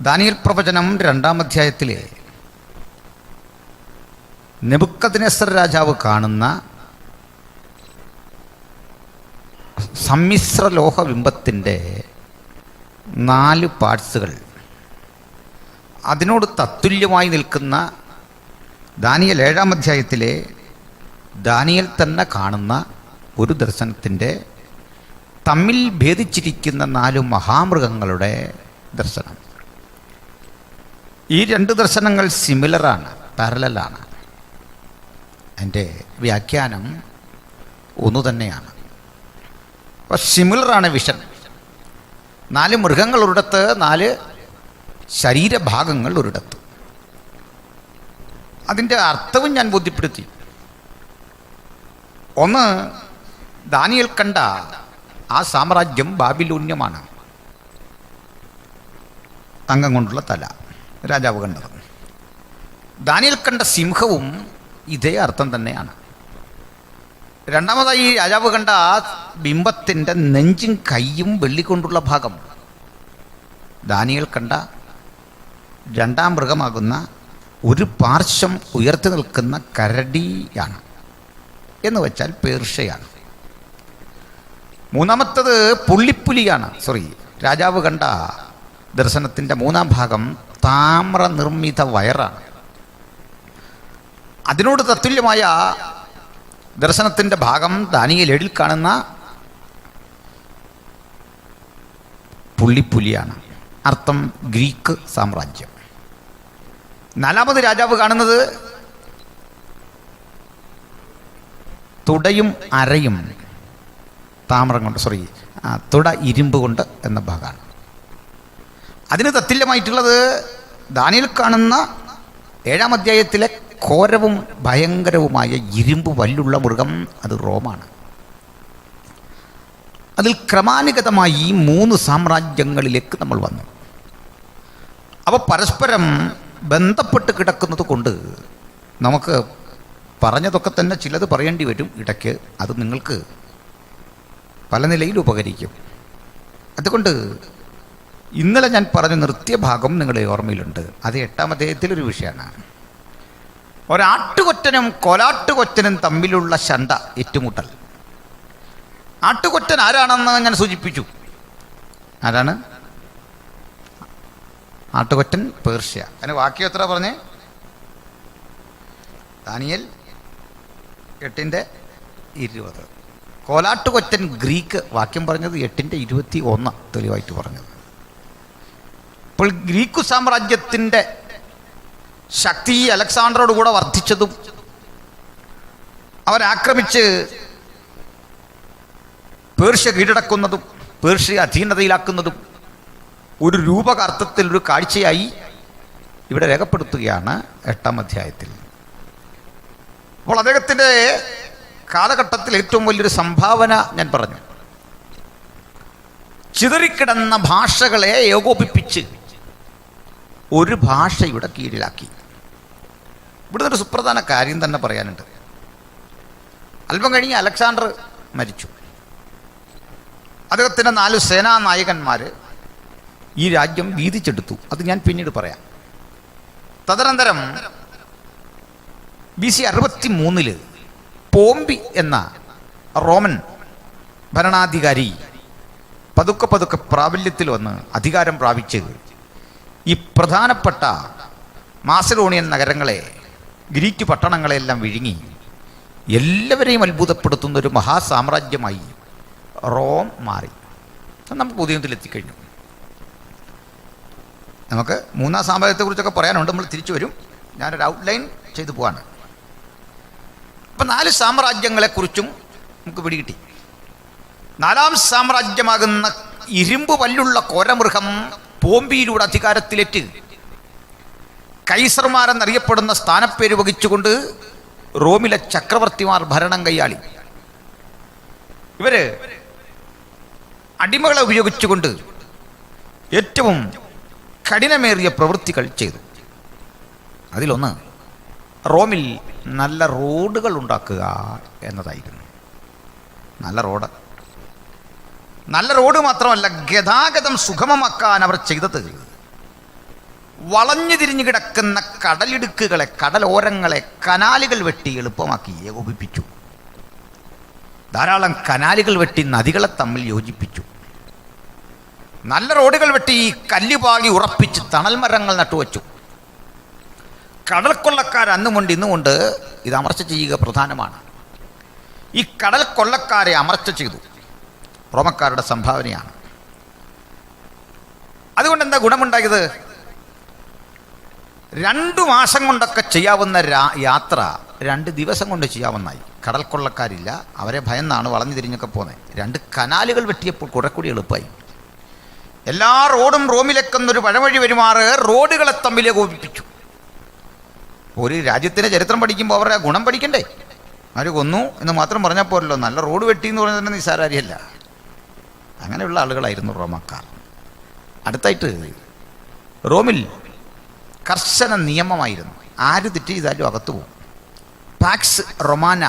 Daniel പ്രവചനം 2-ാം അധ്യായത്തിലെ Nebuchadnezzar രാജാവ് കാണുന്ന സമ്മിശ്ര ലോഹബിംബത്തിൻ്റെ 4 പാർട്സുകൾ, അതിനോട് തത്തുല്യമായി നിൽക്കുന്ന ദാനിയേൽ 7-ാം അധ്യായത്തിലെ ദാനിയേൽ തന്നെ കാണുന്ന ഒരു ദർശനത്തിൻ്റെ തമ്മിൽ ഭേദിച്ചിരിക്കുന്ന 4 മഹാമൃഗങ്ങളുടെ ദർശനം. ഈ 2 ദർശനങ്ങൾ സിമിലറാണ്, പാരലലാണ്. അതിൻ്റെ വ്യാഖ്യാനം ഒന്നു തന്നെയാണ്. അപ്പോൾ സിമിലറാണ് വിഷൻ. 4 മൃഗങ്ങൾ ഒരിടത്ത്, 4 ശരീരഭാഗങ്ങൾ ഒരിടത്ത്. അതിൻ്റെ അർത്ഥവും ഞാൻ ബോധ്യപ്പെടുത്തി. ഒന്ന്, ദാനിയേൽ കണ്ട ആ സാമ്രാജ്യം ബാബിലോന്യമാണ്. തങ്കം കൊണ്ടുള്ള തല രാജാവ് കണ്ടത്. ദാനിയേൽ കണ്ട സിംഹവും ഇതേ അർത്ഥം തന്നെയാണ്. രണ്ടാമതായി രാജാവ് കണ്ട ആ ബിംബത്തിൻ്റെ നെഞ്ചും കൈയും വെള്ളിക്കൊണ്ടുള്ള ഭാഗം ദാനിയേൽ കണ്ട 2-ാം മൃഗമാകുന്ന ഒരു പാർശ്വം ഉയർത്തി നിൽക്കുന്ന കരടിയാണ്, എന്ന് വെച്ചാൽ പേർഷ്യയാണ്. മൂന്നാമത്തത് പുള്ളിപ്പുലിയാണ്. രാജാവ് കണ്ട ദർശനത്തിൻ്റെ 3-ാം ഭാഗം താമ്ര നിർമ്മിത വയറാണ്. അതിനോട് തത്തുല്യമായ ദർശനത്തിൻ്റെ ഭാഗം ദാനിയേൽ 7-ൽ കാണുന്ന പുള്ളിപ്പുലിയാണ്. അർത്ഥം ഗ്രീക്ക് സാമ്രാജ്യം. 4-മത് രാജാവ് കാണുന്നത് തുടയും അരയും താമ്രം കൊണ്ട്, തുട ഇരുമ്പ് കൊണ്ട് എന്ന ഭാഗമാണ്. അതിന് തത്തുല്യമായിട്ടുള്ളത് ദാനിയേൽ കാണുന്ന 7-ാം അധ്യായത്തിലെ ഘോരവും ഭയങ്കരവുമായ ഇരുമ്പ് വല്ലുള്ള മൃഗം, അത് റോമാണ്. അതിൽ ക്രമാനുഗതമായി ഈ 3 സാമ്രാജ്യങ്ങളിലേക്ക് നമ്മൾ വന്നു. അവ പരസ്പരം ബന്ധപ്പെട്ട് കിടക്കുന്നത് കൊണ്ട് നമുക്ക് പറഞ്ഞതൊക്കെ തന്നെ ചിലത് പറയേണ്ടി വരും ഇടയ്ക്ക്. അത് നിങ്ങൾക്ക് പല നിലയിൽ ഉപകരിക്കും. അതുകൊണ്ട് ഇന്നലെ ഞാൻ പറഞ്ഞു നിർത്തിയ ഭാഗം നിങ്ങളുടെ ഓർമ്മയിലുണ്ട്. അത് 8-ാം അധ്യായത്തിലൊരു വിഷയമാണ്. ഒരാട്ടുകൊറ്റനും കോലാട്ടുകൊറ്റനും തമ്മിലുള്ള ശണ്ട, ഏറ്റുമുട്ടൽ. ആട്ടുകൊറ്റൻ ആരാണെന്ന് ഞാൻ സൂചിപ്പിച്ചു. ആരാണ് ആട്ടുകൊറ്റൻ? പേർഷ്യ. അതിന് വാക്യം എത്ര പറഞ്ഞേ? ദാനിയേൽ 8:20. കോലാട്ടുകൊറ്റൻ ഗ്രീക്ക്. വാക്യം പറഞ്ഞത് 8:21 തെളിവായിട്ട് പറഞ്ഞത്. അപ്പോൾ ഗ്രീക്കു സാമ്രാജ്യത്തിൻ്റെ ശക്തി അലക്സാണ്ടറോട് കൂടെ വർദ്ധിച്ചതും അവരാക്രമിച്ച് പേർഷ്യ കീഴടക്കുന്നതും പേർഷ്യ അധീനതയിലാക്കുന്നതും ഒരു രൂപകാർത്ഥത്തിൽ ഒരു കാഴ്ചയായി ഇവിടെ രേഖപ്പെടുത്തുകയാണ് 8-ാം അധ്യായത്തിൽ. അപ്പോൾ അദ്ദേഹത്തിൻ്റെ കാലഘട്ടത്തിൽ ഏറ്റവും വലിയൊരു സംഭാവന ഞാൻ പറഞ്ഞു. ചിതറിക്കിടന്ന ഭാഷകളെ ഏകോപിപ്പിച്ച് ഒരു ഭാഷയുടെ കീഴിലാക്കി. ഇവിടുന്ന് ഒരു സുപ്രധാന കാര്യം തന്നെ പറയാനുണ്ട്. അല്പം കഴിഞ്ഞ് അലക്സാണ്ടർ മരിച്ചു. അദ്ദേഹത്തിൻ്റെ 4 സേനാനായകന്മാർ ഈ രാജ്യം വീതിച്ചെടുത്തു. അത് ഞാൻ പിന്നീട് പറയാം. തദനന്തരം BC 63 പോംബി എന്ന റോമൻ ഭരണാധികാരി പതുക്കെ പ്രാബല്യത്തിൽ വന്ന് അധികാരം പ്രാപിച്ച് ഈ പ്രധാനപ്പെട്ട മാസഡോണിയൻ നഗരങ്ങളെ, ഗ്രീക്ക് പട്ടണങ്ങളെല്ലാം വിഴുങ്ങി എല്ലാവരെയും അത്ഭുതപ്പെടുത്തുന്ന ഒരു മഹാസാമ്രാജ്യമായി റോം മാറി. നമുക്ക് പുതിയത്തിലെത്തിക്കഴിഞ്ഞു. നമുക്ക് 3-ാം സാമ്രാജ്യത്തെക്കുറിച്ചൊക്കെ പറയാനുണ്ട്, നമ്മൾ തിരിച്ചു വരും. ഞാനൊരു ഔട്ട്ലൈൻ ചെയ്തു പോവാണ്. അപ്പം 4 സാമ്രാജ്യങ്ങളെക്കുറിച്ചും നമുക്ക് പിടികിട്ടി. 4-ാം സാമ്രാജ്യമാകുന്ന ഇരുമ്പ് പല്ലുള്ള കോരമൃഗം പോംബിയിലൂടെ അധികാരത്തിലേറ്റ് കൈസർമാരെന്നറിയപ്പെടുന്ന സ്ഥാനപ്പേര് വഹിച്ചുകൊണ്ട് റോമിലെ ചക്രവർത്തിമാർ ഭരണം കൈയാളി. ഇവര് അടിമകളെ ഉപയോഗിച്ചുകൊണ്ട് ഏറ്റവും കഠിനമേറിയ പ്രവൃത്തികൾ ചെയ്തു. അതിലൊന്ന് റോമിൽ നല്ല റോഡുകൾ ഉണ്ടാക്കുക എന്നതായിരുന്നു. നല്ല റോഡ് മാത്രമല്ല, ഗതാഗതം സുഗമമാക്കാൻ അവർ ചെയ്തത് വളഞ്ഞു തിരിഞ്ഞു കിടക്കുന്ന കടലിടുക്കുകളെ, കടലോരങ്ങളെ കനാലുകൾ വെട്ടി എളുപ്പമാക്കി ഏകോപിപ്പിച്ചു. ധാരാളം കനാലുകൾ വെട്ടി നദികളെ തമ്മിൽ യോജിപ്പിച്ചു. നല്ല റോഡുകൾ വെട്ടി ഈ കല്ലുപാകി ഉറപ്പിച്ച് തണൽ മരങ്ങൾ നട്ടുവച്ചു. കടൽ കൊള്ളക്കാർ അന്നുമുണ്ട് ഇന്നുമുണ്ട്. ഇത് അമർച്ച ചെയ്യുക പ്രധാനമാണ്. ഈ കടൽ കൊള്ളക്കാരെ അമർച്ച ചെയ്തു. റോമക്കാരുടെ സംഭാവനയാണ്. അതുകൊണ്ട് എന്താ ഗുണമുണ്ടായത്? 2 മാസം കൊണ്ടൊക്കെ ചെയ്യാവുന്ന യാത്ര 2 ദിവസം കൊണ്ട് ചെയ്യാവുന്നതായി. കടൽ കൊള്ളക്കാരില്ല, അവരെ ഭയന്നാണ് വളഞ്ഞു തിരിഞ്ഞൊക്കെ പോകുന്നത്. 2 കനാലുകൾ വെട്ടിയപ്പോൾ കുറെ കൂടി എളുപ്പമായി. എല്ലാ റോഡും റോമിലേക്കെന്നൊരു പഴമൊഴി വരുമാറ് റോഡുകളെ തമ്മിൽ ഏകോപിപ്പിച്ചു. ഒരു രാജ്യത്തിൻ്റെ ചരിത്രം പഠിക്കുമ്പോൾ അവരുടെ ഗുണം പഠിക്കണ്ടേ? അവർ കൊന്നു എന്ന് മാത്രം പറഞ്ഞാൽ പോരല്ലോ. നല്ല റോഡ് വെട്ടി എന്ന് പറഞ്ഞാൽ തന്നെ നിസ്സാരമല്ല. അങ്ങനെയുള്ള ആളുകളായിരുന്നു റോമക്കാർ. അടുത്തായിട്ട് റോമിൽ കർശന നിയമമായിരുന്നു. ആര് തെറ്റ് ചെയ്താലും അകത്തു പോകും. പാക്സ് റൊമാന,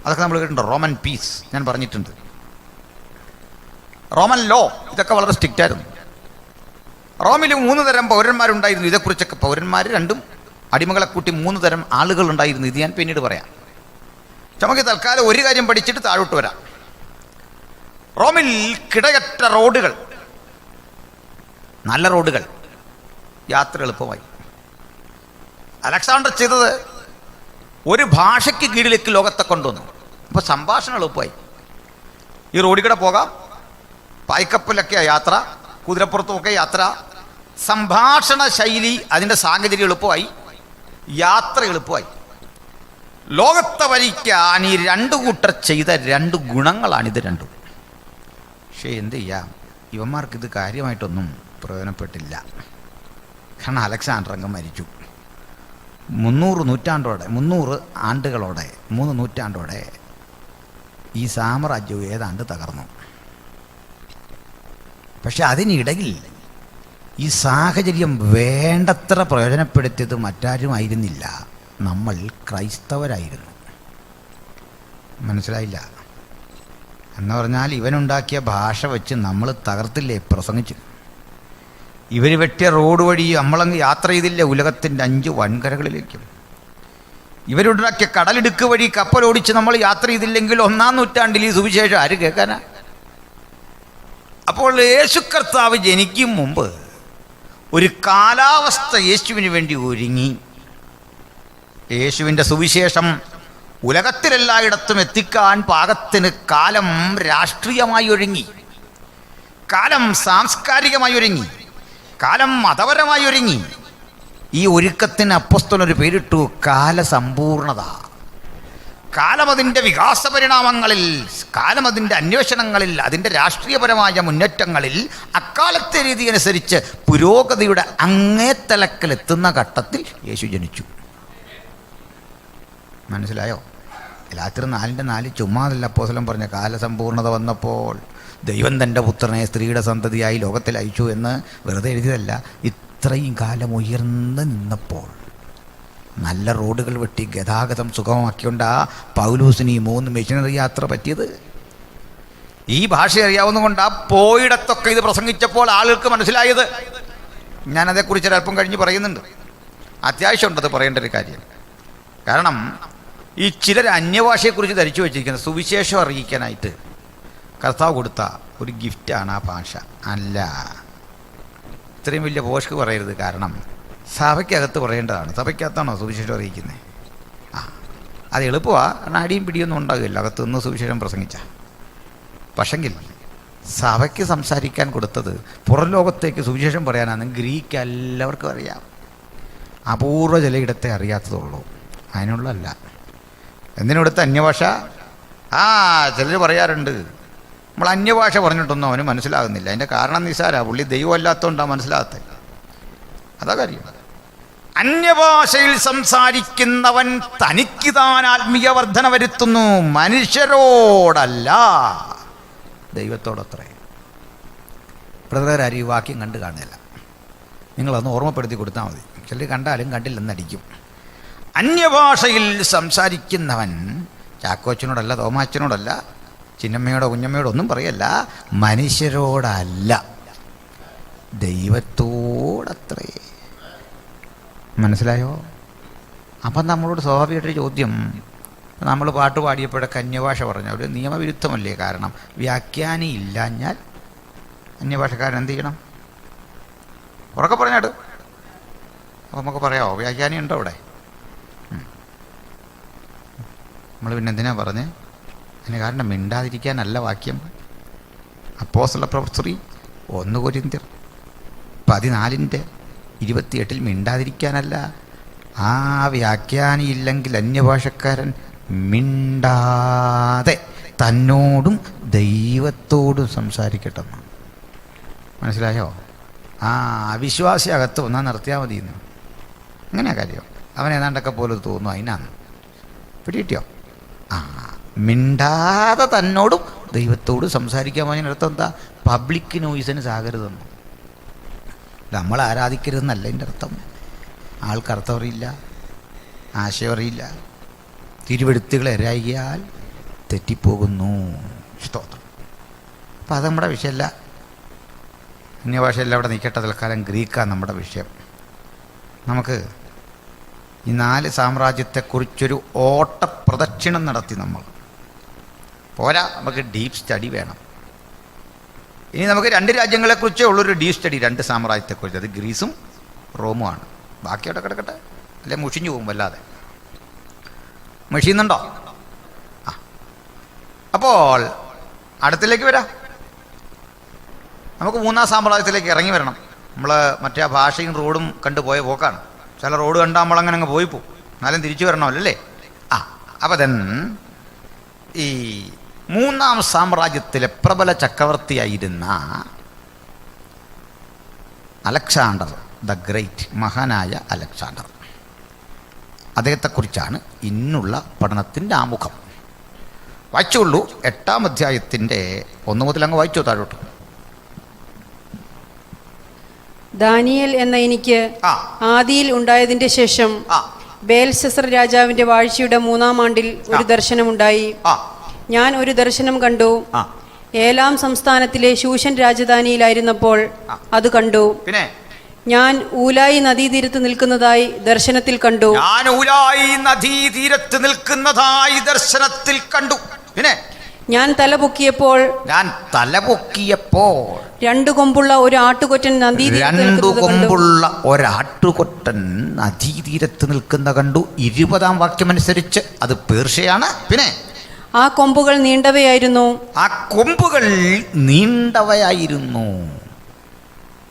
അതൊക്കെ നമ്മൾ കേട്ടിട്ടുണ്ട്. റോമൻ പീസ് ഞാൻ പറഞ്ഞിട്ടുണ്ട്. റോമൻ ലോ, ഇതൊക്കെ വളരെ സ്ട്രിക്റ്റ് ആയിരുന്നു. റോമിൽ 3 തരം പൗരന്മാരുണ്ടായിരുന്നു. ഇതേക്കുറിച്ചൊക്കെ പൗരന്മാർ 2 അടിമകളെ കൂട്ടി 3 തരം ആളുകൾ ഉണ്ടായിരുന്നു. ഇത് ഞാൻ പിന്നീട് പറയാം. നമുക്ക് തൽക്കാലം ഒരു കാര്യം പഠിച്ചിട്ട് താഴോട്ട് വരാം. റോമിൽ കിടയറ്റ റോഡുകൾ, നല്ല റോഡുകൾ, യാത്ര എളുപ്പമായി. അലക്സാണ്ടർ ചെയ്തത് ഒരു ഭാഷയ്ക്ക് കീഴിലേക്ക് ലോകത്തെ കൊണ്ടുവന്നു. അപ്പോൾ സംഭാഷണം എളുപ്പമായി. ഈ റോഡിൽ കൂടെ പോകാം, പായ്ക്കപ്പലൊക്കെ യാത്ര, കുതിരപ്പുറത്തുമൊക്കെ യാത്ര. സംഭാഷണ ശൈലി, അതിൻ്റെ സാഹചര്യം എളുപ്പമായി, യാത്ര എളുപ്പമായി. ലോകത്തെ ഭരിക്കാൻ ഈ 2 കൂട്ടർ ചെയ്ത 2 ഗുണങ്ങളാണിത് രണ്ടും. പക്ഷേ എന്ത് ചെയ്യാം, ഇവന്മാർക്കിത് കാര്യമായിട്ടൊന്നും പ്രയോജനപ്പെട്ടില്ല. കാരണം അലക്സാണ്ടർ അങ്ങ് മരിച്ചു. 300 ആണ്ടുകളോടെ 3 നൂറ്റാണ്ടോടെ ഈ സാമ്രാജ്യവും ഏതാണ്ട് തകർന്നു. പക്ഷെ അതിനിടയിൽ ഈ സാഹചര്യം വേണ്ടത്ര പ്രയോജനപ്പെടുത്തിയത് മറ്റാരുമായിരുന്നില്ല, നമ്മൾ ക്രൈസ്തവരായിരുന്നു. മനസ്സിലായില്ല എന്ന് പറഞ്ഞാൽ ഇവനുണ്ടാക്കിയ ഭാഷ വെച്ച് നമ്മൾ തകർത്തില്ലേ പ്രസംഗിച്ചു. ഇവർ വെട്ടിയ റോഡ് വഴി നമ്മളങ്ങ് യാത്ര ചെയ്തില്ലേ ഉലകത്തിൻ്റെ 5 വൻകരകളിലേക്കും. ഇവരുണ്ടാക്കിയ കടലിടുക്ക് വഴി കപ്പലോടിച്ച് നമ്മൾ യാത്ര ചെയ്തില്ലെങ്കിൽ 1-ാം നൂറ്റാണ്ടിൽ ഈ സുവിശേഷം ആര് കേൾക്കാനാ? അപ്പോൾ യേശു കർത്താവ് ജനിക്കും മുമ്പ് ഒരു കാലാവസ്ഥ യേശുവിന് വേണ്ടി ഒരുങ്ങി. യേശുവിൻ്റെ സുവിശേഷം ഉലകത്തിലെല്ലായിടത്തും എത്തിക്കാൻ പാകത്തിന് കാലം രാഷ്ട്രീയമായി ഒരുങ്ങി, കാലം സാംസ്കാരികമായി ഒരുങ്ങി, കാലം മതപരമായി ഒരുങ്ങി. ഈ ഒരുക്കത്തിന് അപ്പോസ്തലൻ പേരിട്ടു കാലസമ്പൂർണത. കാലം അതിൻ്റെ വികാസ പരിണാമങ്ങളിൽ, കാലം അതിൻ്റെ അന്വേഷണങ്ങളിൽ, അതിൻ്റെ രാഷ്ട്രീയപരമായ മുന്നേറ്റങ്ങളിൽ അക്കാലത്തെ രീതി അനുസരിച്ച് പുരോഗതിയുടെ അങ്ങേത്തലക്കിലെത്തുന്ന ഘട്ടത്തിൽ യേശു ജനിച്ചു. മനസ്സിലായോ? രാത്രി 4:4 ചുമ്മാതല്ല അപ്പോസ്തലൻ പറഞ്ഞ കാലസമ്പൂർണത വന്നപ്പോൾ ദൈവം തൻ്റെ പുത്രനെ സ്ത്രീയുടെ സന്തതിയായി ലോകത്തിൽ അയച്ചു എന്ന് വെറുതെ എഴുതിയതല്ല. ഇത്രയും കാലം ഉയർന്ന് നിന്നപ്പോൾ നല്ല റോഡുകൾ വെട്ടി ഗതാഗതം സുഗമമാക്കിക്കൊണ്ട് ആ പൗലൂസിന് ഈ 3 മിഷനറി യാത്ര പറ്റിയത്. ഈ ഭാഷ അറിയാവുന്നതുകൊണ്ട് ആ പോയിടത്തൊക്കെ ഇത് പ്രസംഗിച്ചപ്പോൾ ആളുകൾക്ക് മനസ്സിലായത്. ഞാനതേക്കുറിച്ച് ഒരല്പം കഴിഞ്ഞ് പറയുന്നുണ്ട്. അത്യാവശ്യമുണ്ടത് പറയേണ്ട ഒരു കാര്യം. കാരണം ഈ ചിലർ അന്യഭാഷയെക്കുറിച്ച് ധരിച്ചു വച്ചിരിക്കുന്നത് സുവിശേഷം അറിയിക്കാനായിട്ട് കർത്താവ് കൊടുത്ത ഒരു ഗിഫ്റ്റാണ് ആ ഭാഷ. അല്ല, ഇത്രയും വലിയ പോഷ്ക്ക് പറയരുത്. കാരണം സഭയ്ക്കകത്ത് പറയേണ്ടതാണ്. സഭയ്ക്കകത്താണോ സുവിശേഷം അറിയിക്കുന്നത്? അത് എളുപ്പമാണ്. കാരണം അടിയും പിടിയൊന്നും ഉണ്ടാകില്ല അകത്ത് നിന്ന് സുവിശേഷം പ്രസംഗിച്ച. പക്ഷെങ്കിൽ സഭയ്ക്ക് സംസാരിക്കാൻ കൊടുത്തത് പുറം ലോകത്തേക്ക് സുവിശേഷം പറയാനാണ്. ഗ്രീക്ക് എല്ലാവർക്കും അറിയാം, അപൂർവ ചിലയിടത്തെ അറിയാത്തതുള്ളൂ. അതിനുള്ളതല്ല. എന്തിനെടുത്ത അന്യഭാഷ? ചിലർ പറയാറുണ്ട് നമ്മൾ അന്യഭാഷ പറഞ്ഞിട്ടൊന്നും അവന് മനസ്സിലാകുന്നില്ല. അതിൻ്റെ കാരണം നിസാര, പുള്ളി ദൈവമല്ലാത്തതുകൊണ്ടാണ് മനസ്സിലാകാത്തത്. അതാ കാര്യം. അന്യഭാഷയിൽ സംസാരിക്കുന്നവൻ തനിക്ക് താൻ ആത്മീയ വർധന വരുത്തുന്നു, മനുഷ്യരോടല്ല ദൈവത്തോടത്രേ. ബ്രദറാരും ഈ വാക്യം കണ്ടു കാണില്ല. നിങ്ങളൊന്ന് ഓർമ്മപ്പെടുത്തി കൊടുത്താൽ മതി. ചിലർ കണ്ടാലും കണ്ടില്ലെന്നടിക്കും. അന്യഭാഷയിൽ സംസാരിക്കുന്നവൻ ചാക്കോച്ചനോടല്ല, തോമാച്ചനോടല്ല, ചിന്നമ്മയോടോ കുഞ്ഞമ്മയോടോ ഒന്നും പറയല്ല, മനുഷ്യരോടല്ല ദൈവത്തോടത്രേ. മനസ്സിലായോ? അപ്പം നമ്മളോട് സ്വാഭാവികമായിട്ടൊരു ചോദ്യം, നമ്മൾ പാട്ട് പാടിയപ്പോഴൊക്കെ അന്യഭാഷ പറഞ്ഞു, ഒരു നിയമവിരുദ്ധമല്ലേ? കാരണം വ്യാഖ്യാനി ഇല്ലാഞ്ഞാൽ അന്യഭാഷക്കാരൻ എന്ത് ചെയ്യണം? ഉറക്കെ പറഞ്ഞാട്. അപ്പോൾ നമുക്ക് പറയാമോ വ്യാഖ്യാനി ഉണ്ടോ അവിടെ? നമ്മൾ പിന്നെ എന്തിനാ പറഞ്ഞേ? അതിന് കാരണം മിണ്ടാതിരിക്കാനല്ല വാക്യം. അപ്പോസ്തല പ്രവൃത്തി 1 കൊരിന്ത്യർ 14:28 മിണ്ടാതിരിക്കാനല്ല. ആ വ്യാഖ്യാനി ഇല്ലെങ്കിൽ അന്യഭാഷക്കാരൻ മിണ്ടാതെ തന്നോടും ദൈവത്തോടും സംസാരിക്കട്ടെ. മനസ്സിലായോ? ആ അവിശ്വാസി അകത്ത് വന്നാൽ നിർത്തിയാൽ മതി എന്ന്. അങ്ങനെയാ കാര്യം. അവൻ ഏതാണ്ടൊക്കെ പോലെ തോന്നുന്നു. അതിനാണ് പിടികിട്ടിയോ? ആ മിണ്ടാതെ തന്നോടും ദൈവത്തോട് സംസാരിക്കാൻ പറഞ്ഞതിനർത്ഥം എന്താ? പബ്ലിക് നോയിസിന് സാകരുതെന്ന്. നമ്മൾ ആരാധിക്കരുതെന്നല്ല എൻ്റെ അർത്ഥം. ആൾക്കർത്ഥം അറിയില്ല, ആശയം അറിയില്ല, തിരുവെടുത്തുകൾ എരായിയാൽ തെറ്റിപ്പോകുന്നു. സ്തോത്രം. അപ്പം അത് നമ്മുടെ വിഷയമല്ല. അന്യഭാഷയെല്ലാം അവിടെ നിൽക്കട്ടെ. തൽക്കാലം ഗ്രീക്കാണ് നമ്മുടെ വിഷയം. നമുക്ക് ഈ 4 സാമ്രാജ്യത്തെക്കുറിച്ചൊരു ഓട്ടപ്രദക്ഷിണം നടത്തി. നമ്മൾ പോരാ, നമുക്ക് ഡീപ്പ് സ്റ്റഡി വേണം. ഇനി നമുക്ക് 2 രാജ്യങ്ങളെക്കുറിച്ചേ ഉള്ളൊരു ഡീപ്പ് സ്റ്റഡി, 2 സാമ്രാജ്യത്തെക്കുറിച്ച്. അത് ഗ്രീസും റോമുമാണ്. ബാക്കി അവിടെ കിടക്കട്ടെ, അല്ലെ മുഷിഞ്ഞു പോകും വല്ലാതെ. മുഷിയുന്നുണ്ടോ? ആ, അപ്പോൾ അടുത്തിലേക്ക് വരാം. നമുക്ക് 3-ാം സാമ്രാജ്യത്തിലേക്ക് ഇറങ്ങി വരണം. നമ്മൾ മറ്റേ ഭാഷയും റോഡും കണ്ടുപോയ പോക്കാണ്. ചില റോഡ് കണ്ടാൽ നമ്മളങ്ങനെ അങ്ങ് പോയി പോകും. എന്നാലും തിരിച്ചു വരണമല്ലോ അല്ലേ? ആ, അപ്പോൾ then ഈ 3-ാം സാമ്രാജ്യത്തിലെ പ്രബല ചക്രവർത്തിയായിരുന്ന അലക്സാണ്ടർ ദ ഗ്രേറ്റ്, മഹാനായ അലക്സാണ്ടർ, അദ്ദേഹത്തെക്കുറിച്ചാണ് ഇന്നുള്ള പഠനത്തിൻ്റെ ആമുഖം. വായിച്ചുള്ളൂ. 8-ാം അധ്യായത്തിൻ്റെ 1 മുതൽ അങ്ങ് വായിച്ചോ താഴോട്ട്. ദാനിയേൽ എന്ന എനിക്ക് ആദിയിൽ ഉണ്ടായതിന്റെ ശേഷം ബേൽശസ്സർ രാജാവിന്റെ വാഴ്ചയുടെ 3-ാം ആണ്ടിൽ ഒരു ദർശനമുണ്ടായി. ഞാൻ ഒരു ദർശനം കണ്ടു. ഏലാം സംസ്ഥാനത്തിലെ ശൂഷൻ രാജധാനിയിലായിരുന്നപ്പോൾ അത് കണ്ടു. പിന്നെ ഞാൻ ഊലായി നദീതീരത്ത് നിൽക്കുന്നതായി ദർശനത്തിൽ കണ്ടു. പിന്നെ ഞാൻ തലപൊക്കിയപ്പോൾ 2 കൊമ്പുള്ള ഒരു ആട്ടുകൊറ്റൻ നദീതീരത്ത് നിൽക്കുന്ന കണ്ടു. 20-ാം വാക്യമനുസരിച്ച് അത് പേർഷ്യയാണ്. പിന്നെ ആ കൊമ്പുകൾ നീണ്ടവയായിരുന്നു.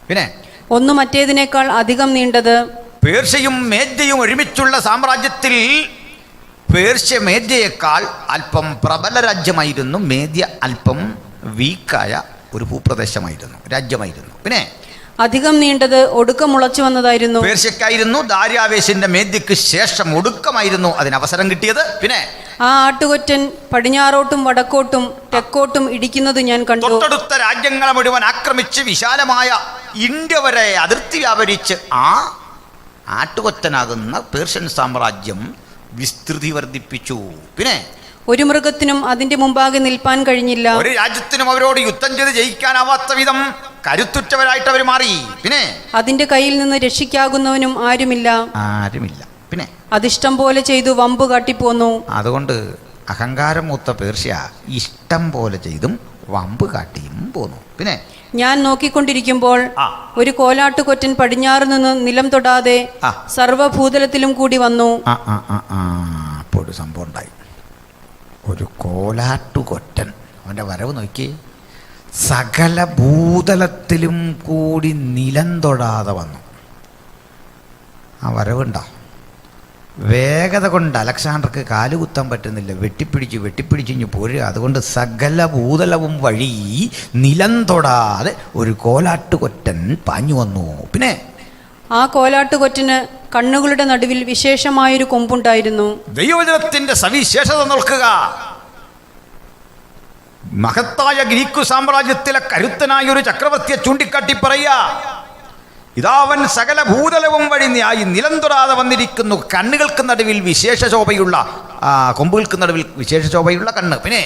പിന്നെ ഒന്ന് മറ്റേതിനേക്കാൾ അധികം നീണ്ടത്. പേർഷ്യയും മേദ്യയും ഒരുമിച്ചുള്ള സാമ്രാജ്യത്തിൽ പേർഷ്യ മേദ്യയേക്കാൾ അല്പം പ്രബല രാജ്യമായിരുന്നു. മേദ്യ അല്പം വീക്കായ ഒരു ഭൂപ്രദേശമായിരുന്നു, രാജ്യമായിരുന്നു. പിന്നെ അധികം നീണ്ടത് ഒടുക്കം മുളച്ചു വന്നതായിരുന്നു. പേർഷ്യക്കായിരുന്നു. ദാര്യാവേശിന്റെ മേദ്യക്ക് ശേഷം ഒടുക്കമായിരുന്നു അതിന് അവസരം കിട്ടിയത്. പിന്നെ ആ ആട്ടുകൊറ്റൻ പടിഞ്ഞാറോട്ടും വടക്കോട്ടും തെക്കോട്ടും ഇടിക്കുന്നത് ഞാൻ കണ്ടു. തൊട്ടടുത്ത രാജ്യങ്ങളെ മുഴുവൻ ആക്രമിച്ച് വിശാലമായ ഇന്ത്യ വരെ അതിർത്തി വ്യാപരിച്ച് ആ ആട്ടുകൊറ്റനാകുന്ന പേർഷ്യൻ സാമ്രാജ്യം വിസ്തൃതി വർദ്ധിപ്പിച്ചു. പിന്നെ ഒരു മൃഗത്തിനും അതിന്റെ മുമ്പാകെ നിൽപ്പാൻ കഴിഞ്ഞില്ല. ഒരു രാജ്യത്തിനും അവരോട് യുദ്ധം ചെയ്ത് ജയിക്കാനാവാത്ത വിധം കരുത്തുറ്റവരായിട്ട് അവർ മാറി. പിന്നെ അതിന്റെ കയ്യിൽ നിന്ന് രക്ഷിക്കാകുന്നവനും ആരുമില്ല. പിന്നെ അതിഷ്ടം പോലെ ചെയ്തു വമ്പ് കാട്ടിപ്പോന്നു. അതുകൊണ്ട് അഹങ്കാരം മൂത്ത പേർഷ്യ ഇഷ്ടം പോലെ ചെയ്തും വമ്പ് കാട്ടിയും പോന്നു. പിന്നെ ഞാൻ നോക്കിക്കൊണ്ടിരിക്കുമ്പോൾ ഒരു കോലാട്ടുകൊറ്റൻ പടിഞ്ഞാറ് നിന്ന് നിലം തൊടാതെ സർവ്വഭൂതലത്തിലും കൂടി വന്നു. അപ്പോൾ ഒരു സംഭവം ഉണ്ടായി. ഒരു കോലാട്ടുകൊറ്റൻ, അവൻ്റെ വരവ് നോക്കി, സകല ഭൂതലത്തിലും കൂടി നിലം തൊടാതെ വന്നു. ആ വരവുണ്ടോ? വേഗത കൊണ്ട് അലക്സാണ്ടർക്ക് കാലുകുത്താൻ പറ്റുന്നില്ല. വെട്ടിപ്പിടിച്ച് പോരുക. അതുകൊണ്ട് സകല ഭൂതലവും വഴി നിലം തൊടാതെ ഒരു കോലാട്ടുകൊറ്റൻ പാഞ്ഞു വന്നു. പിന്നെ ആ കോലാട്ടുകൊറ്റന് കണ്ണുകളുടെ നടുവിൽ വിശേഷമായൊരു കൊമ്പുണ്ടായിരുന്നു. ദൈവജനത്തിന്റെ സവിശേഷത നോക്കുക. മഹത്തായ ഗ്രീക്ക് സാമ്രാജ്യത്തിലെ കരുത്തനായ ഒരു ചക്രവർത്തിയെ ചൂണ്ടിക്കാട്ടി പറയുക, ഇതാവൻ സകല ഭൂതലവും വഴി നിലം തൊടാതെ വന്നിരിക്കുന്നു. കണ്ണുകൾക്ക് നടുവിൽ വിശേഷ ശോഭയുള്ള, കൊമ്പുകൾക്ക് നടുവിൽ വിശേഷ ശോഭയുള്ള കണ്ണ്. പിന്നെ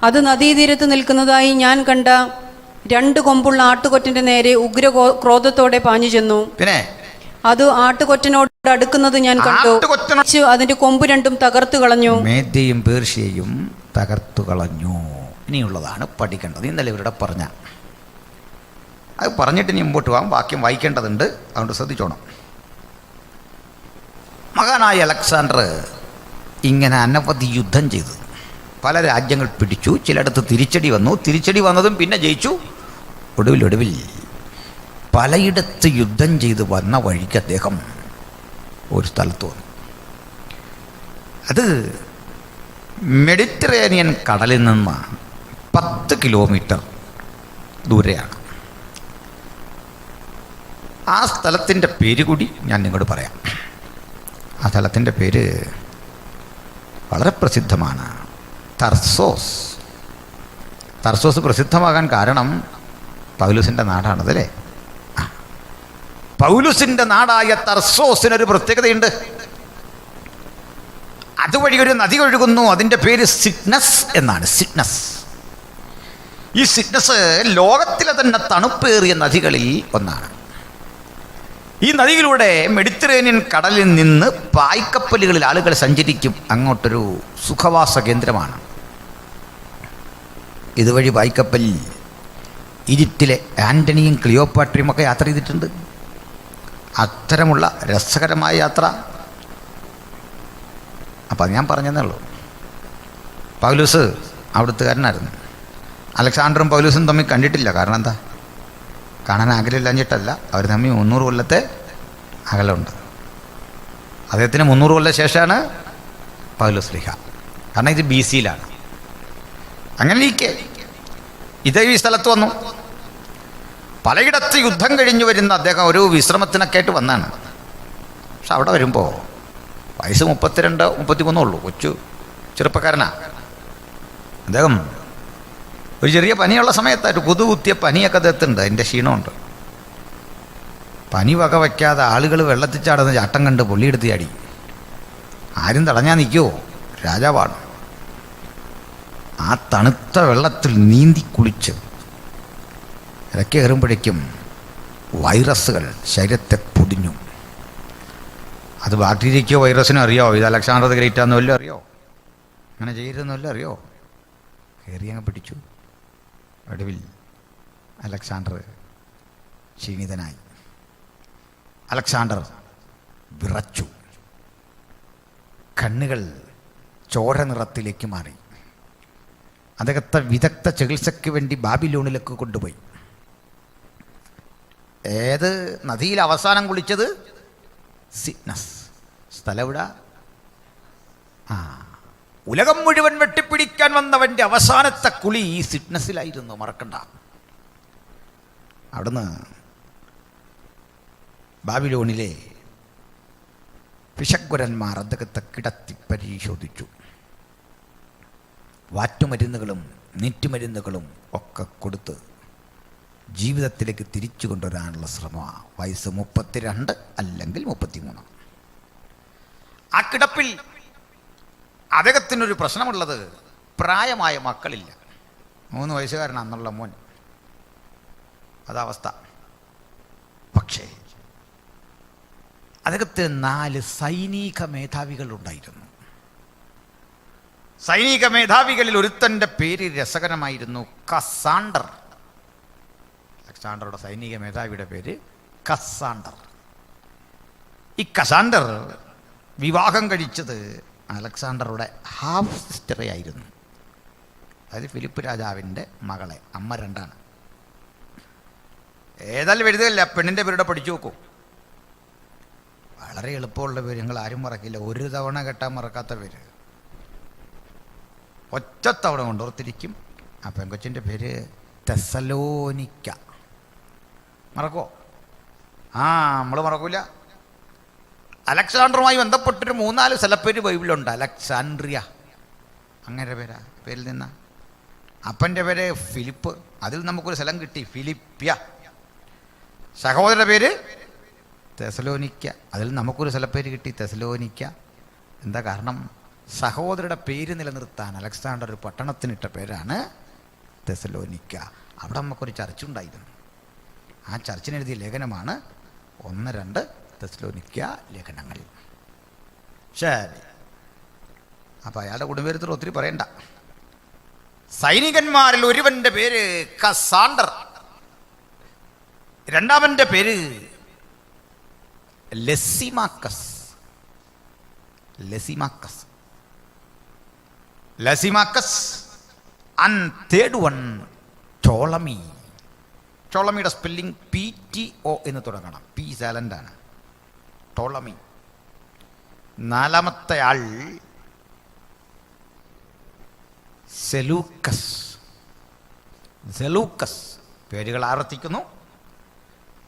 അത് നദീതീരത്ത് നിൽക്കുന്നതായി ഞാൻ കണ്ട 2 കൊമ്പുള്ള ആട്ടുകൊറ്റന്റെ നേരെ ഉഗ്ര ക്രോധത്തോടെ പാഞ്ഞു ചെന്നു. പിന്നെ അത് ആട്ടുകൊറ്റനോട് അടുക്കുന്നത് ഞാൻ കണ്ടു. അതിന്റെ കൊമ്പ് രണ്ടും തകർത്തു കളഞ്ഞു. മേദ്യയും പേർഷ്യയും തകർത്തു കളഞ്ഞു. ഇനിയുള്ളതാണ് പഠിക്കേണ്ടത്. ഇന്നലെ ഇവരുടെ പറഞ്ഞ അത് പറഞ്ഞിട്ട് ഇനി മുമ്പോട്ട് പോകാം. വാക്യം വായിക്കേണ്ടതുണ്ട്, അതുകൊണ്ട് ശ്രദ്ധിച്ചോണം. മഹാനായ അലക്സാണ്ടർ ഇങ്ങനെ അനവധി യുദ്ധം ചെയ്തു, പല രാജ്യങ്ങൾ പിടിച്ചു, ചിലയിടത്ത് തിരിച്ചടി വന്നു, തിരിച്ചടി വന്നതും പിന്നെ ജയിച്ചു. ഒടുവിൽ പലയിടത്ത് യുദ്ധം ചെയ്ത് വന്ന വഴിക്ക് അദ്ദേഹം ഒരു സ്ഥലത്ത് വന്നു. അത് മെഡിറ്ററേനിയൻ കടലിൽ നിന്ന് 10 കിലോമീറ്റർ ദൂരെയാണ്. ആ സ്ഥലത്തിൻ്റെ പേര് കൂടി ഞാൻ നിങ്ങളോട് പറയാം. ആ സ്ഥലത്തിൻ്റെ പേര് വളരെ പ്രസിദ്ധമാണ്, തർസോസ്. തർസോസ് പ്രസിദ്ധമാകാൻ കാരണം പൗലോസിൻ്റെ നാടാണതല്ലേ. പൗലോസിൻ്റെ നാടായ തർസോസിനൊരു പ്രത്യേകതയുണ്ട്. അതുവഴി ഒരു നദി ഒഴുകുന്നു, അതിൻ്റെ പേര് സിഡ്നസ് എന്നാണ്. സിഡ്നസ്. ഈ സിഡ്നസ് ലോകത്തിലെ തന്നെ തണുപ്പേറിയ നദികളിൽ ഒന്നാണ്. ഈ നദിയിലൂടെ മെഡിറ്ററേനിയൻ കടലിൽ നിന്ന് പായ്ക്കപ്പലുകളിൽ ആളുകൾ സഞ്ചരിക്കും. അങ്ങോട്ടൊരു സുഖവാസ കേന്ദ്രമാണ്. ഇതുവഴി പായ്ക്കപ്പലിൽ ഈജിപ്തിലെ ആൻ്റണിയും ക്ലിയോപാട്രയും ഒക്കെ യാത്ര ചെയ്തിട്ടുണ്ട്. അത്തരമുള്ള രസകരമായ യാത്ര. അപ്പം അത് ഞാൻ പറഞ്ഞതേ ഉള്ളൂ. പൗലോസ് അവിടുത്തുകാരനായിരുന്നു. അലക്സാണ്ടറും പൗലോസും തമ്മിൽ കണ്ടിട്ടില്ല. കാരണം എന്താ? കാണാൻ ആഗ്രഹമില്ലാഞ്ഞിട്ടല്ല, അവർ തമ്മിൽ 300 കൊല്ലത്തെ അകലമുണ്ട്. അദ്ദേഹത്തിന് 300 കൊല്ലം ശേഷമാണ് പൗലോസ് ശ്ലീഹ. കാരണം ഇത് BC അങ്ങനെ ഇതേ ഈ സ്ഥലത്ത് വന്നു. പലയിടത്ത് യുദ്ധം കഴിഞ്ഞു വരുന്ന അദ്ദേഹം ഒരു വിശ്രമത്തിനൊക്കെ ആയിട്ട് വന്നാണ്. പക്ഷെ അവിടെ വരുമ്പോൾ വയസ്സ് 32, 33 ഉള്ളൂ. ചെറുപ്പക്കാരനാണ് അദ്ദേഹം. ഒരു ചെറിയ പനിയുള്ള സമയത്തായിട്ട് കുതിയ പനിയൊക്കെ അദ്ദേഹത്തുണ്ട്. അതിൻ്റെ ക്ഷീണമുണ്ട്. പനി വക വയ്ക്കാതെ ആളുകൾ വെള്ളത്തിൽ ചാടുന്ന ചാട്ടം കണ്ട് പൊള്ളിയെടുത്ത് ചാടി. ആരും തടഞ്ഞാൽ നിൽക്കുമോ? രാജാവാണ്. ആ തണുത്ത വെള്ളത്തിൽ നീന്തി കുളിച്ച് ഇറക്കി കയറുമ്പോഴേക്കും വൈറസുകൾ ശരീരത്തെ പൊടിഞ്ഞു. അത് ബാക്ടീരിയയ്ക്കോ വൈറസിനോ അറിയോ? ഇത് അലക്സാണ്ടർ ദ ഗ്രേറ്റാന്ന് വല്ലതും അറിയോ? അങ്ങനെ ചെയ്യരുതെന്ന് വല്ലതും അറിയോ? കയറി അങ്ങ് പിടിച്ചു. ഒടുവിൽ അലക്സാണ്ടർ ക്ഷീണിതനായി. അലക്സാണ്ടർ വിറച്ചു. കണ്ണുകൾ ചോര നിറത്തിലേക്ക് മാറി. അദ്ദേഹത്തെ വിദഗ്ധ ചികിത്സയ്ക്ക് വേണ്ടി ബാബിലോണിലേക്ക് കൊണ്ടുപോയി. ഏത് നദിയിൽ അവസാനം കുളിച്ചത്? സിഡ്നസ്. സ്ഥലം എവിടെ? ഉലകം മുഴുവൻ വെട്ടിപ്പിടിക്കാൻ വന്നവൻ്റെ അവസാനത്തെ കുളി ഈ സിഡ്നസിലായിരുന്നു. മറക്കണ്ട. അവിടുന്ന് ബാബിലോണിലെ പിശക്കുരന്മാർ അദ്ദേഹത്തെ കിടത്തി പരിശോധിച്ചു. വാറ്റുമരുന്നുകളും നീറ്റുമരുന്നുകളും ഒക്കെ കൊടുത്ത് ജീവിതത്തിലേക്ക് തിരിച്ചു കൊണ്ടുവരാനുള്ള ശ്രമമാണ്. വയസ്സ് 32 അല്ലെങ്കിൽ 33. ആ കിടപ്പിൽ അദ്ദേഹത്തിനൊരു പ്രശ്നമുള്ളത്, പ്രായമായ മക്കളില്ല. 3 വയസ്സുകാരനാണെന്നുള്ള മോൻ. അതവസ്ഥ. പക്ഷേ അദ്ദേഹത്തിന് 4 സൈനിക മേധാവികളുണ്ടായിരുന്നു. സൈനിക മേധാവികളിൽ ഒരുത്തൻ്റെ പേര് രസകരമായിരുന്നു, കസാണ്ടർ. അലക്സാണ്ടറുടെ സൈനിക മേധാവിയുടെ പേര് കസാണ്ടർ. ഈ കസാണ്ടർ വിവാഹം കഴിച്ചത് അലക്സാണ്ടറുടെ ഹാഫ് സിസ്റ്ററെ ആയിരുന്നു. അതായത് ഫിലിപ്പ് രാജാവിൻ്റെ മകളെ. അമ്മ 2ആണ്. ഏതായാലും എഴുതുകയല്ല, പെണ്ണിൻ്റെ പേരുടെ പഠിച്ചു നോക്കൂ. വളരെ എളുപ്പമുള്ള പേര്, നിങ്ങൾ ആരും മറക്കില്ല. ഒരു തവണ കേട്ടാൽ മറക്കാത്ത പേര്. ഒറ്റത്തവണ കൊണ്ടോർത്തിരിക്കും. ആ പെങ്കൊച്ചിൻ്റെ പേര് തെസലോനിക്ക. മറക്കോ? നമ്മൾ മറക്കൂല. അലക്സാണ്ടറുമായി ബന്ധപ്പെട്ടൊരു 3-4 സ്ഥലപ്പേര് ബൈബിളുണ്ട്. അലക്സാൻഡ്രിയ അങ്ങനെ പേരിൽ നിന്ന. അപ്പൻ്റെ പേര് ഫിലിപ്പ്. അതിൽ നമുക്കൊരു സ്ഥലം കിട്ടി, ഫിലിപ്പിയ. സഹോദരൻ്റെ പേര് തെസലോനിക്ക. അതിൽ നമുക്കൊരു സ്ഥലപ്പേര് കിട്ടി, തെസലോനിക്ക. എന്താ കാരണം? സഹോദരയുടെ പേര് നിലനിർത്താൻ അലക്സാണ്ടർ ഒരു പട്ടണത്തിനിട്ട പേരാണ് തെസലോനിക്ക. അവിടെ നമുക്കൊരു ചർച്ചുണ്ടായിരുന്നു. ആ ചർച്ചിനെഴുതിയ ലേഖനമാണ് 1-2 തെസ്സലോനിക്ക ലേഖനങ്ങൾ. ശരി, അപ്പം അയാളുടെ കുടുംബത്തിൽ ഒത്തിരി പറയണ്ട. സൈനികന്മാരിൽ ഒരുവന്റെ പേര് കസാണ്ടർ, രണ്ടാമന്റെ പേര് Lysimachus. And third one Ptolemy. ടോളമിയുടെ സ്പെല്ലിംഗ് PTO എന്ന് തുടങ്ങണം, P സൈലൻ്റാണ്. ടോളമി. നാലാമത്തെ ആൾ സെലൂക്കസ്. പേരുകൾ ആവർത്തിക്കുന്നു.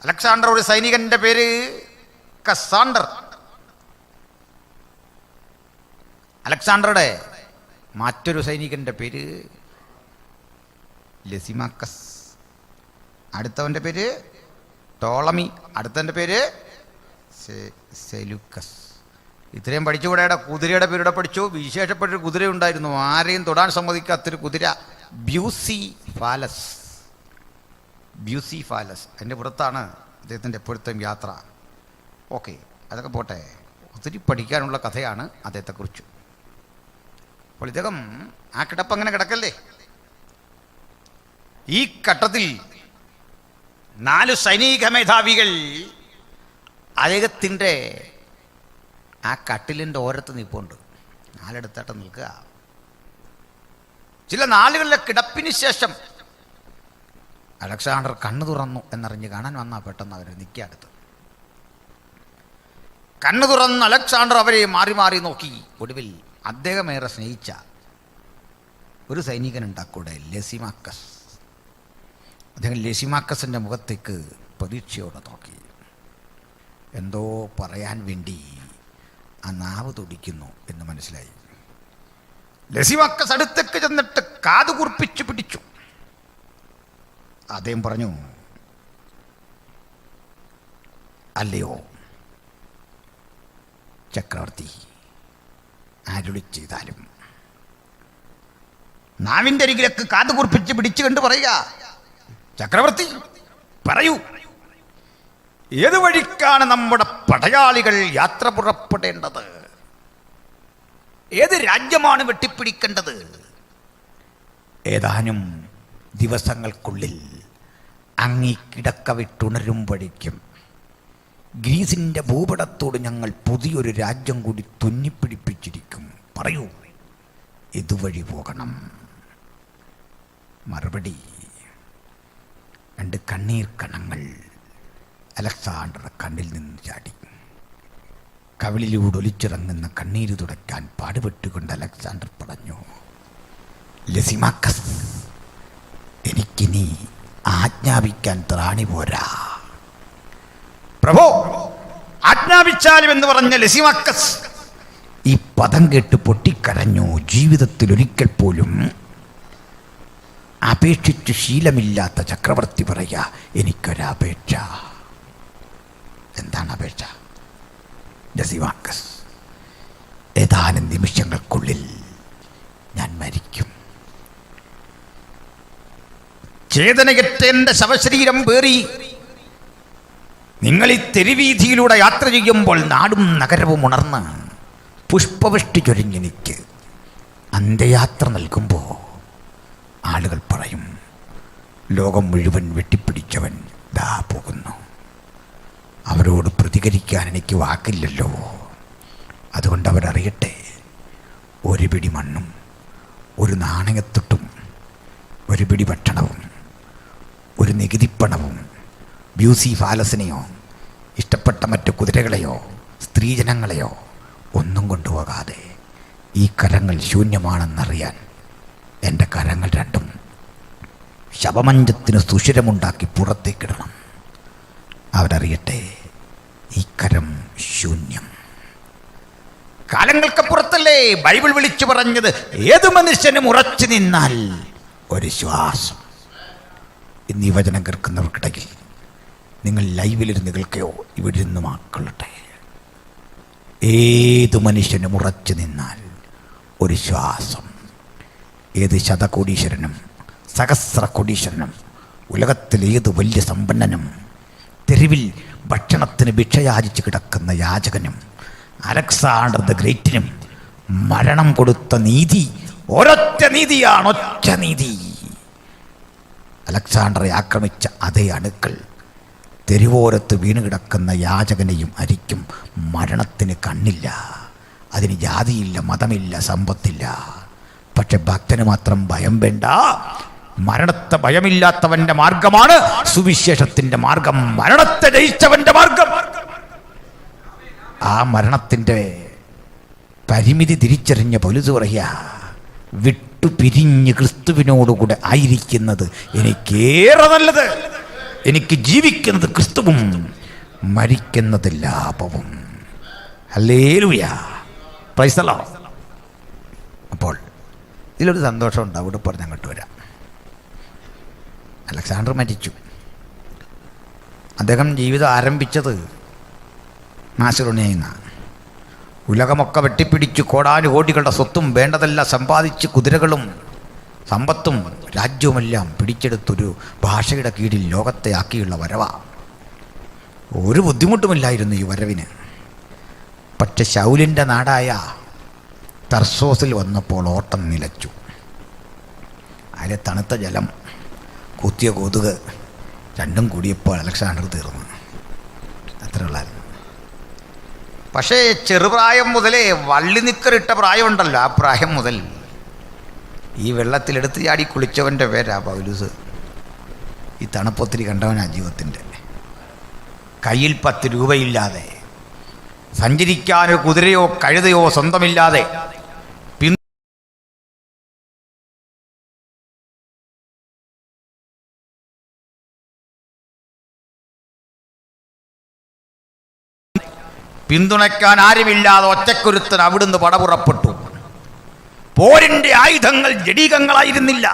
അലക്സാണ്ടർ ഒരു സൈനികന്റെ പേര് കസാണ്ടർ. അലക്സാണ്ടറുടെ മറ്റൊരു സൈനികന്റെ പേര് ലെസിമാക്കസ്. അടുത്തവന്റെ പേര് ടോളമി. അടുത്തവന്റെ പേര് സെലൂക്കസ്. ഇത്രയും പഠിച്ചുകൂടെ? കുതിരയുടെ പേരുടെ പഠിച്ചു. വിശേഷപ്പെട്ടൊരു കുതിര ഉണ്ടായിരുന്നു, ആരെയും തൊടാൻ സമ്മതിക്കാത്തൊരു കുതിര, ബ്യൂസിഫാലസ്. അതിൻ്റെ പുറത്താണ് അദ്ദേഹത്തിൻ്റെ എപ്പോഴത്തെയും യാത്ര. ഓക്കെ, അതൊക്കെ പോട്ടെ. ഒത്തിരി പഠിക്കാനുള്ള കഥയാണ് അദ്ദേഹത്തെക്കുറിച്ച്. അപ്പോൾ ഇദ്ദേഹം ആ കിടപ്പ് അങ്ങനെ കിടക്കല്ലേ. ഈ ഘട്ടത്തിൽ 4 സൈനിക മേധാവികൾ അദ്ദേഹത്തിൻ്റെ ആ കട്ടിലിൻ്റെ ഓരത്ത് നിൽപ്പുണ്ട്. 4 അടുത്തായിട്ട് നിൽക്കുക. ചില നാളുകളിലെ കിടപ്പിന് ശേഷം അലക്സാണ്ടർ കണ്ണു തുറന്നു എന്നറിഞ്ഞ് കാണാൻ വന്നാൽ പെട്ടെന്ന് അവർ നിൽക്കുക അടുത്ത്. കണ്ണു തുറന്ന് അലക്സാണ്ടർ അവരെ മാറി മാറി നോക്കി. ഒടുവിൽ അദ്ദേഹമേറെ സ്നേഹിച്ച ഒരു സൈനികനുണ്ടാക്കൂടെ, ലെസിമാക്കസ്. അദ്ദേഹം ലെസിമാക്കസിൻ്റെ മുഖത്തേക്ക് പ്രതീക്ഷയോടെ നോക്കി. എന്തോ പറയാൻ വേണ്ടി ആ നാവ് തുടിക്കുന്നു എന്ന് മനസ്സിലായി. ലെസിമാക്കസ് അടുത്തേക്ക് ചെന്നിട്ട് കാത് കുർപ്പിച്ച് പിടിച്ചു. അദ്ദേഹം പറഞ്ഞു, അല്ലയോ ചക്രവർത്തി, അരുളി ചെയ്താലും. നാവിൻ്റെ അരികിലേക്ക് കാത് കുർപ്പിച്ച് പിടിച്ചു കണ്ട് പറയുക, ചക്രവർത്തി പറയൂ, ഏത് വഴിക്കാണ് നമ്മുടെ പടയാളികൾ യാത്ര പുറപ്പെടേണ്ടത്? ഏത് രാജ്യമാണ് വെട്ടിപ്പിടിക്കേണ്ടത്? ഏതാനും ദിവസങ്ങൾക്കുള്ളിൽ അങ്ങീ കിടക്ക വിട്ടുണരുമ്പോഴേക്കും ഗ്രീസിൻ്റെ ഭൂപടത്തോട് ഞങ്ങൾ പുതിയൊരു രാജ്യം കൂടി തുന്നിപ്പിടിപ്പിച്ചിരിക്കും. പറയൂ, ഇതുവഴി പോകണം. മറുപടി, 2 കണ്ണീർ കണങ്ങൾ അലക്സാണ്ടർ കണ്ണിൽ നിന്ന് ചാടി. കവിളിലൂടെ ഒലിച്ചിറങ്ങുന്ന കണ്ണീര് തുടയ്ക്കാൻ പാടുപെട്ടുകൊണ്ട് അലക്സാണ്ടർ പറഞ്ഞു, ലെസിമാക്കസ്, എനിക്കിനി ആജ്ഞാപിക്കാൻ ത്രാണി പോരാ. പ്രഭോ, ആജ്ഞാപിച്ചാലും എന്ന് പറഞ്ഞ ലെസിമാക്കസ് ഈ പദം കേട്ട് പൊട്ടിക്കരഞ്ഞു. ജീവിതത്തിൽ ഒരിക്കൽ പോലും അപേക്ഷിച്ച് ശീലമില്ലാത്ത ചക്രവർത്തി പറയാ, എനിക്കൊരപേക്ഷ. എന്താണ് അപേക്ഷ? ലെസിമാക്കസ്, ഏതാനും നിമിഷങ്ങൾക്കുള്ളിൽ ഞാൻ മരിക്കും. ചേതനയറ്റ എൻ്റെ ശവശരീരം പേറി നിങ്ങൾ ഈ തെരുവീതിയിലൂടെ യാത്ര ചെയ്യുമ്പോൾ നാടും നഗരവും ഉണർന്ന് പുഷ്പവൃഷ്ടി ചൊരിഞ്ഞെനിക്ക് അന്ത്യയാത്ര നൽകുമ്പോൾ ആളുകൾ പറയും, ലോകം മുഴുവൻ വെട്ടിപ്പിടിച്ചവൻ ദാ പോകുന്നു. അവരോട് പ്രതികരിക്കാൻ എനിക്ക് വാക്കില്ലല്ലോ. അതുകൊണ്ട് അവരറിയട്ടെ, ഒരു പിടി മണ്ണും ഒരു നാണയത്തുട്ടും ഒരു പിടി ഭക്ഷണവും ഒരു നികുതിപ്പണവും ബ്യൂസിഫാലസിനെയോ ഇഷ്ടപ്പെട്ട മറ്റു കുതിരകളെയോ സ്ത്രീജനങ്ങളെയോ ഒന്നും കൊണ്ടുപോകാതെ ഈ കരങ്ങൾ ശൂന്യമാണെന്നറിയാൻ എൻ്റെ കരങ്ങൾ രണ്ടും ശവമഞ്ചത്തിന് സുഷിരമുണ്ടാക്കി പുറത്തേക്കിടണം. അവരറിയട്ടെ, ഈ കരം ശൂന്യം. കാലങ്ങൾക്കപ്പുറത്തല്ലേ ബൈബിൾ വിളിച്ചു പറഞ്ഞത്, ഏതു മനുഷ്യനും ഉറച്ചു നിന്നാൽ ഒരു ശ്വാസം. ഇന്ന് ഈ വചനം കേൾക്കുന്നവർക്കിടയിൽ നിങ്ങൾ ലൈവിലിരുന്ന് കേൾക്കുകയോ ഇവിടെ നിന്ന് മാക്കൊള്ളട്ടെ, ഏതു മനുഷ്യനും ഉറച്ചു നിന്നാൽ ഒരു ശ്വാസം. ഏത് ശതകോടീശ്വരനും സഹസ്ര കോടീശ്വരനും ഉലകത്തിലേത് വലിയ സമ്പന്നനും തെരുവിൽ ഭക്ഷണത്തിന് ഭിക്ഷയാചിച്ച് കിടക്കുന്ന യാചകനും അലക്സാണ്ടർ ദ ഗ്രേറ്റിനും മരണം കൊടുത്ത നീതി ഒരൊറ്റ നീതിയാണ്, ഒറ്റ നീതി. അലക്സാണ്ടറെ ആക്രമിച്ച അതേ അണുക്കൾ തെരുവോരത്ത് വീണ് കിടക്കുന്ന യാചകനെയും അരിക്കും. മരണത്തിന് കണ്ണില്ല, അതിന് ജാതിയില്ല, മതമില്ല, സമ്പത്തില്ല. പക്ഷെ ഭക്തന് മാത്രം ഭയം വേണ്ട. മരണത്തെ ഭയമില്ലാത്തവന്റെ മാർഗമാണ് സുവിശേഷത്തിന്റെ മാർഗം, മരണത്തെ ജയിച്ചവന്റെ മാർഗം. ആ മരണത്തിന്റെ പരിമിതി തിരിച്ചറിഞ്ഞ പൗലോസ് പറയുക, വിട്ടുപിരിഞ്ഞ് ക്രിസ്തുവിനോടുകൂടെ ആയിരിക്കുന്നത് എനിക്കേറെ നല്ലത്. എനിക്ക് ജീവിക്കുന്നത് ക്രിസ്തുവും മരിക്കുന്നത് ലാഭവും. Hallelujah, praise the Lord. അപ്പോൾ ഇതിലൊരു സന്തോഷമുണ്ട്. അവിടെ പറഞ്ഞ് അങ്ങോട്ട് വരാം. അലക്സാണ്ടർ മരിച്ചു. അദ്ദേഹം ജീവിതം ആരംഭിച്ചത് മാസിഡോണിയയിൽ നിന്നാണ്. ഉലകമൊക്കെ വെട്ടിപ്പിടിച്ചു കോടാനുകോടികളുടെ സ്വത്തും വേണ്ടതെല്ലാം സമ്പാദിച്ച് കുതിരകളും സമ്പത്തും രാജ്യവുമെല്ലാം പിടിച്ചെടുത്തൊരു ഭാഷയുടെ കീഴിൽ ലോകത്തെ ആക്കിയുള്ള വരവാ. ഒരു ബുദ്ധിമുട്ടുമില്ലായിരുന്നു ഈ വരവിന്. പക്ഷെ ശൗലിൻ്റെ നാടായ തർസോസിൽ വന്നപ്പോൾ ഓട്ടം നിലച്ചു. അതിലെ തണുത്ത ജലം, കുത്തിയ കൊതുക് രണ്ടും കൂടിയപ്പോൾ അലക്സാണ്ടർ തീർന്നു. അത്രയുള്ളായിരുന്നു. പക്ഷേ ചെറുപ്രായം മുതലേ വള്ളി നിക്കറിട്ട പ്രായമുണ്ടല്ലോ, ആ പ്രായം മുതൽ ഈ വെള്ളത്തിലെടുത്ത് ചാടി കുളിച്ചവൻ്റെ പേരാ പൗലൂസ്. ഈ തണുപ്പൊത്തിരി കണ്ടവനാ ജീവിതത്തിൻ്റെ. കയ്യിൽ 10 രൂപയില്ലാതെ, സഞ്ചരിക്കാനൊരു കുതിരയോ കഴുതയോ സ്വന്തമില്ലാതെ, പിന്തുണയ്ക്കാൻ ആരുമില്ലാതെ ഒറ്റക്കൊരുത്തൻ അവിടുന്ന് പടപുറപ്പെട്ടു. പോരിൻ്റെ ആയുധങ്ങൾ ജഡീകങ്ങളായിരുന്നില്ല.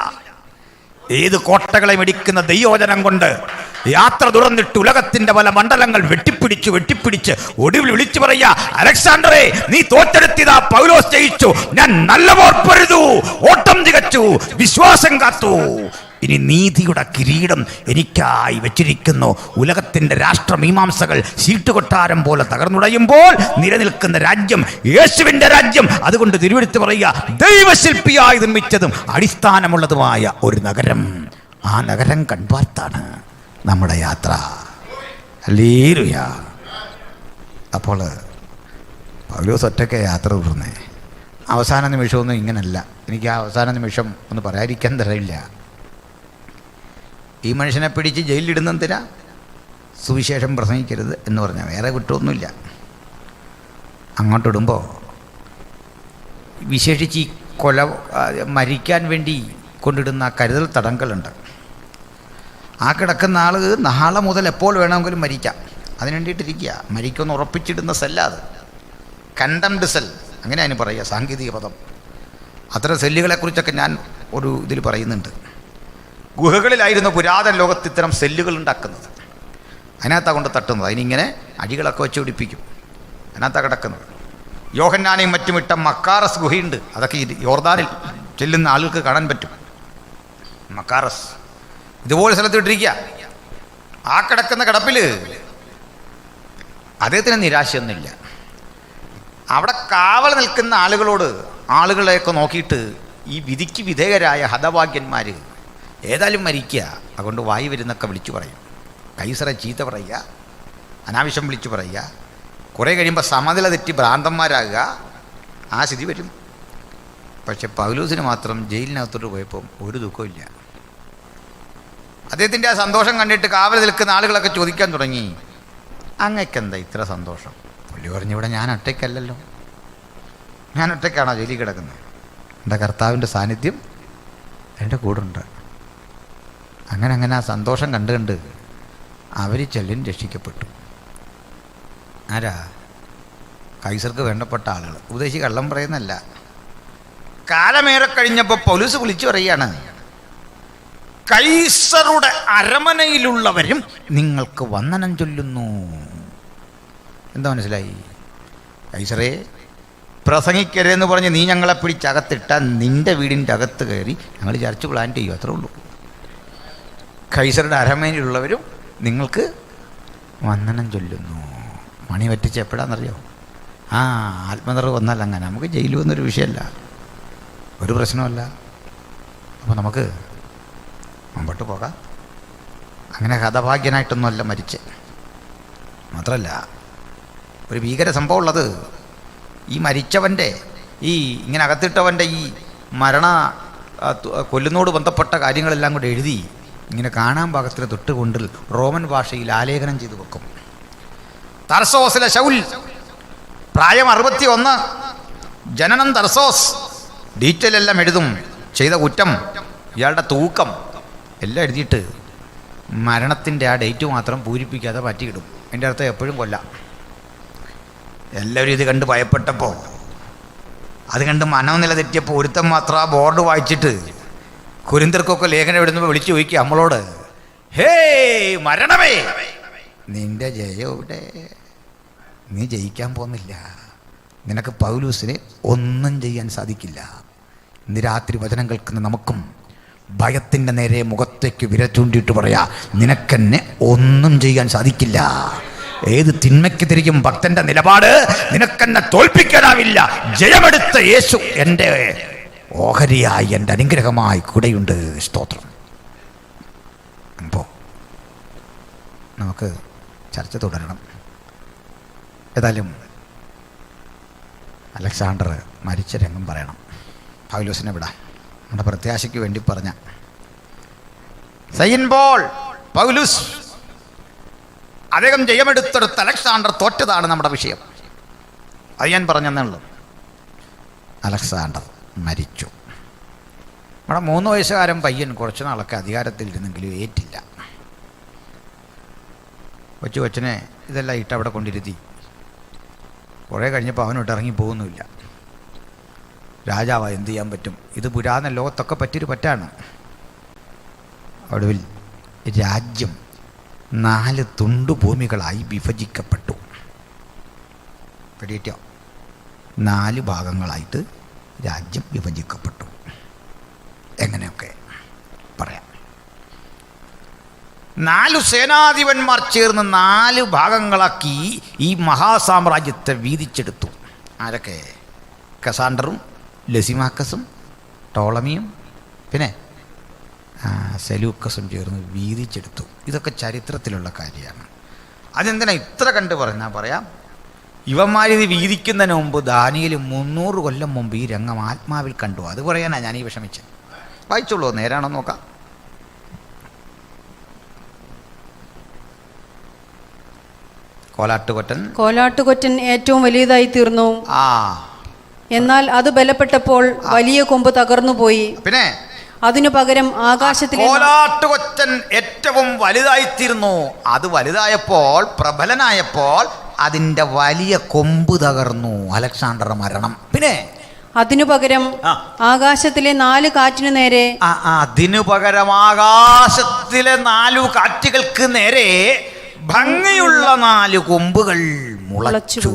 ഏത് കോട്ടകളെ മെടിക്കുന്ന ദൈവവചനം കൊണ്ട് യാത്ര തുറന്നിട്ട് ഉലകത്തിന്റെ പല മണ്ഡലങ്ങൾ വെട്ടിപ്പിടിച്ച് ഒടുവിൽ വിളിച്ചു പറയാ, അലക്സാണ്ടറെ, നീ തോറ്റെടുത്തിതാ, പൗലോസ് ജയിച്ചു, ഞാൻ നല്ല പോർ പൊരുതു, ഓട്ടം തികച്ചു, വിശ്വാസം കാത്തു, ഇനി നീതിയുടെ കിരീടം എനിക്കായി വെച്ചിരിക്കുന്നു. ഉലകത്തിന്റെ രാഷ്ട്രമീമാംസകൾ ചീട്ടുകൊട്ടാരം പോലെ തകർന്നുടയുമ്പോൾ നിലനിൽക്കുന്ന രാജ്യം യേശുവിന്റെ രാജ്യം. അതുകൊണ്ട് തിരുവെടുത്ത് പറയുക, ദൈവശില്പിയായി നിർമ്മിച്ചതും അടിസ്ഥാനമുള്ളതുമായ ഒരു നഗരം. ആ നഗരം കൺപാർത്താണ് നമ്മുടെ യാത്ര. ഹല്ലേലൂയ. അപ്പോൾ പൗലോസ് ഒറ്റയ്ക്ക് യാത്ര തുടർന്നേ. അവസാന നിമിഷമൊന്നും ഇങ്ങനല്ല. എനിക്ക് ആ അവസാന നിമിഷം ഒന്ന് പറയാതിരിക്കാൻ തരയില്ല. ഈ മനുഷ്യനെ പിടിച്ച് ജയിലിലിടുന്നെന്തിനാ? സുവിശേഷം പ്രസംഗിക്കരുത് എന്ന് പറഞ്ഞാൽ, വേറെ കുറ്റമൊന്നുമില്ല. അങ്ങോട്ടിടുമ്പോൾ വിശേഷിച്ച് ഈ മരിക്കാൻ വേണ്ടി കൊണ്ടിടുന്ന കരുതൽ തടങ്കലുണ്ട്. ആ കിടക്കുന്ന ആൾ നാളെ മുതൽ എപ്പോൾ വേണമെങ്കിലും മരിക്കാം, അതിന് വേണ്ടിയിട്ടിരിക്കുക. മരിക്കുമെന്ന് ഉറപ്പിച്ചിടുന്ന സെല്ല അത്. കണ്ടംഡ് സെൽ, അങ്ങനെ അതിന് പറയുക, സാങ്കേതിക പദം. അത്തരം സെല്ലുകളെക്കുറിച്ചൊക്കെ ഞാൻ ഒരു ഇതിൽ പറയുന്നുണ്ട്. ഗുഹകളിലായിരുന്നു പുരാതന ലോകത്ത് ഇത്തരം സെല്ലുകൾ ഉണ്ടാക്കുന്നത്. അതിനകത്താണ് കൊണ്ട് തട്ടുന്നത്. അതിനിങ്ങനെ അടികളൊക്കെ വെച്ച് പിടിപ്പിക്കും. അതിനകത്താണ് കിടക്കുന്നത്. യോഹന്നാനെയും മറ്റും ഇട്ട മക്കാറസ് ഗുഹയുണ്ട്. അതൊക്കെ യോർദാനിൽ ചെല്ലുന്ന ആളുകൾക്ക് കാണാൻ പറ്റും. മക്കാറസ് ഇതുപോലെ സ്ഥലത്ത് ഇട്ടിരിക്കുക. ആ കിടക്കുന്ന കിടപ്പിൽ അദ്ദേഹത്തിന് നിരാശയൊന്നുമില്ല. അവിടെ കാവൽ നിൽക്കുന്ന ആളുകളെയൊക്കെ നോക്കിയിട്ട് ഈ വിധിക്ക് വിധേയരായ ഹതഭാഗ്യന്മാർ ഏതായാലും മരിക്കുക, അതുകൊണ്ട് വായി വരുന്നൊക്കെ വിളിച്ചു പറയും. കൈസറെ ചീത്ത പറയുക, അനാവശ്യം വിളിച്ചു പറയുക. കുറേ കഴിയുമ്പോൾ സമനില തെറ്റി ഭ്രാന്തന്മാരാകുക, ആ സ്ഥിതി വരും. പക്ഷെ പൗലോസിന് മാത്രം ജയിലിനകത്തോട്ട് പോയപ്പോൾ ഒരു ദുഃഖമില്ല. അദ്ദേഹത്തിൻ്റെ ആ സന്തോഷം കണ്ടിട്ട് കാവൽ നിൽക്കുന്ന ആളുകളൊക്കെ ചോദിക്കാൻ തുടങ്ങി, അങ്ങക്കെന്താ ഇത്ര സന്തോഷം? പുള്ളി പറഞ്ഞു, ഇവിടെ ഞാൻ ഒറ്റയ്ക്കല്ലല്ലോ, ഞാൻ ഒറ്റയ്ക്കാണോ ജയിലിൽ കിടക്കുന്നത്? എൻ്റെ കർത്താവിൻ്റെ സാന്നിധ്യം എൻ്റെ കൂടെ ഉണ്ട്. അങ്ങനെ ആ സന്തോഷം കണ്ട് അവർ ചെല്ലിന് രക്ഷിക്കപ്പെട്ടു. ആരാ? കൈസർക്ക് വേണ്ടപ്പെട്ട ആളുകൾ. ഉപദേശി കള്ളം പറയുന്നല്ല. കാലമേറെ കഴിഞ്ഞപ്പോൾ പൗലോസ് വിളിച്ചു പറയുകയാണ്, കൈസറുടെ അരമനയിലുള്ളവരും നിങ്ങൾക്ക് വന്ദനം ചൊല്ലുന്നു. എന്താ മനസ്സിലായി? കൈസറെ, പ്രസംഗിക്കരുതെന്ന് പറഞ്ഞ് നീ ഞങ്ങളെ പിടിച്ചകത്തിട്ടാൽ നിൻ്റെ വീടിൻ്റെ അകത്ത് കയറി ഞങ്ങൾ ചർച്ച പ്ലാൻ ചെയ്യും, അത്രേ ഉള്ളൂ. കൈസറുടെ അരമനയിലുള്ളവരും നിങ്ങൾക്ക് വന്ദനം ചൊല്ലുന്നു. മണി പറ്റിച്ച് എപ്പോഴാണെന്നറിയോ? ആത്മനിറവ് വന്നാൽ അങ്ങനെ നമുക്ക് ജയിലിൽ വന്നൊരു വിഷയമല്ല, ഒരു പ്രശ്നമല്ല. അപ്പോൾ നമുക്ക് മുമ്പോട്ട് പോകാം. അങ്ങനെ ഹതഭാഗ്യനായിട്ടൊന്നുമല്ല മരിച്ച്. മാത്രമല്ല ഒരു ഭീകര സംഭവം ഉള്ളത്, ഈ മരിച്ചവൻ്റെ ഈ ഇങ്ങനെ അകത്തിട്ടവൻ്റെ ഈ കൊല്ലുന്നോട് ബന്ധപ്പെട്ട കാര്യങ്ങളെല്ലാം കൂടെ എഴുതി ഇങ്ങനെ കാണാൻ പാകത്തിന് തൊട്ടുകൊണ്ടിൽ റോമൻ ഭാഷയിൽ ആലേഖനം ചെയ്തു വെക്കും. തർസോസിലെ ശൗൽ, പ്രായം 61, ജനനം തർസോസ്, ഡീറ്റെയിൽ എല്ലാം എഴുതും. ചെയ്ത കുറ്റം, ഇയാളുടെ തൂക്കം എല്ലാം എഴുതിയിട്ട് മരണത്തിൻ്റെ ആ ഡേറ്റ് മാത്രം പൂരിപ്പിക്കാതെ പറ്റിയിടും. എൻ്റെ അർത്ഥം എപ്പോഴും കൊല്ലാം. എല്ലാവരും ഇത് കണ്ട് ഭയപ്പെട്ടപ്പോൾ, അത് കണ്ട് മനോനില തെറ്റിയപ്പോൾ ഒരുത്തം മാത്രം ആ ബോർഡ് വായിച്ചിട്ട് കുരിന്തർക്കൊക്കെ ലേഖനം എഴുതുമ്പോൾ വിളിച്ചു ചോദിക്കുക നമ്മളോട്, ഹേ മരണമേ, നിന്റെ ജയം ഇവിടെ, നീ ജയിക്കാൻ പോകുന്നില്ല, നിനക്ക് പൗലൂസിനെ ഒന്നും ചെയ്യാൻ സാധിക്കില്ല. ഇന്ന് രാത്രി വചനം കേൾക്കുന്ന നമുക്കും ഭയത്തിൻ്റെ നേരെ മുഖത്തേക്ക് വിരൽ ചൂണ്ടിയിട്ട് പറയാ, നിനക്കെന്നെ ഒന്നും ചെയ്യാൻ സാധിക്കില്ല. ഏത് തിന്മയ്ക്കെതിരെയും ഭക്തന്റെ നിലപാട്, നിനക്കെന്നെ തോൽപ്പിക്കാനാവില്ല. ജയമെടുത്ത യേശു എൻ്റെ ഓഹരിയായി, എൻ്റെ അനുഗ്രഹമായി കൂടെയുണ്ട്. സ്തോത്രം. അപ്പോൾ നമുക്ക് ചർച്ച തുടരണം. ഏതായാലും അലക്സാണ്ടർ മരിച്ച രംഗം പറയണം. പൗലോസിനെ വിടാം, നമ്മുടെ പ്രത്യാശയ്ക്ക് വേണ്ടി പറഞ്ഞ സൈൻ പോൾ പൗലൂസ്, അദ്ദേഹം ജയമെടുത്തെടുത്ത് അലക്സാണ്ടർ തോറ്റതാണ് നമ്മുടെ വിഷയം. അത് ഞാൻ പറഞ്ഞെന്നുള്ളൂ. അലക്സാണ്ടർ മരിച്ചു. നമ്മുടെ 3 വയസ്സുകാരൻ പയ്യൻ കുറച്ച് നാളൊക്കെ അധികാരത്തിലിരുന്നെങ്കിലും ഏറ്റില്ല. കൊച്ചിനെ ഇതെല്ലാം ഇട്ട് അവിടെ കൊണ്ടിരുത്തി. കുറേ കഴിഞ്ഞപ്പോൾ അവനോട്ട് ഇറങ്ങി പോകുന്നുമില്ല. രാജാവ് എന്ത് ചെയ്യാൻ പറ്റും? ഇത് പുരാതന ലോകത്തൊക്കെ പറ്റിയൊരു പറ്റാണ്. ഒടുവിൽ രാജ്യം 4 തുണ്ടുഭൂമികളായി വിഭജിക്കപ്പെട്ടു. പിടിയിട്ടോ? 4 ഭാഗങ്ങളായിട്ട് രാജ്യം വിഭജിക്കപ്പെട്ടു. എങ്ങനെയൊക്കെ പറയാം. 4 സേനാധിപന്മാർ ചേർന്ന് 4 ഭാഗങ്ങളാക്കി ഈ മഹാസാമ്രാജ്യത്തെ വീതിച്ചെടുത്തു. ആരൊക്കെ? കസാൻഡറും ലസിമാക്കസും ടോളമിയും പിന്നെ സെലൂക്കസും ചേർന്ന് വീതിച്ചെടുത്തു. ഇതൊക്കെ ചരിത്രത്തിലുള്ള കാര്യമാണ്. അതെന്തിനാ ഇത്ര കണ്ട് പറഞ്ഞാൽ പറയാം. ഇവന്മാരിത് വീതിക്കുന്നതിന് മുമ്പ് ദാനിയേൽ 300 കൊല്ലം മുമ്പ് ഈ രംഗം ആത്മാവിൽ കണ്ടു. അത് പറയാനാണ് ഞാൻ ഈ വിഷമിച്ചത്. വായിച്ചോളൂ, നേരാണോ നോക്കാം. കോലാട്ടുകൊറ്റൻ ഏറ്റവും വലിയതായി തീർന്നു. എന്നാൽ അത് ബലപ്പെട്ടപ്പോൾ വലിയ കൊമ്പ് തകർന്നുപോയി. പിന്നെ അതിനു പകരം ആകാശത്തിലെ കോലാട്ടുകൊറ്റൻ ഏറ്റവും വലുതായിത്തീർന്നു. അത് വലുതായപ്പോൾ, പ്രബലനായപ്പോൾ അതിന്റെ വലിയ കൊമ്പ് തകർന്നു. അലക്സാണ്ടർ മരണം. പിന്നെ അതിനു പകരം ആകാശത്തിലെ 4 കാറ്റിനു നേരെ, അതിനു പകരം ആകാശത്തിലെ 4 കാറ്റുകൾക്ക് നേരെ ഭംഗിയുള്ള 4 കൊമ്പുകൾ മുളച്ചു.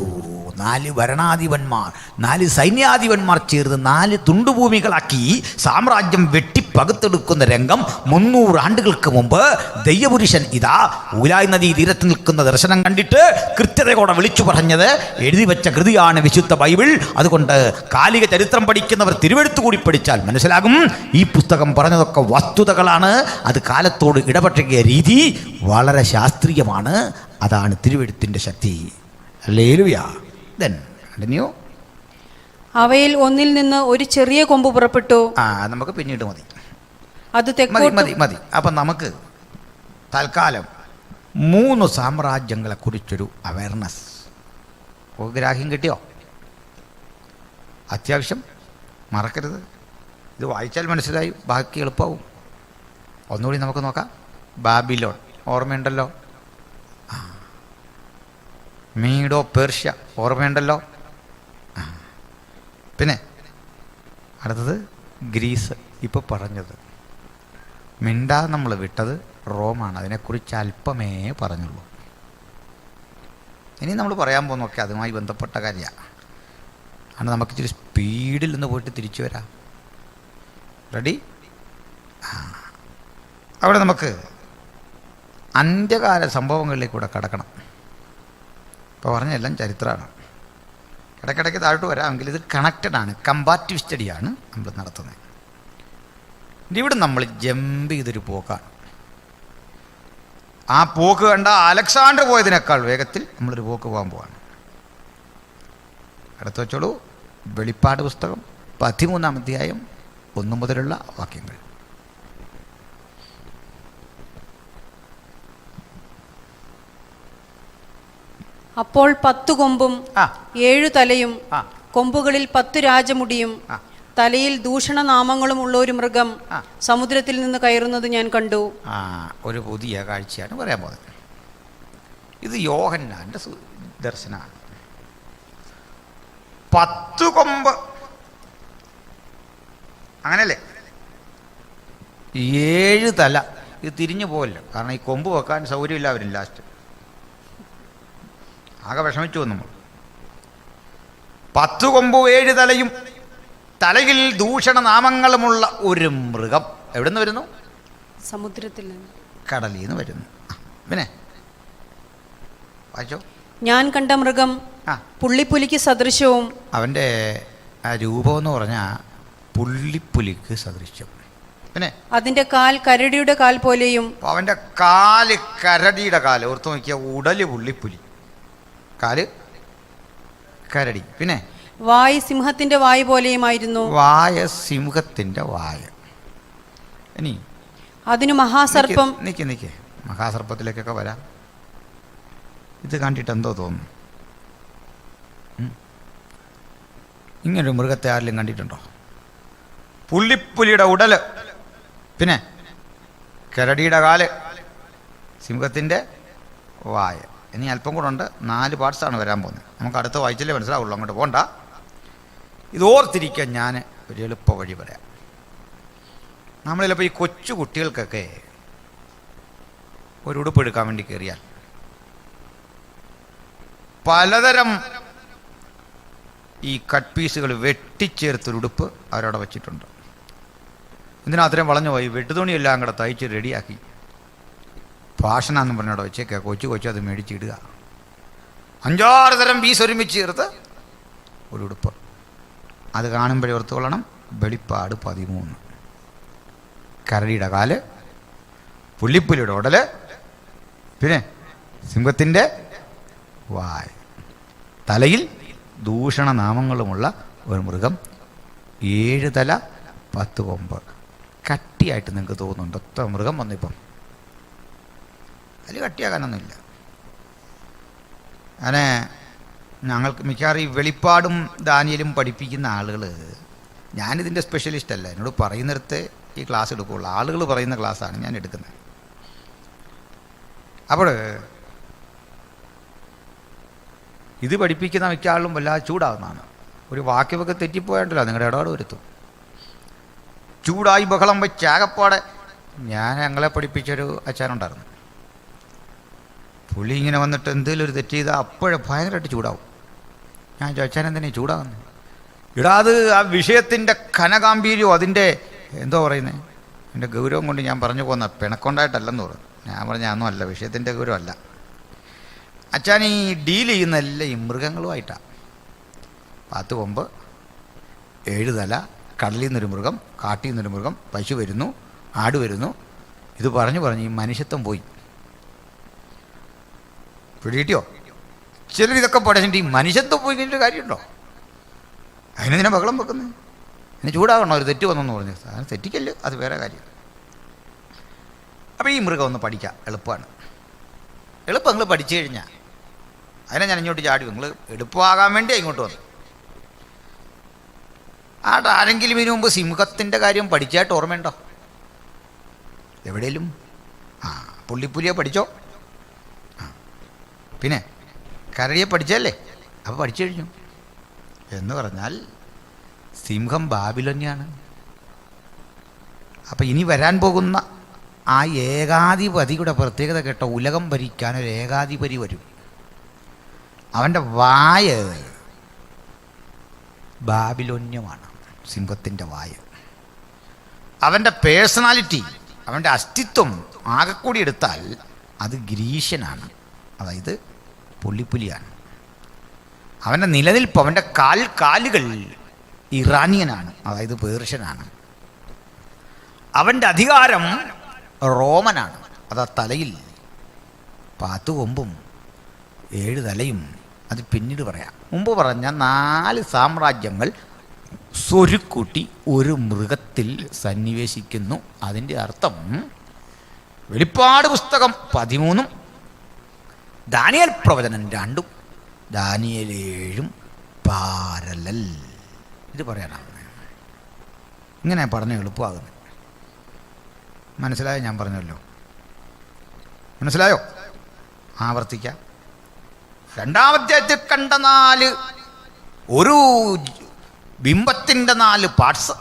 4 ഭരണാധിപന്മാർ, 4 സൈന്യാധിപന്മാർ ചേർന്ന് 4 തുണ്ടുഭൂമികളാക്കി സാമ്രാജ്യം വെട്ടിപ്പകുത്തെടുക്കുന്ന രംഗം 300 ആണ്ടുകൾക്ക് മുമ്പ് ദൈവപുരുഷൻ ഇതാ ഊലായ് നദീ തീരത്ത് നിൽക്കുന്ന ദർശനം കണ്ടിട്ട് കൃത്യതയോടെ വിളിച്ചു പറഞ്ഞത് എഴുതി വെച്ച കൃതിയാണ് വിശുദ്ധ ബൈബിൾ. അതുകൊണ്ട് കാലിക ചരിത്രം പഠിക്കുന്നവർ തിരുവെഴുത്ത് കൂടി പഠിച്ചാൽ മനസ്സിലാകും ഈ പുസ്തകം പറഞ്ഞതൊക്കെ വസ്തുതകളാണ്. അത് കാലത്തോട് ഇടപെട്ടിയ രീതി വളരെ ശാസ്ത്രീയമാണ്. അതാണ് തിരുവെഴുത്തിൻ്റെ ശക്തി. ഹല്ലേലൂയ. അവയിൽ ഒന്നിൽ നിന്ന് ഒരു ചെറിയ കൊമ്പ് പുറപ്പെട്ടു. നമുക്ക് പിന്നീട് മതി, അത് മതി. അപ്പം നമുക്ക് തൽക്കാലം 3 സാമ്രാജ്യങ്ങളെ കുറിച്ചൊരു അവയർനെസ്, ഗ്രാഹ്യം കിട്ടിയോ? അത്യാവശ്യം മറക്കരുത്. ഇത് വായിച്ചാൽ മനസ്സിലായി, ബാക്കി എളുപ്പമാവും. ഒന്നുകൂടി നമുക്ക് നോക്കാം. ബാബിലോൺ ഓർമ്മയുണ്ടല്ലോ. മീഡോ പേർഷ്യ ഓർമ്മയുണ്ടല്ലോ. പിന്നെ അടുത്തത് ഗ്രീസ്. ഇപ്പോൾ പറഞ്ഞത് മിണ്ടാതെ നമ്മൾ വിട്ടത് റോമാണ്. അതിനെക്കുറിച്ച് അല്പമേ പറഞ്ഞുള്ളൂ. ഇനി നമ്മൾ പറയാൻ പോകുന്നൊക്കെ അതുമായി ബന്ധപ്പെട്ട കാര്യമാണ്. ആണ് നമുക്കിച്ചിരി സ്പീഡിൽ നിന്ന് പോയിട്ട് തിരിച്ചു വരാം. റെഡി? അവിടെ നമുക്ക് അന്ത്യകാല സംഭവങ്ങളിലേക്കൂടെ കടക്കണം. ഇപ്പോൾ പറഞ്ഞെല്ലാം ചരിത്രമാണ്. ഇടയ്ക്കിടയ്ക്ക് താഴോട്ട് വരാമെങ്കിൽ ഇത് കണക്റ്റഡാണ്, കമ്പാറ്റീവ് സ്റ്റഡിയാണ് നമ്മൾ നടത്തുന്നത്. ഇവിടെ നമ്മൾ ജമ്പ് ചെയ്തൊരു പോക്കാണ്. ആ പോക്ക് കണ്ട അലക്സാണ്ടർ പോയതിനേക്കാൾ വേഗത്തിൽ നമ്മളൊരു പോക്ക് പോകാൻ പോവാണ്. അടുത്ത് വെച്ചോളൂ, വെളിപ്പാട് പുസ്തകം 13-ാം അധ്യായം 1 മുതലുള്ള വാക്യങ്ങൾ. അപ്പോൾ 10 കൊമ്പും 7 തലയും കൊമ്പുകളിൽ 10 രാജമുടിയും തലയിൽ ദൂഷണനാമങ്ങളും ഉള്ള ഒരു മൃഗം സമുദ്രത്തിൽ നിന്ന് കയറുന്നത് ഞാൻ കണ്ടു. ഒരു പുതിയ കാഴ്ചയാണ് പറയാൻ പോകുന്നത്. ഇത് യോഹന്നാന്റെ ദർശനമാണ്. 10 കൊമ്പ്, അങ്ങനല്ലേ? 7 തല. ഇത് തിരിഞ്ഞു പോകല്ലോ, കാരണം ഈ കൊമ്പ് വെക്കാൻ സൗകര്യമില്ല അവരും. ലാസ്റ്റ് ആകെ വിഷമിച്ചു നമ്മൾ. 10 കൊമ്പും 7 തലയും തലയിൽ ദൂഷണനാമങ്ങളുമുള്ള ഒരു മൃഗം. എവിടെ നിന്ന് വരുന്നു? സമുദ്രത്തിൽ നിന്ന്, കടലിൽ നിന്ന് വരുന്നു. പിന്നെ വായിച്ചോ. ഞാൻ കണ്ട മൃഗം പുള്ളിപ്പുലിക്ക് സദൃശവും. അവൻ്റെ ആ രൂപം എന്ന് പറഞ്ഞാൽ പുള്ളിപ്പുലിക്ക് സദൃശ്യം. പിന്നെ അതിൻ്റെ കാൽ കരടിയുടെ കാൽ പോലെയും. അവൻ്റെ കാല് കരടിയുടെ കാല്. ഓർത്ത് നോക്കിയ ഉടല് പുള്ളിപ്പുലി, കാല് കരടി. പിന്നെ വായ് സിംഹത്തിന്റെ വായ് പോലെയുമായിരുന്നു. വായ സിംഹത്തിന്റെ വായ. ഇനി അതിന് മഹാസർപ്പം. നിക്ക് മഹാസർപ്പത്തിലേക്കൊക്കെ വരാം. ഇത് കണ്ടിട്ട് എന്തോ തോന്നുന്നു? ഇങ്ങനൊരു മൃഗത്തെ ആരെങ്കിലും കണ്ടിട്ടുണ്ടോ? പുള്ളിപ്പുലിയുടെ ഉടല്, പിന്നെ കരടിയുടെ കാല്, സിംഹത്തിൻ്റെ വായ. ഇനി അല്പം കൂടെ ഉണ്ട്. 4 പാർട്സാണ് വരാൻ പോകുന്നത്. നമുക്ക് അടുത്ത വായിച്ചല്ലേ മനസ്സിലാവുള്ളൂ, അങ്ങോട്ട് പോകണ്ട. ഇത് ഓർത്തിരിക്കാൻ ഞാൻ ഒരു എളുപ്പ വഴി പറയാം. നമ്മൾ ചിലപ്പോൾ ഈ കൊച്ചു കുട്ടികൾക്കൊക്കെ ഒരു ഉടുപ്പ് എടുക്കാൻ വേണ്ടി കയറിയാൽ പലതരം ഈ കട്ട് പീസുകൾ വെട്ടിച്ചേർത്തൊരു ഉടുപ്പ് അവരവിടെ വച്ചിട്ടുണ്ട്. എന്തിനാ അത്രയും വളഞ്ഞു പോയി? വെട്ടുതുണിയെല്ലാം കൂടെ തയ്ച്ച് റെഡിയാക്കി ഫാഷനാന്ന് പറഞ്ഞവിടെ വെച്ചേക്കുക. കൊച്ചു അത് മേടിച്ചിടുക. 5-6 തരം പീസ് ഒരുമിച്ച് ചേർത്ത് ഒരു ഉടുപ്പ്. അത് കാണുമ്പോഴേ ഓർത്തുകൊള്ളണം, വെളിപ്പാട് 13. കരടിയുടെ കാല്, പുള്ളിപ്പുലിയുടെ ഉടല്, പിന്നെ സിംഹത്തിൻ്റെ വായ, തലയിൽ ദൂഷണനാമങ്ങളുമുള്ള ഒരു മൃഗം, 7 തല 10 കൊമ്പ്. കട്ടിയായിട്ട് നിങ്ങൾക്ക് തോന്നുന്നുണ്ട് ഒത്ത മൃഗം വന്നിപ്പം? അതിൽ കട്ടിയാക്കാനൊന്നുമില്ല. അങ്ങനെ ഞങ്ങൾക്ക് മിക്കവാറും ഈ വെളിപ്പാടും ദാനിയേലും പഠിപ്പിക്കുന്ന ആളുകൾ, ഞാനിതിൻ്റെ സ്പെഷ്യലിസ്റ്റ് അല്ല, എന്നോട് പറയുന്നിടത്ത് ഈ ക്ലാസ് എടുക്കുകയുള്ളൂ. ആളുകൾ പറയുന്ന ക്ലാസ്സാണ് ഞാൻ എടുക്കുന്നത്. അപ്പോൾ ഇത് പഠിപ്പിക്കുന്ന മിക്ക ആളും വല്ലാതെ ചൂടാകുന്നതാണ്. ഒരു വാക്യമൊക്കെ തെറ്റിപ്പോയാണ്ടല്ലോ നിങ്ങളുടെ ഇടപാട് വരുത്തും. ചൂടായി ബഹളം വെച്ച് ആകപ്പാടെ. ഞങ്ങളെ പഠിപ്പിച്ചൊരു അച്ഛനുണ്ടായിരുന്നു. പുള്ളി ഇങ്ങനെ വന്നിട്ട് എന്തെങ്കിലും ഒരു തെറ്റ് ചെയ്താൽ അപ്പോഴേ ഭയങ്കരമായിട്ട് ചൂടാവും. ഞാൻ ചോദിച്ചാൽ എന്തിനാ ചൂടാകുന്നത്? ഇടാത് ആ വിഷയത്തിൻ്റെ ഘനഗാംഭീര്യവും അതിൻ്റെ എന്തോ പറയുന്നത്, എൻ്റെ ഗൗരവം കൊണ്ട് ഞാൻ പറഞ്ഞു പോകുന്ന പിണക്കൊണ്ടായിട്ടല്ലെന്ന് പറഞ്ഞു. ഞാൻ പറഞ്ഞ അതൊന്നും അല്ല, വിഷയത്തിൻ്റെ ഗൗരവമല്ല. അച്ഛൻ ഈ ഡീൽ ചെയ്യുന്നതെല്ലാം ഈ മൃഗങ്ങളുമായിട്ടാണ്. 10 കൊമ്പ്, 7 തല, കടലിൽ നിന്നൊരു മൃഗം, കാട്ടിൽ നിന്നൊരു മൃഗം, പശു വരുന്നു, ആട് വരുന്നു. ഇത് പറഞ്ഞ് ഈ മനുഷ്യത്വം പോയി. പിടികിട്ടിയോ? ചിലർ ഇതൊക്കെ പഠിച്ചിട്ട് ഈ മനുഷ്യത്വം പോയി കഴിഞ്ഞിട്ട് കാര്യമുണ്ടോ? അതിനെന്തിനാ ബഹളം വെക്കുന്നത്? അതിന് ചൂടാകണോ? ഒരു തെറ്റ് വന്നെന്ന് പറഞ്ഞു. അത് തെറ്റിക്കല്ല്, അത് വേറെ കാര്യം. അപ്പോൾ ഈ മൃഗം ഒന്ന് പഠിക്കാം, എളുപ്പമാണ്. എളുപ്പം നിങ്ങൾ പഠിച്ചു കഴിഞ്ഞാൽ അതിനെ ഞാൻ ഇങ്ങോട്ട് ചാടി. നിങ്ങൾ എളുപ്പമാകാൻ വേണ്ടി ഇങ്ങോട്ട് വന്നു. ആരെങ്കിലും ഇതിനു മുമ്പ് സിംഹത്തിൻ്റെ കാര്യം പഠിച്ചായിട്ട് ഓർമ്മയുണ്ടോ? എവിടെയെങ്കിലും? പുള്ളിപ്പുലിയെ പഠിച്ചോ? പിന്നെ കരടിയെ പഠിച്ചല്ലേ? അപ്പോൾ പഠിച്ചു കഴിഞ്ഞു. എന്ന് പറഞ്ഞാൽ സിംഹം ബാബിലോന്യാണ്. അപ്പം ഇനി വരാൻ പോകുന്ന ആ ഏകാധിപതിയുടെ പ്രത്യേകത കേട്ടോ, ഉലകം ഭരിക്കാൻ ഒരു ഏകാധിപതി വരും. അവൻ്റെ വായ ബാബിലോന്യമാണ്, സിംഹത്തിൻ്റെ വായ. അവൻ്റെ പേഴ്സണാലിറ്റി, അവൻ്റെ അസ്തിത്വം ആകെക്കൂടി എടുത്താൽ അത് ഗ്രീഷ്യനാണ്, അതായത് പുള്ളിപ്പുലിയാണ്. അവൻ്റെ നിലനിൽപ്പ്, അവൻ്റെ കാലുകൾ ഇറാനിയനാണ്, അതായത് പേർഷ്യനാണ്. അവൻ്റെ അധികാരം റോമനാണ്. അതാ തലയിൽ 10 കൊമ്പും 7 തലയും. അത് പിന്നീട് പറയാം. മുമ്പ് പറഞ്ഞ 4 സാമ്രാജ്യങ്ങൾ സ്വരുക്കൂട്ടി ഒരു മൃഗത്തിൽ സന്നിവേശിക്കുന്നു. അതിൻ്റെ അർത്ഥം വെളിപ്പാട് പുസ്തകം 13 ദാനിയേൽ പ്രവചനം 2 ദാനിയേൽ 7 പാരലൽ. ഇത് പറയാനാണ്. ഇങ്ങനെ പറഞ്ഞ എളുപ്പമാകുന്നത്. മനസ്സിലായോ? ഞാൻ പറഞ്ഞല്ലോ, മനസ്സിലായോ? ആവർത്തിക്കാം. 2-ാം അധ്യായത്തിൽ കണ്ട 4 ഒരു ബിംബത്തിൻ്റെ 4 പാർട്സ്,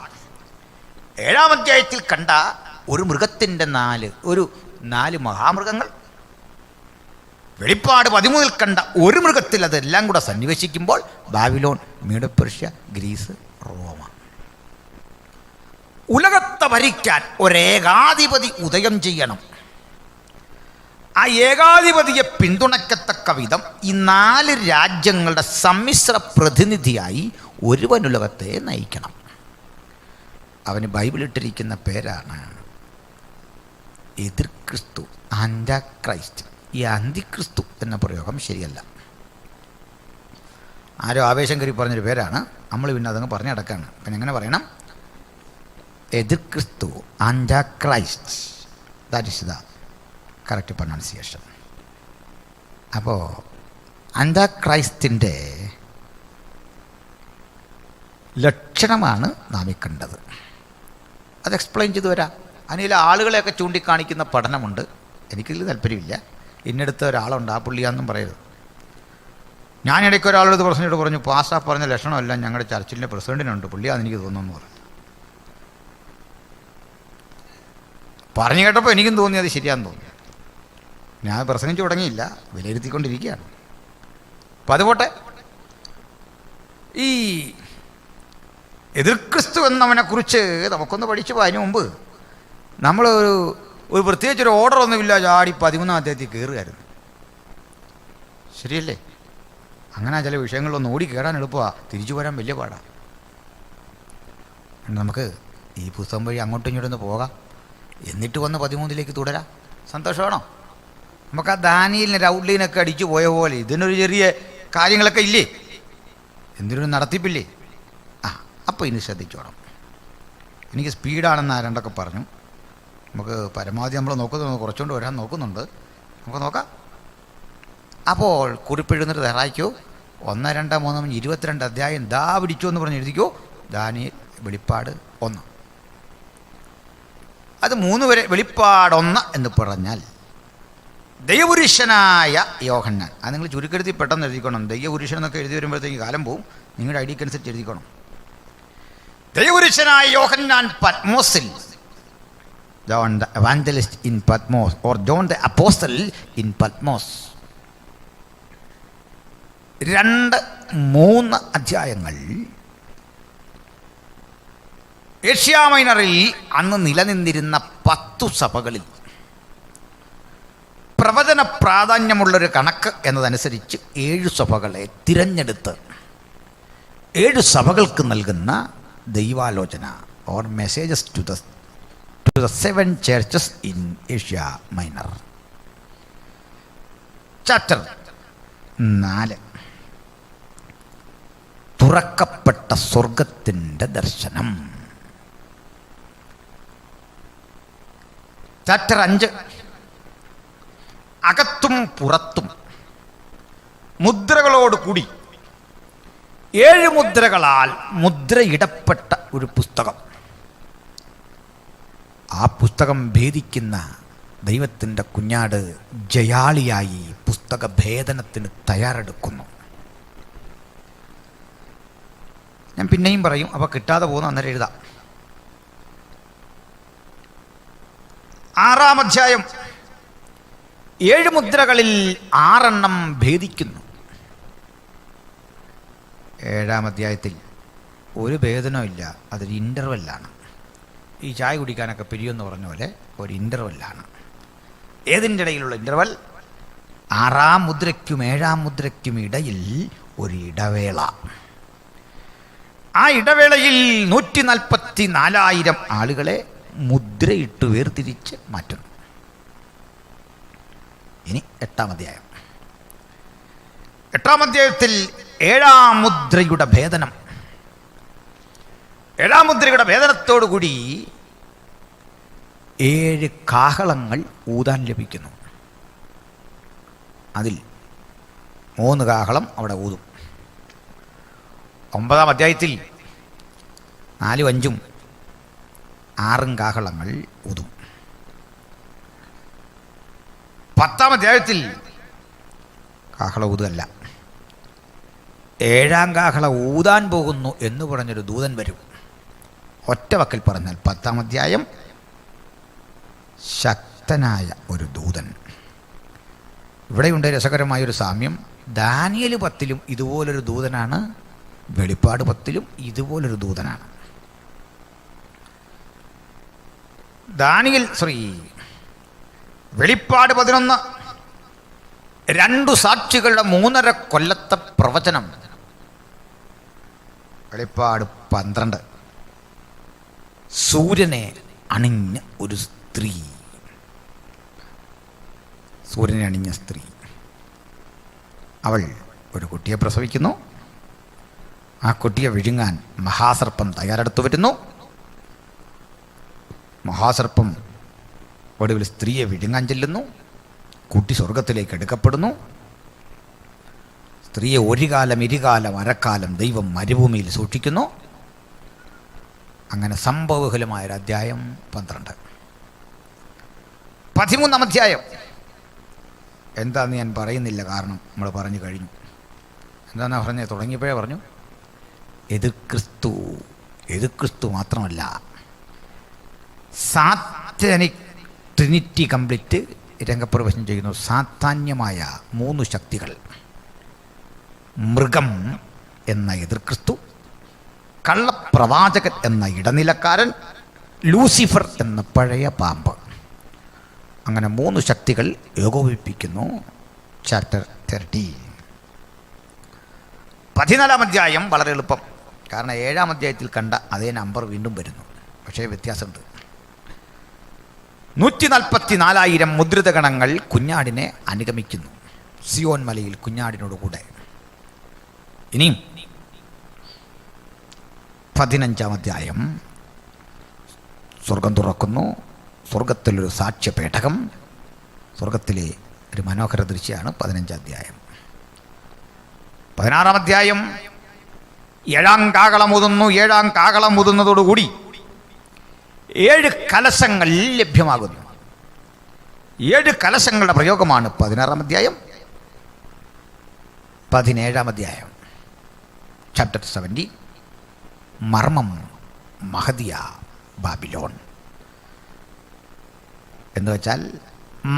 7-ാം അധ്യായത്തിൽ കണ്ട ഒരു മൃഗത്തിൻ്റെ 4 മഹാമൃഗങ്ങൾ, വെളിപ്പാട് 13 കണ്ട ഒരു മൃഗത്തിൽ അതെല്ലാം കൂടെ സന്നിവേശിക്കുമ്പോൾ ബാബിലോൺ, മീഡോപെർഷ്യ, ഗ്രീസ്, റോമ. ഉലകത്തെ ഭരിക്കാൻ ഒരേകാധിപതി ഉദയം ചെയ്യണം. ആ ഏകാധിപതിയെ പിന്തുണയ്ക്കത്തക്ക വിധം ഈ 4 രാജ്യങ്ങളുടെ സമ്മിശ്ര പ്രതിനിധിയായി ഒരുവൻ ഉലകത്തെ നയിക്കണം. അവന് ബൈബിളിട്ടിരിക്കുന്ന പേരാണ് എതിർക്രിസ്തു, ആൻറ്റാക്രൈസ്റ്റ്. ഈ അന്തിക്രിസ്തു എന്ന പ്രയോഗം ശരിയല്ല. ആരോ ആവേശം കയറി പറഞ്ഞൊരു പേരാണ്. നമ്മൾ പിന്നെ അതങ്ങ് പറഞ്ഞു നടക്കുകയാണ്. പിന്നെ എങ്ങനെ പറയണം? എതിർക്രിസ്തു, antichrist. That is the correct pronunciation. അപ്പോൾ ആൻറ്റാക്രൈസ്റ്റിൻ്റെ ലക്ഷണമാണ് നാം ഈ കണ്ടത്. അത് എക്സ്പ്ലെയിൻ ചെയ്തു വരാം. അതിൽ ആളുകളെയൊക്കെ ചൂണ്ടിക്കാണിക്കുന്ന പഠനമുണ്ട്. എനിക്കിതിൽ താല്പര്യമില്ല. ഇന്നടുത്ത ഒരാളുണ്ട്, ആ പുള്ളിയാണെന്നും പറയരുത്. ഞാൻ ഇടയ്ക്ക് ഒരാളോട് പ്രസിഡന്റ് പറഞ്ഞു, പാസ്സാ പറഞ്ഞ ലക്ഷണമെല്ലാം ഞങ്ങളുടെ ചർച്ചിലെ പ്രസിഡന്റിനുണ്ട്, പുള്ളിയാണെന്ന് എനിക്ക് തോന്നുന്നു പറഞ്ഞു. പറഞ്ഞു കേട്ടപ്പോൾ എനിക്കും തോന്നി അത് ശരിയാണെന്ന് തോന്നി. ഞാൻ പ്രസംഗിച്ചു തുടങ്ങിയില്ല, വിലയിരുത്തിക്കൊണ്ടിരിക്കുകയാണ്. അപ്പം അതുപോട്ടെ, ഈ എതിർക്രിസ്തു എന്നവനെക്കുറിച്ച് നമുക്കൊന്ന് പഠിച്ചു. അതിന് മുമ്പ് നമ്മൾ ഒരു പ്രത്യേകിച്ചൊരു ഓർഡറൊന്നുമില്ല, ചാടി 13-ാം അധ്യായത്തിൽ കയറുകയായിരുന്നു. ശരിയല്ലേ? അങ്ങനെ ചില വിഷയങ്ങളിലൊന്നും ഓടി കയറാൻ എളുപ്പമാണ്, തിരിച്ചു പോരാൻ വലിയ പാടാണ്. നമുക്ക് ഈ പുസ്തകം വഴി അങ്ങോട്ടും ഇങ്ങോട്ടൊന്ന് പോകാം, എന്നിട്ട് വന്ന് 13-ലേക്ക് തുടരാം. സന്തോഷമാണോ? നമുക്ക് ആ ദാനിയേലിന് ഔട്ട്ലൈനൊക്കെ അടിച്ചു പോയ പോലെ ഇതിനൊരു ചെറിയ കാര്യങ്ങളൊക്കെ ഇല്ലേ, എന്തിനൊരു നടത്തിപ്പില്ലേ? അപ്പോൾ ഇനി ശ്രദ്ധിച്ചോണം. എനിക്ക് സ്പീഡാണെന്ന് ആരണ്ടൊക്കെ പറഞ്ഞു. നമുക്ക് പരമാവധി നമ്മൾ നോക്കുന്നുണ്ട്, കുറച്ചുകൊണ്ട് വരാൻ നോക്കുന്നുണ്ട്. നമുക്ക് നോക്കാം. അപ്പോൾ കുറിപ്പെഴുന്നിട്ട് തയ്യാറായിക്കോ. 1, 2, 3, 22 അധ്യായം ദാ പിടിച്ചു എന്ന് പറഞ്ഞ് എഴുതിക്കോ. ദാനിയേൽ, വെളിപ്പാട് 1. അത് 3 വരെ. വെളിപ്പാട് 1 എന്ന് പറഞ്ഞാൽ ദൈവപുരുഷനായ യോഹന്നാൻ. അത് നിങ്ങൾ ചുരുക്കെഴുതി പെട്ടെന്ന് എഴുതിക്കണം. ദൈവപുരുഷൻ എന്നൊക്കെ എഴുതി വരുമ്പോഴത്തേക്ക് കാലം പോവും. നിങ്ങളുടെ ഐഡിയക്ക് അനുസരിച്ച് എഴുതിക്കണം. ദൈവപുരുഷനായ യോഹന്നാൻ പത്മോസിൽ, John the evangelist in Patmos, or John the apostle in Patmos. 2-3 അധ്യായങ്ങൾ ഏഷ്യ മൈനറിൽ അന്ന് നിലനിന്നിരുന്ന 10 സഭകളിൽ പ്രവചന പ്രാധാന്യമുള്ളൊരു കണക്ക് എന്നതനുസരിച്ച് 7 സഭകളെ തിരഞ്ഞെടുത്ത് 7 സഭകൾക്ക് നൽകുന്ന ദൈവാലോചന, or messages to the 7 churches in Asia minor. Chapter 4, തുറക്കപ്പെട്ട സ്വർഗത്തിൻ്റെ ദർശനം. ചാപ്റ്റർ 5, അകത്തും പുറത്തും മുദ്രകളോടുകൂടി 7 മുദ്രകളാൽ മുദ്രയിടപ്പെട്ട ഒരു പുസ്തകം. ആ പുസ്തകം ഭേദിക്കുന്ന ദൈവത്തിൻ്റെ കുഞ്ഞാട് ജയാളിയായി പുസ്തക ഭേദനത്തിന് തയ്യാറെടുക്കുന്നു. ഞാൻ പിന്നെയും പറയും, അപ്പോൾ കിട്ടാതെ പോകുന്ന അന്നേരം എഴുതാം. 6-ാം അധ്യായം 7 മുദ്രകളിൽ 6 ഭേദിക്കുന്നു. 7-ാം അധ്യായത്തിൽ ഒരു ഭേദനവും ഇല്ല, അതൊരു ഇൻ്റർവെല്ലാണ്. ഈ ചായ കുടിക്കാനൊക്കെ പിരിയെന്ന് പറഞ്ഞ പോലെ ഒരു ഇൻ്റർവെല്ലാണ്. ഏതിൻ്റെ ഇടയിലുള്ള ഇൻ്റർവെൽ? 6-ാം മുദ്രയ്ക്കും 7-ാം മുദ്രയ്ക്കും ഇടയിൽ ഒരു ഇടവേള. ആ ഇടവേളയിൽ 144,000 ആളുകളെ മുദ്രയിട്ട് വേർതിരിച്ച് മാറ്റുന്നു. ഇനി 8-ാം അധ്യായം. 8-ാം അധ്യായത്തിൽ 7-ാം മുദ്രയുടെ ഭേദനം. 7-ാം മുദ്രയുടെ ഭേദനത്തോടുകൂടി 7 കാഹളങ്ങൾ ഊതാൻ ലഭിക്കുന്നു. അതിൽ 3 കാഹളം അവിടെ ഊതും. 9-ാം അധ്യായത്തിൽ 4, 5, 6 കാഹളങ്ങൾ ഊതും. 10-ാം അധ്യായത്തിൽ കാഹള ഊതല്ല, 7-ാം കാഹള ഊതാൻ പോകുന്നു എന്ന് പറഞ്ഞൊരു ദൂതൻ വരും. ഒറ്റ വാക്കിൽ പറഞ്ഞാൽ 10-ാം അധ്യായം ശക്തനായ ഒരു ദൂതൻ. ഇവിടെയുണ്ട് രസകരമായൊരു സാമ്യം. ദാനിയേൽ 10-ലും ഇതുപോലൊരു ദൂതനാണ്, വെളിപ്പാട് 10-ലും ഇതുപോലൊരു ദൂതനാണ്. വെളിപ്പാട് 11 2 സാക്ഷികളുടെ 3.5 കൊല്ലത്തെ പ്രവചനം. വെളിപ്പാട് 12 സൂര്യനെ അണിഞ്ഞ ഒരു സ്ത്രീ. സൂര്യനെ അണിഞ്ഞ സ്ത്രീ, അവൾ ഒരു കുട്ടിയെ പ്രസവിക്കുന്നു. ആ കുട്ടിയെ വിഴുങ്ങാൻ മഹാസർപ്പം തയ്യാറെടുത്തു വരുന്നു. മഹാസർപ്പം ഒടുവിൽ സ്ത്രീയെ വിഴുങ്ങാൻ ചെല്ലുന്നു. കുട്ടി സ്വർഗത്തിലേക്ക് എടുക്കപ്പെടുന്നു. സ്ത്രീയെ 1 കാലം 2 കാലം അരക്കാലം ദൈവം മരുഭൂമിയിൽ സൂക്ഷിക്കുന്നു. അങ്ങനെ സംഭവബഹുലമായൊരു അധ്യായം 12. 13-ാം അധ്യായം എന്താന്ന് ഞാൻ പറയുന്നില്ല, കാരണം നമ്മൾ പറഞ്ഞു കഴിഞ്ഞു. എന്താണെന്നാ പറഞ്ഞത്? തുടങ്ങിയപ്പോഴേ പറഞ്ഞു. എതിർക്രിസ്തു മാത്രമല്ല, സാത്താനിക് ട്രിനിറ്റി കംപ്ലീറ്റ് രംഗപ്രവേശനം ചെയ്യുന്നു. സാത്താന്യമായ 3 ശക്തികൾ: മൃഗം എന്ന എതിർക്രിസ്തു, കള്ളപ്രവാചകൻ എന്ന ഇടനിലക്കാരൻ, ലൂസിഫർ എന്ന പഴയ പാമ്പ്. അങ്ങനെ 3 ശക്തികൾ ഏകോപിപ്പിക്കുന്നു. ചാപ്റ്റർ 30. 14-ാം അധ്യായം വളരെ എളുപ്പം, കാരണം 7-ാം അധ്യായത്തിൽ കണ്ട അതേ നമ്പർ വീണ്ടും വരുന്നു, പക്ഷേ വ്യത്യാസമുണ്ട്. 144,000 മുദ്രിത ഗണങ്ങൾ കുഞ്ഞാടിനെ അനുഗമിക്കുന്നു സിയോൻ മലയിൽ കുഞ്ഞാടിനോടുകൂടെ. ഇനിയും 15-ാം അധ്യായം സ്വർഗം തുറക്കുന്നു. സ്വർഗത്തിലൊരു സാക്ഷ്യപേടകം. സ്വർഗത്തിലെ ഒരു മനോഹര ദൃശ്യമാണ് 15-ാം അധ്യായം. 16-ാം അധ്യായം 7-ാം കാഹളം ഊതുന്നു. 7-ാം കാഹളം ഊതുന്നതോടുകൂടി 7 കലശങ്ങൾ ലഭ്യമാകുന്നു. 7 കലശങ്ങളുടെ പ്രയോഗമാണ് 16-ാം അധ്യായം. 17-ാം അധ്യായം ചാപ്റ്റർ 70 മർമ്മം മഹദിയ ബാബിലോൺ എന്ന് വെച്ചാൽ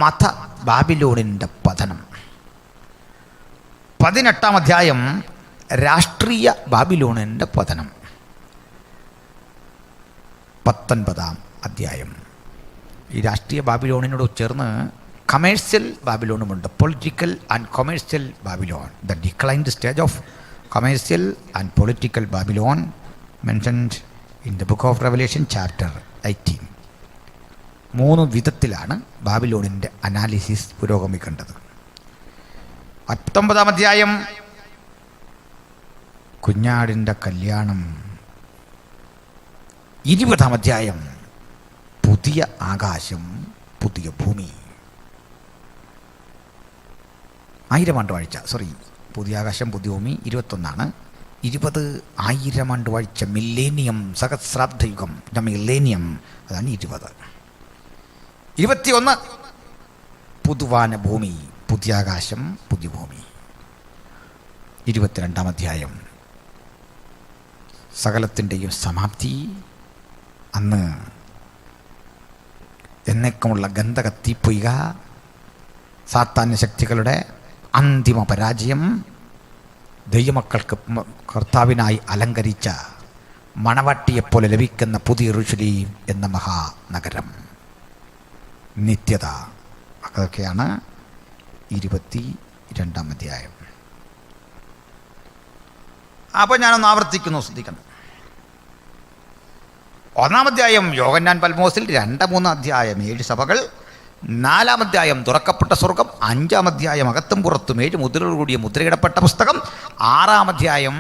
മത ബാബിലോണിൻ്റെ പതനം. 18-ാം അധ്യായം രാഷ്ട്രീയ ബാബിലോണിൻ്റെ പതനം. 19-ാം അധ്യായം ഈ രാഷ്ട്രീയ ബാബിലോണിനോട് ചേർന്ന് കമേഴ്സ്യൽ ബാബിലോണുമുണ്ട്. Political and commercial Babylon. The declined stage of commercial and political Babylon mentioned in the book of Revelation chapter 18. 3 വിധത്തിലാണ് ബാബിലോണിൻ്റെ അനാലിസിസ് പുരോഗമിക്കേണ്ടത്. 19-ാം അധ്യായം കുഞ്ഞാടിൻ്റെ കല്യാണം. 20-ാം അധ്യായം പുതിയ ആകാശം പുതിയ ഭൂമി. 1000 ആണ്ട് വാഴ്ച, പുതിയ ആകാശം പുതിയ ഭൂമി 21ആണ്. 20 1000 ആണ്ട് വാഴ്ച, മില്ലേനിയം, സഹസ്രാബ്ദയുഗം, മില്ലേനിയം, അതാണ് 20. 21 പുതുവാന ഭൂമി, പുതിയ ആകാശം പുതിയ ഭൂമി. 22-ാം അധ്യായം സകലത്തിൻ്റെയും സമാപ്തി. അന്ന് എന്നേക്കുമുള്ള ഗന്ധക തീപ്പൊയ്ക, സാത്താന്യ ശക്തികളുടെ അന്തിമ പരാജയം, ദൈവമക്കൾക്ക് കർത്താവിനായി അലങ്കരിച്ച മണവാട്ടിയെപ്പോലെ ലഭിക്കുന്ന പുതിയ യെരൂശലേം എന്ന മഹാനഗരം, നിത്യത. അതൊക്കെയാണ് 22-ാം അധ്യായം. അപ്പോൾ ഞാനൊന്ന് ആവർത്തിക്കുന്നു, ശ്രദ്ധിക്കണം. 1-ാം അധ്യായം യോഹന്നാൻ പത്മോസിൽ, 2-3 അധ്യായം 7 സഭകൾ, 4-ാം അധ്യായം തുറക്കപ്പെട്ട സ്വർഗം, 5-ാം അധ്യായം അകത്തും പുറത്തും 7 മുദ്രകൾ കൂടിയ മുദ്രയിടപ്പെട്ട പുസ്തകം, 4-ാം അധ്യായം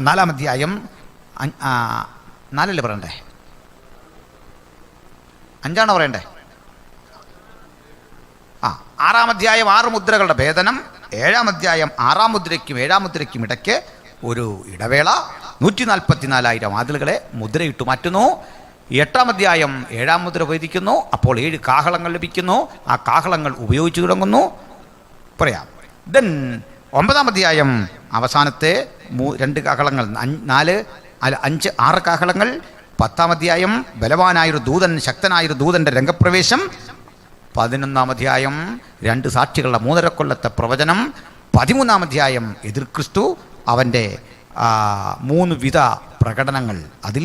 4 പറയണ്ടേ, 5 പറയണ്ടേ, 6-ാം അധ്യായം 6 മുദ്രകളുടെ ഭേദനം, 7-ാം അധ്യായം 6-ാം മുദ്രയ്ക്കും 7-ാം മുദ്രയ്ക്കും ഇടയ്ക്ക് ഒരു ഇടവേള, 144,000 വാതിലുകളെ മുദ്രയിട്ട് മാറ്റുന്നു, 8-ാം അധ്യായം 7-ാം മുദ്ര ഭേദിക്കുന്നു, അപ്പോൾ 7 കാഹളങ്ങൾ ലഭിക്കുന്നു, ആ കാഹളങ്ങൾ ഉപയോഗിച്ചു തുടങ്ങുന്നു, പറയാം. ദെൻ 9-ാം അധ്യായം അവസാനത്തെ 2 കാഹളങ്ങൾ, 6 കാഹളങ്ങൾ. 10-ാം അധ്യായം ബലവാനായൊരു ദൂതൻ, ശക്തനായൊരു ദൂതൻ്റെ രംഗപ്രവേശം. 11-ാം അധ്യായം 2 സാക്ഷികളുടെ 3.5 കൊല്ലത്തെ പ്രവചനം. 13-ാം അധ്യായം എതിർ ക്രിസ്തു, അവൻ്റെ 3 വിധ പ്രകടനങ്ങൾ. അതിൽ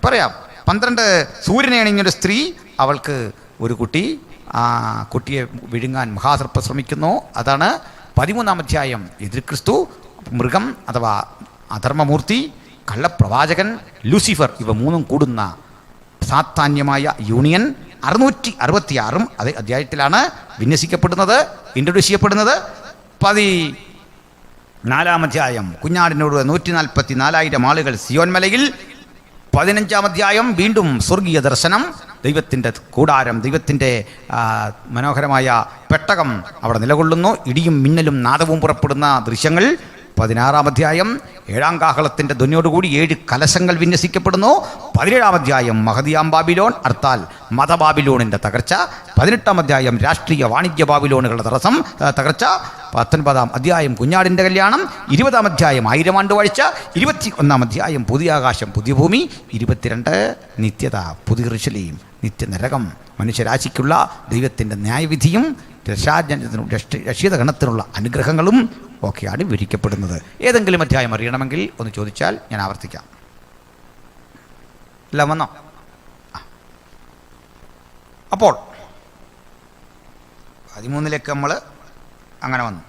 പറയാം. 12 സൂര്യനെ അണിഞ്ഞൊരു സ്ത്രീ, അവൾക്ക് ഒരു കുട്ടി, ആ കുട്ടിയെ വിഴുങ്ങാൻ മഹാസർപ്പം ശ്രമിക്കുന്നു. അതാണ് 13-ാം അധ്യായം എതിർ ക്രിസ്തു, മൃഗം അഥവാ അധർമ്മമൂർത്തി, കള്ളപ്രവാചകൻ, ലൂസിഫർ, ഇവ 3 കൂടുന്ന സാത്താന്യമായ യൂണിയൻ. 666 അതേ അധ്യായത്തിലാണ് വിന്യസിക്കപ്പെടുന്നത്, ഇൻട്രൊഡ്യൂസ് ചെയ്യപ്പെടുന്നത്. 14-ാം അധ്യായം കുഞ്ഞാടിനോട് 144,000 ആളുകൾ സിയോൻ മലയിൽ. 15-ാം അധ്യായം വീണ്ടും സ്വർഗീയ ദർശനം, ദൈവത്തിൻ്റെ കൂടാരം, ദൈവത്തിൻ്റെ മനോഹരമായ പെട്ടകം അവിടെ നിലകൊള്ളുന്നു, ഇടിയും മിന്നലും നാദവും പുറപ്പെടുന്ന ദൃശ്യങ്ങൾ. 16-ാം അധ്യായം 7-ാം കാഹളത്തിൻ്റെ ധ്വനിയോടുകൂടി 7 കലശങ്ങൾ വിന്യസിക്കപ്പെടുന്നു. 17-ാം അധ്യായം മഹദിയാം ബാബിലോൺ, അർത്ഥാൽ മതബാബിലോണിൻ്റെ തകർച്ച. 18-ാം അധ്യായം രാഷ്ട്രീയ വാണിജ്യ ബാബിലോണുകളുടെ തകർച്ച. 19-ാം അധ്യായം കുഞ്ഞാടിൻ്റെ കല്യാണം. 20-ാം അധ്യായം 1000 ആണ്ട് വാഴ്ച. 21-ാം അധ്യായം പുതിയ ആകാശം പുതിയ ഭൂമി. 22 നിത്യത, പുതിയ ഋഷലേം, നിത്യനരകം, മനുഷ്യരാശിക്കുള്ള ദൈവത്തിൻ്റെ ന്യായവിധിയും രക്ഷിതഗണത്തിനുള്ള അനുഗ്രഹങ്ങളും ഒക്കെയാണ് വിവരിക്കപ്പെടുന്നത്. ഏതെങ്കിലും അധ്യായം അറിയണമെങ്കിൽ ഒന്ന് ചോദിച്ചാൽ ഞാൻ ആവർത്തിക്കാം. എല്ലാം വന്നോ? അപ്പോൾ 13-ലേക്ക് നമ്മൾ അങ്ങനെ വന്നു.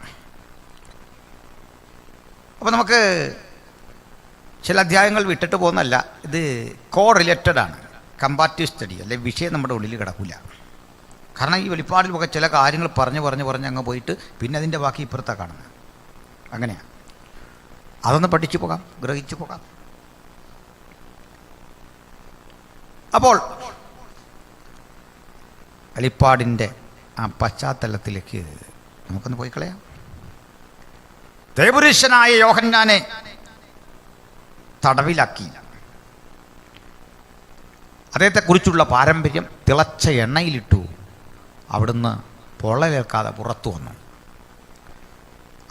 അപ്പോൾ നമുക്ക് ചില അധ്യായങ്ങൾ വിട്ടിട്ട് പോകുന്നതല്ല, ഇത് കോ റിലേറ്റഡ് ആണ്, കമ്പാറ്റീവ് സ്റ്റഡി അല്ലെ, വിഷയം നമ്മുടെ ഉള്ളിൽ കിടക്കില്ല. കാരണം ഈ വെളിപ്പാടിലൊക്കെ ചില കാര്യങ്ങൾ പറഞ്ഞ് അങ്ങ് പോയിട്ട് പിന്നെ അതിൻ്റെ ബാക്കി ഇപ്പുറത്താണ് കാണുന്നത്. അങ്ങനെയാണ്. അതൊന്ന് പഠിച്ചു പോകാം, ഗ്രഹിച്ചു പോകാം. അപ്പോൾ വെളിപ്പാടിൻ്റെ ആ പശ്ചാത്തലത്തിലേക്ക് നമുക്കൊന്ന് പോയി കളയാം. ദേവപുരുഷനായ യോഹന്നാനെ തടവിലാക്കി. അദ്ദേഹത്തെക്കുറിച്ചുള്ള പാരമ്പര്യം തിളച്ച എണ്ണയിലിട്ടു. അവിടുന്ന് പൊള്ളലേൽക്കാതെ പുറത്തു വന്നു.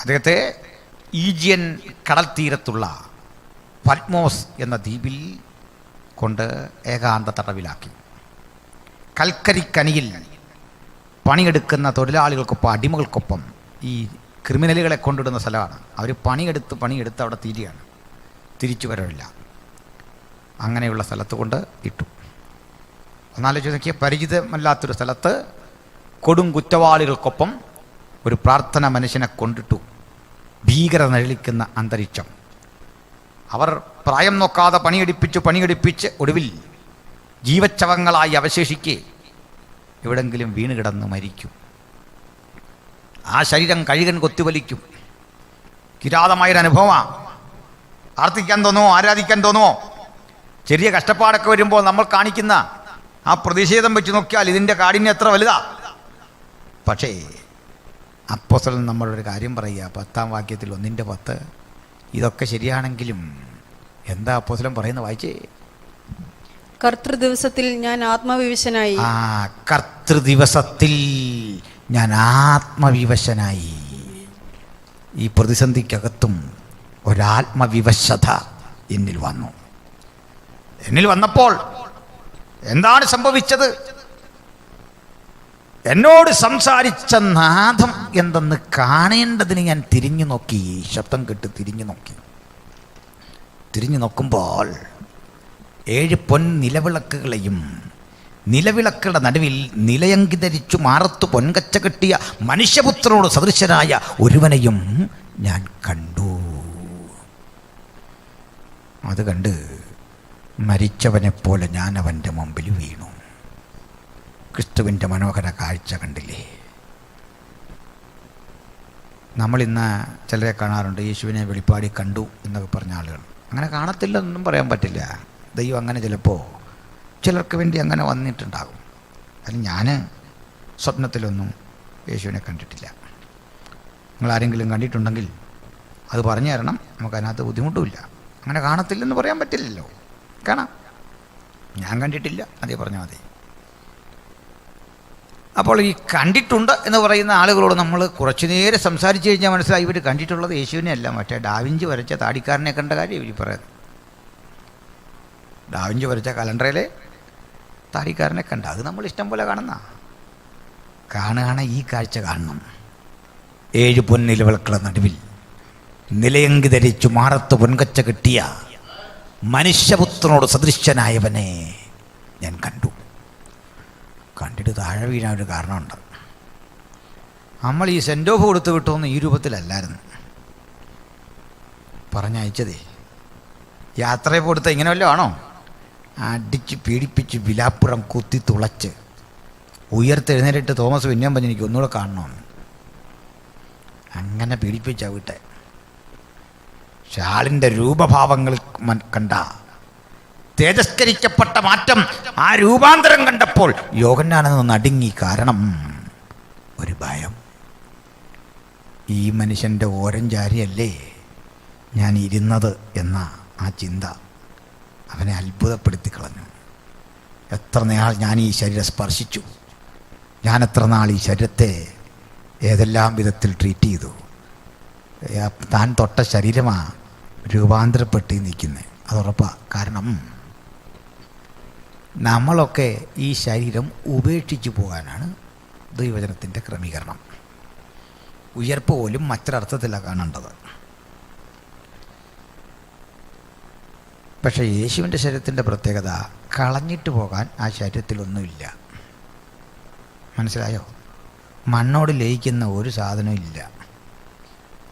അദ്ദേഹത്തെ ഈജിയൻ കടൽ തീരത്തുള്ള പത്മോസ് എന്ന ദ്വീപിൽ കൊണ്ട് ഏകാന്ത തടവിലാക്കി. കൽക്കരിക്കനിയിൽ പണിയെടുക്കുന്ന തൊഴിലാളികൾക്കൊപ്പം, അടിമകൾക്കൊപ്പം ഈ ക്രിമിനലുകളെ കൊണ്ടിടുന്ന സ്ഥലമാണ്. അവർ പണിയെടുത്ത് അവിടെ തീരുകയാണ്, തിരിച്ചു വരവില്ല. അങ്ങനെയുള്ള സ്ഥലത്ത് കൊണ്ട് ഇട്ടു. ഒന്നാലോചിച്ച് നോക്കിയ, പരിചിതമല്ലാത്തൊരു സ്ഥലത്ത് കൊടും കുറ്റവാളികൾക്കൊപ്പം ഒരു പ്രാർത്ഥന മനുഷ്യനെ കൊണ്ടിട്ടു. ഭീകര നിഴലിക്കുന്ന അന്തരീക്ഷം. അവർ പ്രായം നോക്കാതെ പണിയെടുപ്പിച്ച് ഒടുവിൽ ജീവച്ഛവങ്ങളായി അവശേഷിക്കെ എവിടെങ്കിലും വീണ് കിടന്ന് മരിക്കും. ആ ശരീരം കഴുകൻ കൊത്തിവലിക്കും. കിരാതമായൊരനുഭവമാണ്. പ്രാർത്ഥിക്കാൻ തോന്നുമോ, ആരാധിക്കാൻ തോന്നുമോ? ചെറിയ കഷ്ടപ്പാടൊക്കെ വരുമ്പോൾ നമ്മൾ കാണിക്കുന്ന ആ പ്രതിഷേധം വെച്ച് നോക്കിയാൽ ഇതിൻ്റെ കാഠിന്യം എത്ര വലുതാ. പക്ഷേ അപ്പോസ്തലൻ നമ്മളൊരു കാര്യം പറയുക, 10-ാം വാക്യത്തിൽ 1:10. ഇതൊക്കെ ശരിയാണെങ്കിലും എന്താ അപ്പോസ്തലൻ പറയുന്നത്? വായിച്ചേ. കർത്തൃദിവസത്തിൽ ഞാൻ ആത്മവിവശനായി. കർത്തൃദിവസത്തിൽ ഞാൻ ആത്മവിവശനായി. ഈ പ്രതിസന്ധിക്കകത്തും ഒരാത്മവിവശത എന്നിൽ വന്നപ്പോൾ എന്താണ് സംഭവിച്ചത്? എന്നോട് സംസാരിച്ച നാദം എന്തെന്ന് കാണേണ്ടതിന് ഞാൻ തിരിഞ്ഞു നോക്കി. ശബ്ദം കേട്ട് തിരിഞ്ഞു നോക്കുമ്പോൾ 7 പൊൻ നിലവിളക്കുകളെയും നിലവിളക്കുകളുടെ നടുവിൽ നിലയങ്കി ധരിച്ചു മാറത്ത് പൊൻകച്ച കെട്ടിയ മനുഷ്യപുത്രനോട് സദൃശനായ ഒരുവനെയും ഞാൻ കണ്ടു. അത് കണ്ട് മരിച്ചവനെപ്പോലെ ഞാൻ അവൻ്റെ മുമ്പിൽ വീണു. ക്രിസ്തുവിൻ്റെ മനോഹര കാഴ്ച കണ്ടില്ലേ? നമ്മളിന്ന് ചിലരെ കാണാറുണ്ട്, യേശുവിനെ വെളിപ്പാടി കണ്ടു എന്നൊക്കെ പറഞ്ഞ ആളുകൾ. അങ്ങനെ കാണത്തില്ലെന്നൊന്നും പറയാൻ പറ്റില്ല. ദൈവം അങ്ങനെ ചിലപ്പോൾ ചിലർക്ക് വേണ്ടി അങ്ങനെ വന്നിട്ടുണ്ടാകും. അതിന് ഞാൻ സ്വപ്നത്തിലൊന്നും യേശുവിനെ കണ്ടിട്ടില്ല. നിങ്ങളാരെങ്കിലും കണ്ടിട്ടുണ്ടെങ്കിൽ അത് പറഞ്ഞു തരണം. നമുക്കതിനകത്ത് ബുദ്ധിമുട്ടുമില്ല. അങ്ങനെ കാണത്തില്ലെന്ന് പറയാൻ പറ്റില്ലല്ലോ. കാണാം. ഞാൻ കണ്ടിട്ടില്ല, അതേ പറഞ്ഞാൽ മതി. അപ്പോൾ ഈ കണ്ടിട്ടുണ്ട് എന്ന് പറയുന്ന ആളുകളോട് നമ്മൾ കുറച്ചു നേരം സംസാരിച്ച് കഴിഞ്ഞാൽ മനസ്സിലായി ഇവർ കണ്ടിട്ടുള്ളത് യേശുവിനെ അല്ല, മറ്റേ ഡാവിഞ്ചി വരച്ച താടിക്കാരനെ കണ്ട കാര്യം ഇവർ പറയുന്നത്. ഡാവിഞ്ചി വരച്ച കലണ്ടറിലെ താടിക്കാരനെ കണ്ട, അത് നമ്മൾ ഇഷ്ടം പോലെ കാണുകയാണ്. ഈ കാഴ്ച കാണണം. 7 പൊന്നിലവിളക്കുള്ള നടുവിൽ നിലയങ്കി ധരിച്ചു മാറത്ത് പൊൻകച്ച കിട്ടിയ മനുഷ്യപുത്രനോട് സദൃശ്യനായവനെ ഞാൻ കണ്ടു. കണ്ടിട്ട് താഴെ വീഴാൻ ഒരു കാരണമുണ്ട്. നമ്മൾ ഈ സെൻഡ് ഓഫ് കൊടുത്തു വിട്ടോന്ന് ഈ രൂപത്തിലല്ലായിരുന്നു പറഞ്ഞയച്ചതേ. യാത്രയെ കൊടുത്ത ഇങ്ങനെ വല്ലതും ആണോ? അടിച്ച് പീഡിപ്പിച്ച് വിലാപ്പുറം കുത്തി തുളച്ച് ഉയർത്തെഴുന്നേറ്റിട്ട് തോമസ് പിന്നെയും പറഞ്ഞ് എനിക്ക് ഒന്നുകൂടെ കാണണമെന്ന്. അങ്ങനെ പീഡിപ്പിച്ച വിട്ടെ. ഷാളിൻ്റെ രൂപഭാവങ്ങൾ കണ്ട, തേജസ്കരിക്കപ്പെട്ട മാറ്റം, ആ രൂപാന്തരം കണ്ടപ്പോൾ യോഹന്നാനെന്ന് നടുങ്ങി. കാരണം ഒരു ഭയം. ഈ മനുഷ്യൻ്റെ ഓരഞ്ചാരിയല്ലേ ഞാൻ ഇരുന്നത് എന്ന ആ ചിന്ത അവനെ അത്ഭുതപ്പെടുത്തി കളഞ്ഞു. എത്ര നാൾ ഞാൻ ഈ ശരീരം സ്പർശിച്ചു, ഞാൻ എത്ര നാൾ ഈ ശരീരത്തെ ഏതെല്ലാം വിധത്തിൽ ട്രീറ്റ് ചെയ്തു. താൻ തൊട്ട ശരീരമാണ് രൂപാന്തരപ്പെട്ട് നിൽക്കുന്നത്. അതുറപ്പാണ്. കാരണം നമ്മളൊക്കെ ഈ ശരീരം ഉപേക്ഷിച്ചു പോകാനാണ് ദൈവവചനത്തിൻ്റെ ക്രമീകരണം. ഉയർപ്പ് പോലും മറ്റൊരർത്ഥത്തിലാണ് കാണേണ്ടത്. പക്ഷേ യേശുവിൻ്റെ ശരീരത്തിൻ്റെ പ്രത്യേകത കളഞ്ഞിട്ട് പോകാൻ ആ ശരീരത്തിലൊന്നുമില്ല. മനസ്സിലായോ? മണ്ണോട് ലയിക്കുന്ന ഒരു സാധനവും ഇല്ല.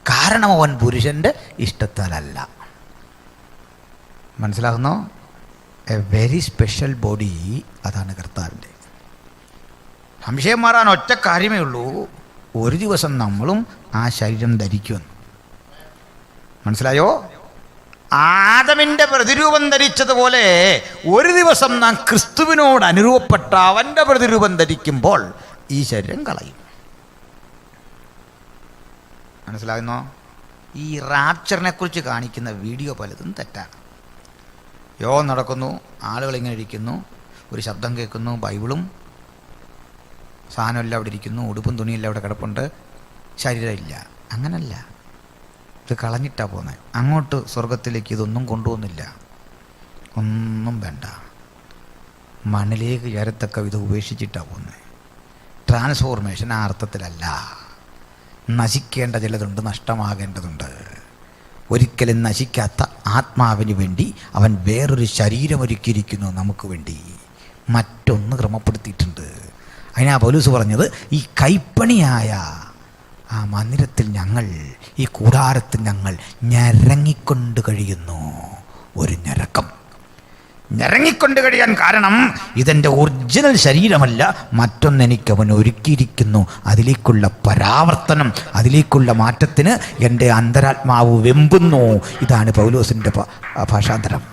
കാരണം അവൻ പുരുഷൻ്റെ ഇഷ്ടത്താലല്ല. മനസ്സിലാകുന്നോ? A very special body. അതാണ് കർത്താവിൻ്റെ. സംശയം മാറാൻ ഒറ്റ കാര്യമേ ഉള്ളൂ, ഒരു ദിവസം നമ്മളും ആ ശരീരം ധരിക്കുമെന്ന്. മനസ്സിലായോ? ആദമിൻ്റെ പ്രതിരൂപം ധരിച്ചതുപോലെ ഒരു ദിവസം നാം ക്രിസ്തുവിനോട് അനുരൂപപ്പെട്ട അവൻ്റെ പ്രതിരൂപം ധരിക്കുമ്പോൾ ഈ ശരീരം കളയും. മനസ്സിലാകുന്നോ? ഈ റാപ്ചറിനെ കുറിച്ച് കാണിക്കുന്ന വീഡിയോ പലതും തെറ്റാണ്. യോഗം നടക്കുന്നു, ആളുകളിങ്ങനെ ഇരിക്കുന്നു, ഒരു ശബ്ദം കേൾക്കുന്നു, ബൈബിളും സാധനമെല്ലാം അവിടെ ഇരിക്കുന്നു, ഉടുപ്പും തുണിയെല്ലാം അവിടെ കിടപ്പുണ്ട്, ശരീരമില്ല. അങ്ങനല്ല. ഇത് കളഞ്ഞിട്ടാണ് പോകുന്നത്. അങ്ങോട്ട് സ്വർഗത്തിലേക്ക് ഇതൊന്നും കൊണ്ടുപോകുന്നില്ല. ഒന്നും വേണ്ട. മണ്ണിലേക്ക് ചേരത്തക്ക ഇത് ഉപേക്ഷിച്ചിട്ടാണ് പോകുന്നത്. ട്രാൻസ്ഫോർമേഷൻ ആ അർത്ഥത്തിലല്ല. നശിക്കേണ്ട ചിലതുണ്ട്, നഷ്ടമാകേണ്ടതുണ്ട്. ഒരിക്കലും നശിക്കാത്ത ആത്മാവിന് വേണ്ടി അവൻ വേറൊരു ശരീരമൊരുക്കിയിരിക്കുന്നു നമുക്ക് വേണ്ടി. മറ്റൊന്ന് ക്രമപ്പെടുത്തിയിട്ടുണ്ട്. അതിനാ പൗലോസ് പറഞ്ഞത്, ഈ കൈപ്പണിയായ ആ മന്ദിരത്തിൽ ഞങ്ങൾ, ഈ കൂടാരത്തിൽ ഞങ്ങൾ ഞരങ്ങിക്കൊണ്ട് കഴിയുന്നു. ഒരു ഞരക്കം. ഞരങ്ങിക്കൊണ്ട് കഴിയാൻ കാരണം ഇതെൻ്റെ ഒറിജിനൽ ശരീരമല്ല, മറ്റൊന്നെനിക്ക് അവൻ ഒരുക്കിയിരിക്കുന്നു. അതിലേക്കുള്ള പരാവർത്തനം, അതിലേക്കുള്ള മാറ്റത്തിന് എൻ്റെ അന്തരാത്മാവ് വെമ്പുന്നു. ഇതാണ് പൗലോസിൻ്റെ ഭാഷാന്തരം.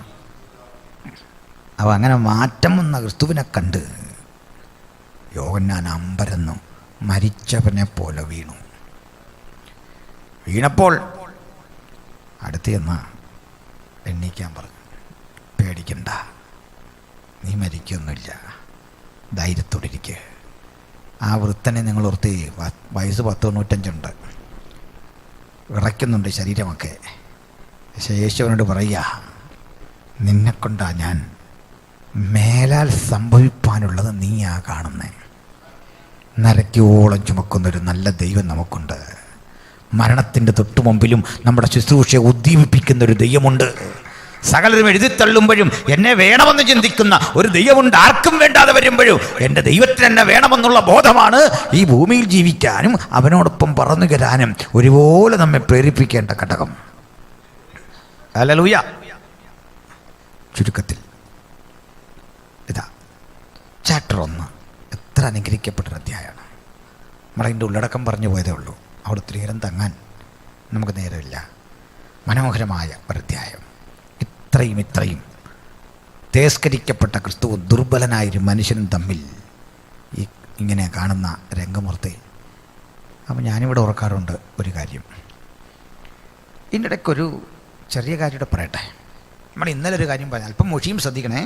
അവ അങ്ങനെ മാറ്റം വന്ന ക്രിസ്തുവിനെ കണ്ട് യോഹന്നാൻ അമ്പരന്നു, മരിച്ചവനെ പോലെ വീണു. വീണപ്പോൾ അടുത്ത് ചെന്ന് എണ്ണീക്കാൻ പറഞ്ഞു. പേടിക്കണ്ട, നീ മരിക്കൊന്നുമില്ല, ധൈര്യത്തോടെ ഇരിക്കുക. ആ വൃത്തനെ നിങ്ങൾ ഓർത്ത്, വയസ്സ് 95 വിറയ്ക്കുന്നുണ്ട് ശരീരമൊക്കെ. പക്ഷേ യേശുവിനോട് പറയുക, നിന്നെക്കൊണ്ടാ ഞാൻ മേലാൽ സംഭവിപ്പാനുള്ളത് നീയാ കാണുന്നേ. നരയ്ക്കോളം ചുമക്കുന്നൊരു നല്ല ദൈവം നമുക്കുണ്ട്. മരണത്തിൻ്റെ തൊട്ടു മുമ്പിലും നമ്മുടെ ശുശ്രൂഷയെ ഉദ്ദീപിപ്പിക്കുന്നൊരു ദൈവമുണ്ട്. സകലരും എഴുതിത്തള്ളുമ്പോഴും എന്നെ വേണമെന്ന് ചിന്തിക്കുന്ന ഒരു ദൈവമുണ്ട്. ആർക്കും വേണ്ടാതെ വരുമ്പോഴും എൻ്റെ ദൈവത്തിന് എന്നെ വേണമെന്നുള്ള ബോധമാണ് ഈ ഭൂമിയിൽ ജീവിക്കാനും അവനോടൊപ്പം പറന്നു കയറാനും ഒരുപോലെ നമ്മെ പ്രേരിപ്പിക്കേണ്ട ഘടകം. ഹല്ലേലൂയ. ചുരുക്കത്തിൽ ഇതാ ചാപ്റ്റർ 1 എത്ര അനുഗ്രഹിക്കപ്പെട്ടൊരു അധ്യായമാണ്. നമ്മളതിൻ്റെ ഉള്ളടക്കം പറഞ്ഞു പോയതേ ഉള്ളൂ. അവിടെ ഒത്തിരി നേരം തങ്ങാൻ നമുക്ക് നേരമില്ല. മനോഹരമായ ഒരധ്യായം. ഇത്രയും തേസ്കരിക്കപ്പെട്ട ക്രിസ്തുവും ദുർബലനായൊരു മനുഷ്യനും തമ്മിൽ ഇങ്ങനെ കാണുന്ന രംഗമൂർത്തി. അപ്പോൾ ഞാനിവിടെ ഓർക്കാറുണ്ട് ഒരു കാര്യം. ഇതിൻ്റെ ഇടയ്ക്കൊരു ചെറിയ കാര്യമൂടെ പറയട്ടെ. നമ്മൾ ഇന്നലെ ഒരു കാര്യം പറഞ്ഞു, അല്പം മൊഴിയും ശ്രദ്ധിക്കണേ.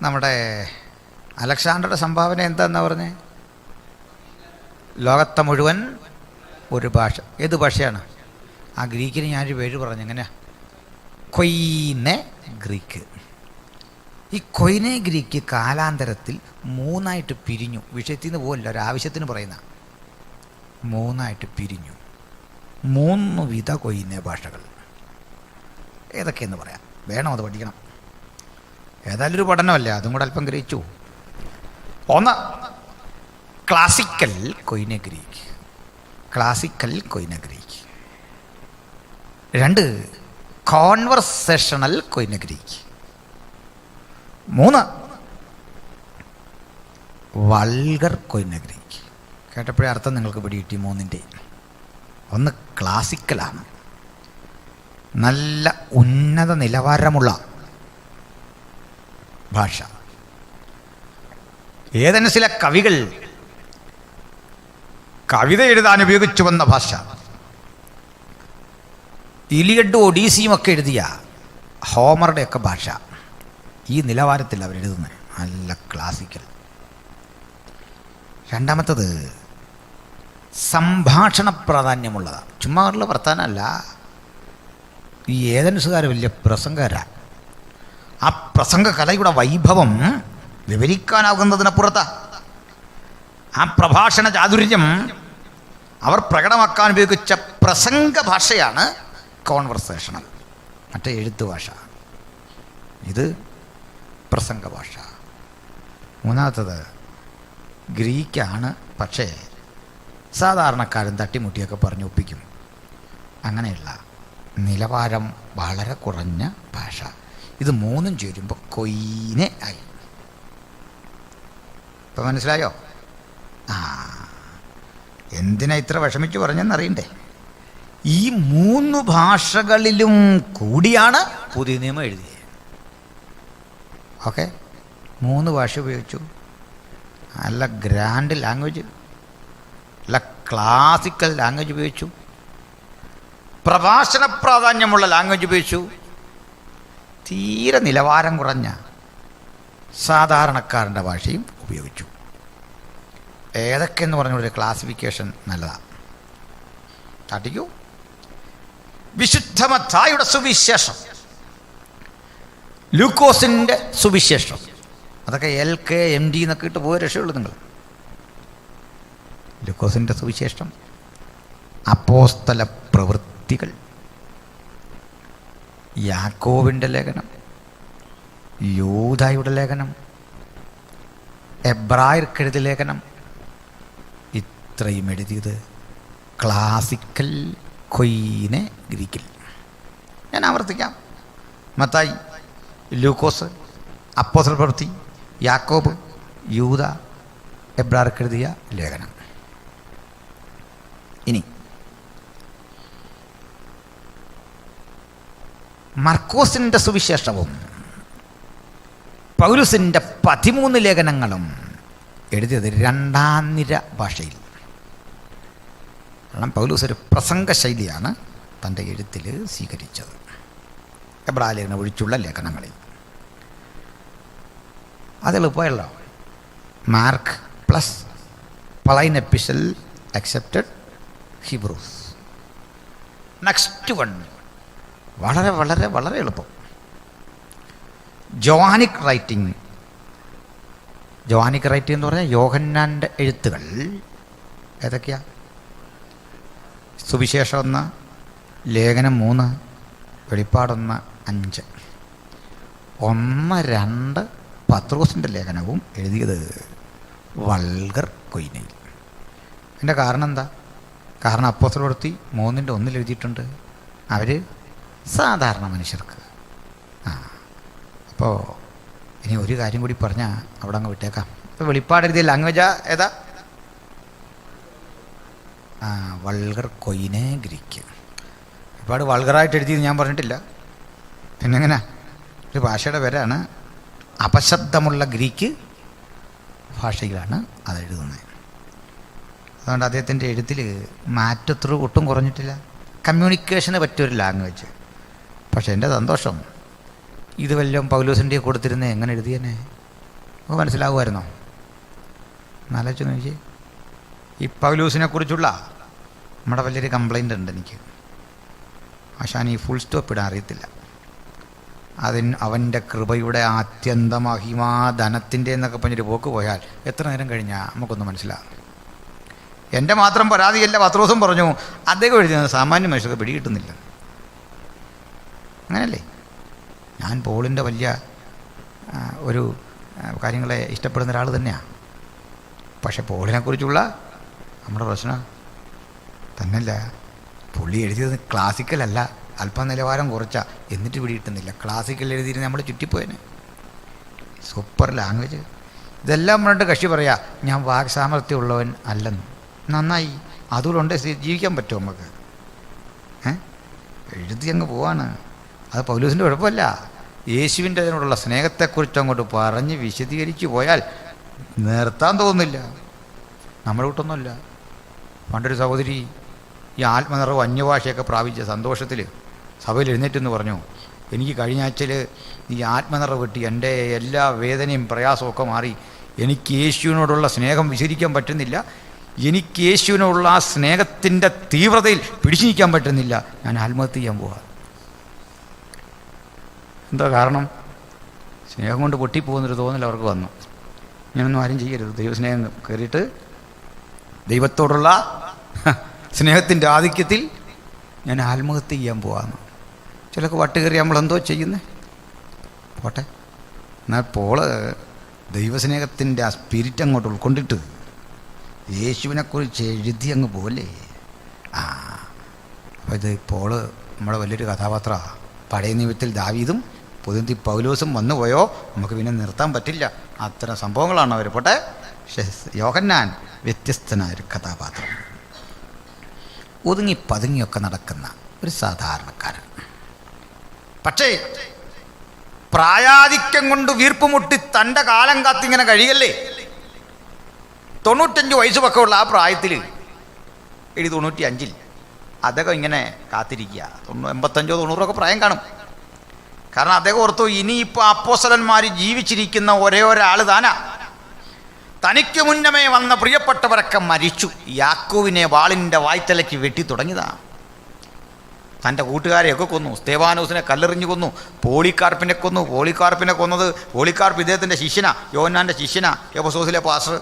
നമ്മുടെ അലക്സാണ്ടറുടെ സംഭാവന എന്താണെന്നാ പറഞ്ഞേ? ലോകത്തെ മുഴുവൻ ഒരു ഭാഷ. ഏത് ഭാഷയാണ്? ആ ഗ്രീക്കിന് ഞാനൊരു പേര് പറഞ്ഞു. എങ്ങനെയാ? കൊയ്നെ ഗ്രീക്ക്. ഈ കൊയ്നെ ഗ്രീക്ക് കാലാന്തരത്തിൽ 3 പിരിഞ്ഞു. വിഷയത്തിൽ നിന്ന് പോലില്ല, ഒരാവശ്യത്തിന് പറയുന്ന 3 പിരിഞ്ഞു. 3 വിധ കൊയ്നെ ഭാഷകൾ. ഏതൊക്കെയെന്ന് പറയാം. വേണം, അത് പഠിക്കണം. ഏതായാലും ഒരു പഠനമല്ലേ, അതും കൂടെ അല്പം ഗ്രഹിച്ചു. 1 classical koine Greek. Classical koine Greek. 2 conversational koine Greek. 3 vulgar koine Greek. കേട്ടപ്പോഴേ അർത്ഥം നിങ്ങൾക്ക് പിടികിട്ടി 3ൻ്റെ. 1 ക്ലാസിക്കലാണ്, നല്ല ഉന്നത നിലവാരമുള്ള ഭാഷ. ഏതൻസിലെ കവികൾ കവിത എഴുതാൻ ഉപയോഗിച്ചു വന്ന ഭാഷ. ഇലിയഡും ഒഡീസിയും ഒക്കെ എഴുതിയ ഹോമറുടെയൊക്കെ ഭാഷ ഈ നിലവാരത്തിൽ അവരെഴുതുന്നത്. നല്ല ക്ലാസിക്കൽ. 2 സംഭാഷണ പ്രാധാന്യമുള്ളതാണ്. ചുമ്മാ ഉള്ള വർത്താനമല്ല. ഈ ഏതൻസുകാർ വലിയ പ്രസംഗക്കാരാണ്. ആ പ്രസംഗ കലയുടെ വൈഭവം വിവരിക്കാനാകുന്നതിനപ്പുറത്താ. ആ പ്രഭാഷണ ചാതുര്യം അവർ പ്രകടമാക്കാൻ ഉപയോഗിച്ച പ്രസംഗ ഭാഷയാണ് കോൺവെർസേഷണൽ. മറ്റേ എഴുത്ത് ഭാഷ, ഇത് പ്രസംഗ ഭാഷ. 3 ഗ്രീക്കാണ്. പക്ഷേ സാധാരണക്കാരൻ തട്ടിമുട്ടിയൊക്കെ പറഞ്ഞു ഒപ്പിക്കും. അങ്ങനെയുള്ള നിലവാരം വളരെ കുറഞ്ഞ ഭാഷ. ഇത് 3 ചേരുമ്പോൾ കൊയ്നെ ആയി. ഇപ്പം മനസ്സിലായോ? എന്തിനാ ഇത്ര വിഷമിച്ച് പറഞ്ഞെന്നറിയണ്ടേ? ഈ 3 ഭാഷകളിലും കൂടിയാണ് പുതിയ നിയമം എഴുതിയത്. ഓക്കെ, 3 ഭാഷ ഉപയോഗിച്ചു. നല്ല ഗ്രാൻഡ് ലാംഗ്വേജ്, നല്ല ക്ലാസിക്കൽ ലാംഗ്വേജ് ഉപയോഗിച്ചു, പ്രഭാഷണ പ്രാധാന്യമുള്ള ലാംഗ്വേജ് ഉപയോഗിച്ചു, തീരെ നിലവാരം കുറഞ്ഞ സാധാരണക്കാരൻ്റെ ഭാഷയും ഉപയോഗിച്ചു. ഏതൊക്കെയെന്ന് പറഞ്ഞൊരു ക്ലാസിഫിക്കേഷൻ നല്ലതാണ്. തട്ടിക്കൂ. വിശുദ്ധ മത്തായിയുടെ സുവിശേഷം, ലൂക്കോസിൻ്റെ സുവിശേഷം, അതൊക്കെ LK MD എന്നൊക്കെ ഇട്ട് പോയ രക്ഷയുള്ളൂ നിങ്ങൾ. ലൂക്കോസിൻ്റെ സുവിശേഷം, അപ്പോസ്തല പ്രവൃത്തികൾ, യാക്കോബിൻ്റെ ലേഖനം, യൂദായുടെ ലേഖനം, എബ്രായർക്കെഴുതിയ ലേഖനം, ഇത്രയും എഴുതിയത് ക്ലാസിക്കൽ കൊയ്നെ ഗ്രീക്കിൽ. ഞാൻ ആവർത്തിക്കാം. മത്തായി, ലൂക്കോസ്, അപ്പോസ്തല പ്രവൃത്തി, യാക്കോബ്, യൂദ, എബ്രായർക്കെഴുതിയ ലേഖനം. ഇനി മർക്കോസിൻ്റെ സുവിശേഷവും പൗലുസിൻ്റെ 13 ലേഖനങ്ങളും എഴുതിയത് 2ാം നിര ഭാഷയിൽ. കാരണം പൗലൂസ് ഒരു പ്രസംഗ ശൈലിയാണ് തൻ്റെ എഴുത്തിൽ സ്വീകരിച്ചത്. എബ്രായ ലേഖനം ഒഴിച്ചുള്ള ലേഖനങ്ങളിൽ അതെളുപ്പമല്ലോ. Mark plus Pauline epistle accepted Hebrews. Next 1 വളരെ വളരെ വളരെ എളുപ്പം. ജോഹാനിക് റൈറ്റിംഗ്. ജോഹാനിക് റൈറ്റിംഗ് എന്ന് പറഞ്ഞാൽ യോഹന്നാൻ്റെ എഴുത്തുകൾ ഏതൊക്കെയാ? സുവിശേഷം 1, ലേഖനം 3, വെളിപ്പാട് 1, 5. 1, 2 പത്രോസിൻ്റെ ലേഖനവും എഴുതിയത് വൾഗർ കൊയ്നയിൽ. അതിൻ്റെ കാരണം എന്താ? കാരണം അപ്പോസ്തല പ്രവൃത്തി 3:1 എഴുതിയിട്ടുണ്ട്. അവർ സാധാരണ മനുഷ്യർക്ക്. അപ്പോൾ ഇനി ഒരു കാര്യം കൂടി പറഞ്ഞാൽ അവിടെ അങ്ങ് വിട്ടേക്കാം. ഇപ്പോൾ വെളിപ്പാട് എഴുതിയ ലാംഗ്വേജ് ഏതാ? Vulgar കൊയിനെ Greek. ഒരുപാട് വൾഗറായിട്ട് എഴുതിയത് ഞാൻ പറഞ്ഞിട്ടില്ല. പിന്നെങ്ങനെ ഒരു ഭാഷയുടെ പേരാണ്. അപശബ്ദമുള്ള ഗ്രീക്ക് ഭാഷയിലാണ് അതെഴുതുന്നത്. അതുകൊണ്ട് അദ്ദേഹത്തിൻ്റെ എഴുത്തിൽ മാറ്റത്ര ഒട്ടും കുറഞ്ഞിട്ടില്ല. കമ്മ്യൂണിക്കേഷന് പറ്റിയൊരു ലാംഗ്വേജ്. പക്ഷേ എൻ്റെ സന്തോഷം, ഇത് വല്ലതും പൗലോസിൻ്റെ കൊടുത്തിരുന്നേ എങ്ങനെ എഴുതിയെന്നെ അപ്പോൾ മനസ്സിലാവുമായിരുന്നോ? എന്നാലോചിച്ച് നോക്കി. ഈ പൗലോസിനെ കുറിച്ചുള്ള നമ്മുടെ വലിയൊരു കംപ്ലൈൻ്റ് ഉണ്ട് എനിക്ക്. ആശാൻ ഈ ഫുൾ സ്റ്റോപ്പ് ഇടാൻ അറിയത്തില്ല. അവൻ്റെ കൃപയുടെ ആത്യന്ത മഹിമാ ധനത്തിൻ്റെ എന്നൊക്കെ പറഞ്ഞൊരു പോക്ക് പോയാൽ എത്ര നേരം കഴിഞ്ഞാൽ നമുക്കൊന്ന് മനസ്സിലാകും. എൻ്റെ മാത്രം പരാതിയല്ല. പത്രോസും പറഞ്ഞു അദ്ദേഹം എഴുതിയത് സാമാന്യ മനുഷ്യർക്ക് പിടികിട്ടുന്നില്ല. അങ്ങനല്ലേ? ഞാൻ പോളിൻ്റെ വലിയ ഒരു കാര്യങ്ങളെ ഇഷ്ടപ്പെടുന്ന ഒരാൾ തന്നെയാണ്. പക്ഷെ പോളിനെക്കുറിച്ചുള്ള നമ്മുടെ പ്രശ്നം തന്നെയല്ല, പുള്ളി എഴുതിയത് ക്ലാസിക്കലല്ല, അല്പം നിലവാരം കുറച്ചാ, എന്നിട്ട് പിടികിട്ടുന്നില്ല. ക്ലാസിക്കൽ എഴുതിയിരുന്ന നമ്മൾ ചുറ്റിപ്പോയനെ. Super language. ഇതെല്ലാം പറഞ്ഞിട്ട് കക്ഷി പറയാ ഞാൻ വാക്സാമർത്ഥ്യമുള്ളവൻ അല്ലെന്ന്. നന്നായി, അതുകൊണ്ട് ജീവിക്കാൻ പറ്റുമോ നമുക്ക്? എഴുതി അങ്ങ് പോവാണ്. അത് പൗലോസിൻ്റെ കുഴപ്പമല്ല. യേശുവിൻ്റെ അതിനോടുള്ള സ്നേഹത്തെക്കുറിച്ച് അങ്ങോട്ട് പറഞ്ഞ് വിശദീകരിച്ച് പോയാൽ നിർത്താൻ തോന്നുന്നില്ല. നമ്മുടെ കൂട്ടൊന്നുമല്ല. പണ്ടൊരു സഹോദരി ഈ ആത്മനിറവ് അന്യഭാഷയൊക്കെ പ്രാപിച്ച സന്തോഷത്തിൽ സഭയിൽ എഴുന്നേറ്റെന്ന് പറഞ്ഞു, എനിക്ക് കഴിഞ്ഞ ആഴ്ചയിൽ ഈ ആത്മനിറവ് കിട്ടി, എൻ്റെ എല്ലാ വേദനയും പ്രയാസമൊക്കെ മാറി, എനിക്ക് യേശുവിനോടുള്ള സ്നേഹം വിശദീകരിക്കാൻ പറ്റുന്നില്ല, എനിക്ക് യേശുവിനോടുള്ള ആ സ്നേഹത്തിൻ്റെ തീവ്രതയിൽ പിടിച്ചു നിൽക്കാൻ പറ്റുന്നില്ല, ഞാൻ ആത്മഹത്യ ചെയ്യാൻ പോവാ. എന്താ കാരണം? സ്നേഹം കൊണ്ട് പൊട്ടിപ്പോകുന്നൊരു തോന്നൽ അവർക്ക് വന്നു. ഞാനൊന്നും ആരും ചെയ്യരുത്, ദൈവസ്നേഹം കയറിയിട്ട് ദൈവത്തോടുള്ള സ്നേഹത്തിൻ്റെ ആധിക്യത്തിൽ ഞാൻ ആത്മഹത്യ ചെയ്യാൻ പോവാന്ന്. ചിലക്ക് വട്ട് കയറി നമ്മളെന്തോ ചെയ്യുന്നേ പോട്ടെ. എന്നാൽ പോള് ദൈവസ്നേഹത്തിൻ്റെ ആ സ്പിരിറ്റ് അങ്ങോട്ട് ഉൾക്കൊണ്ടിട്ട് യേശുവിനെക്കുറിച്ച് എഴുതി അങ്ങ് പോലെ. അപ്പോൾ ഇത് പോള് നമ്മുടെ വലിയൊരു കഥാപാത്രമാണ്. പഴയ നിയമത്തിൽ ദാവീദും പുതിയ പൗലോസും വന്നു പോയോ നമുക്ക് പിന്നെ നിർത്താൻ പറ്റില്ല. അത്തരം സംഭവങ്ങളാണ് അവർ. പോട്ടെ. യോഹന്നാൻ വ്യത്യസ്തനായൊരു കഥാപാത്രം. ഒതുങ്ങി പതുങ്ങിയൊക്കെ നടക്കുന്ന ഒരു സാധാരണക്കാരൻ. പക്ഷേ പ്രായാധിക്യം കൊണ്ട് വീർപ്പുമുട്ടി തൻ്റെ കാലം കാത്തിങ്ങനെ കഴിയല്ലേ. 95 വയസ്സുമൊക്കെ ഉള്ള ആ പ്രായത്തിൽ 95 അദ്ദേഹം ഇങ്ങനെ കാത്തിരിക്കുക. 85 90 പ്രായം കാണും. കാരണം അദ്ദേഹം ഓർത്തു ഇനിയിപ്പോൾ അപ്പോസ്തലന്മാർ ജീവിച്ചിരിക്കുന്ന ഒരേ ഒരാൾ താനാ. തനിക്ക് മുന്നമേ വന്ന പ്രിയപ്പെട്ടവരൊക്കെ മരിച്ചു. യാക്കോവിനെ വാളിൻ്റെ വായ്ത്തലയ്ക്ക് വെട്ടി തുടങ്ങിയതാണ്. തൻ്റെ കൂട്ടുകാരെയൊക്കെ കൊന്നു. സ്തേവാനോസിനെ കല്ലെറിഞ്ഞു കൊന്നു. പോളികാർപ്പിനെ കൊന്നു. പോളികാർപ്പിനെ കൊന്നത് പോളികാർപ്പ് ഇദ്ദേഹത്തിൻ്റെ ശിഷ്യനാ, യോഹന്നാൻ്റെ ശിഷ്യനാ, എഫെസോസിലെ പാസ്റ്റർ.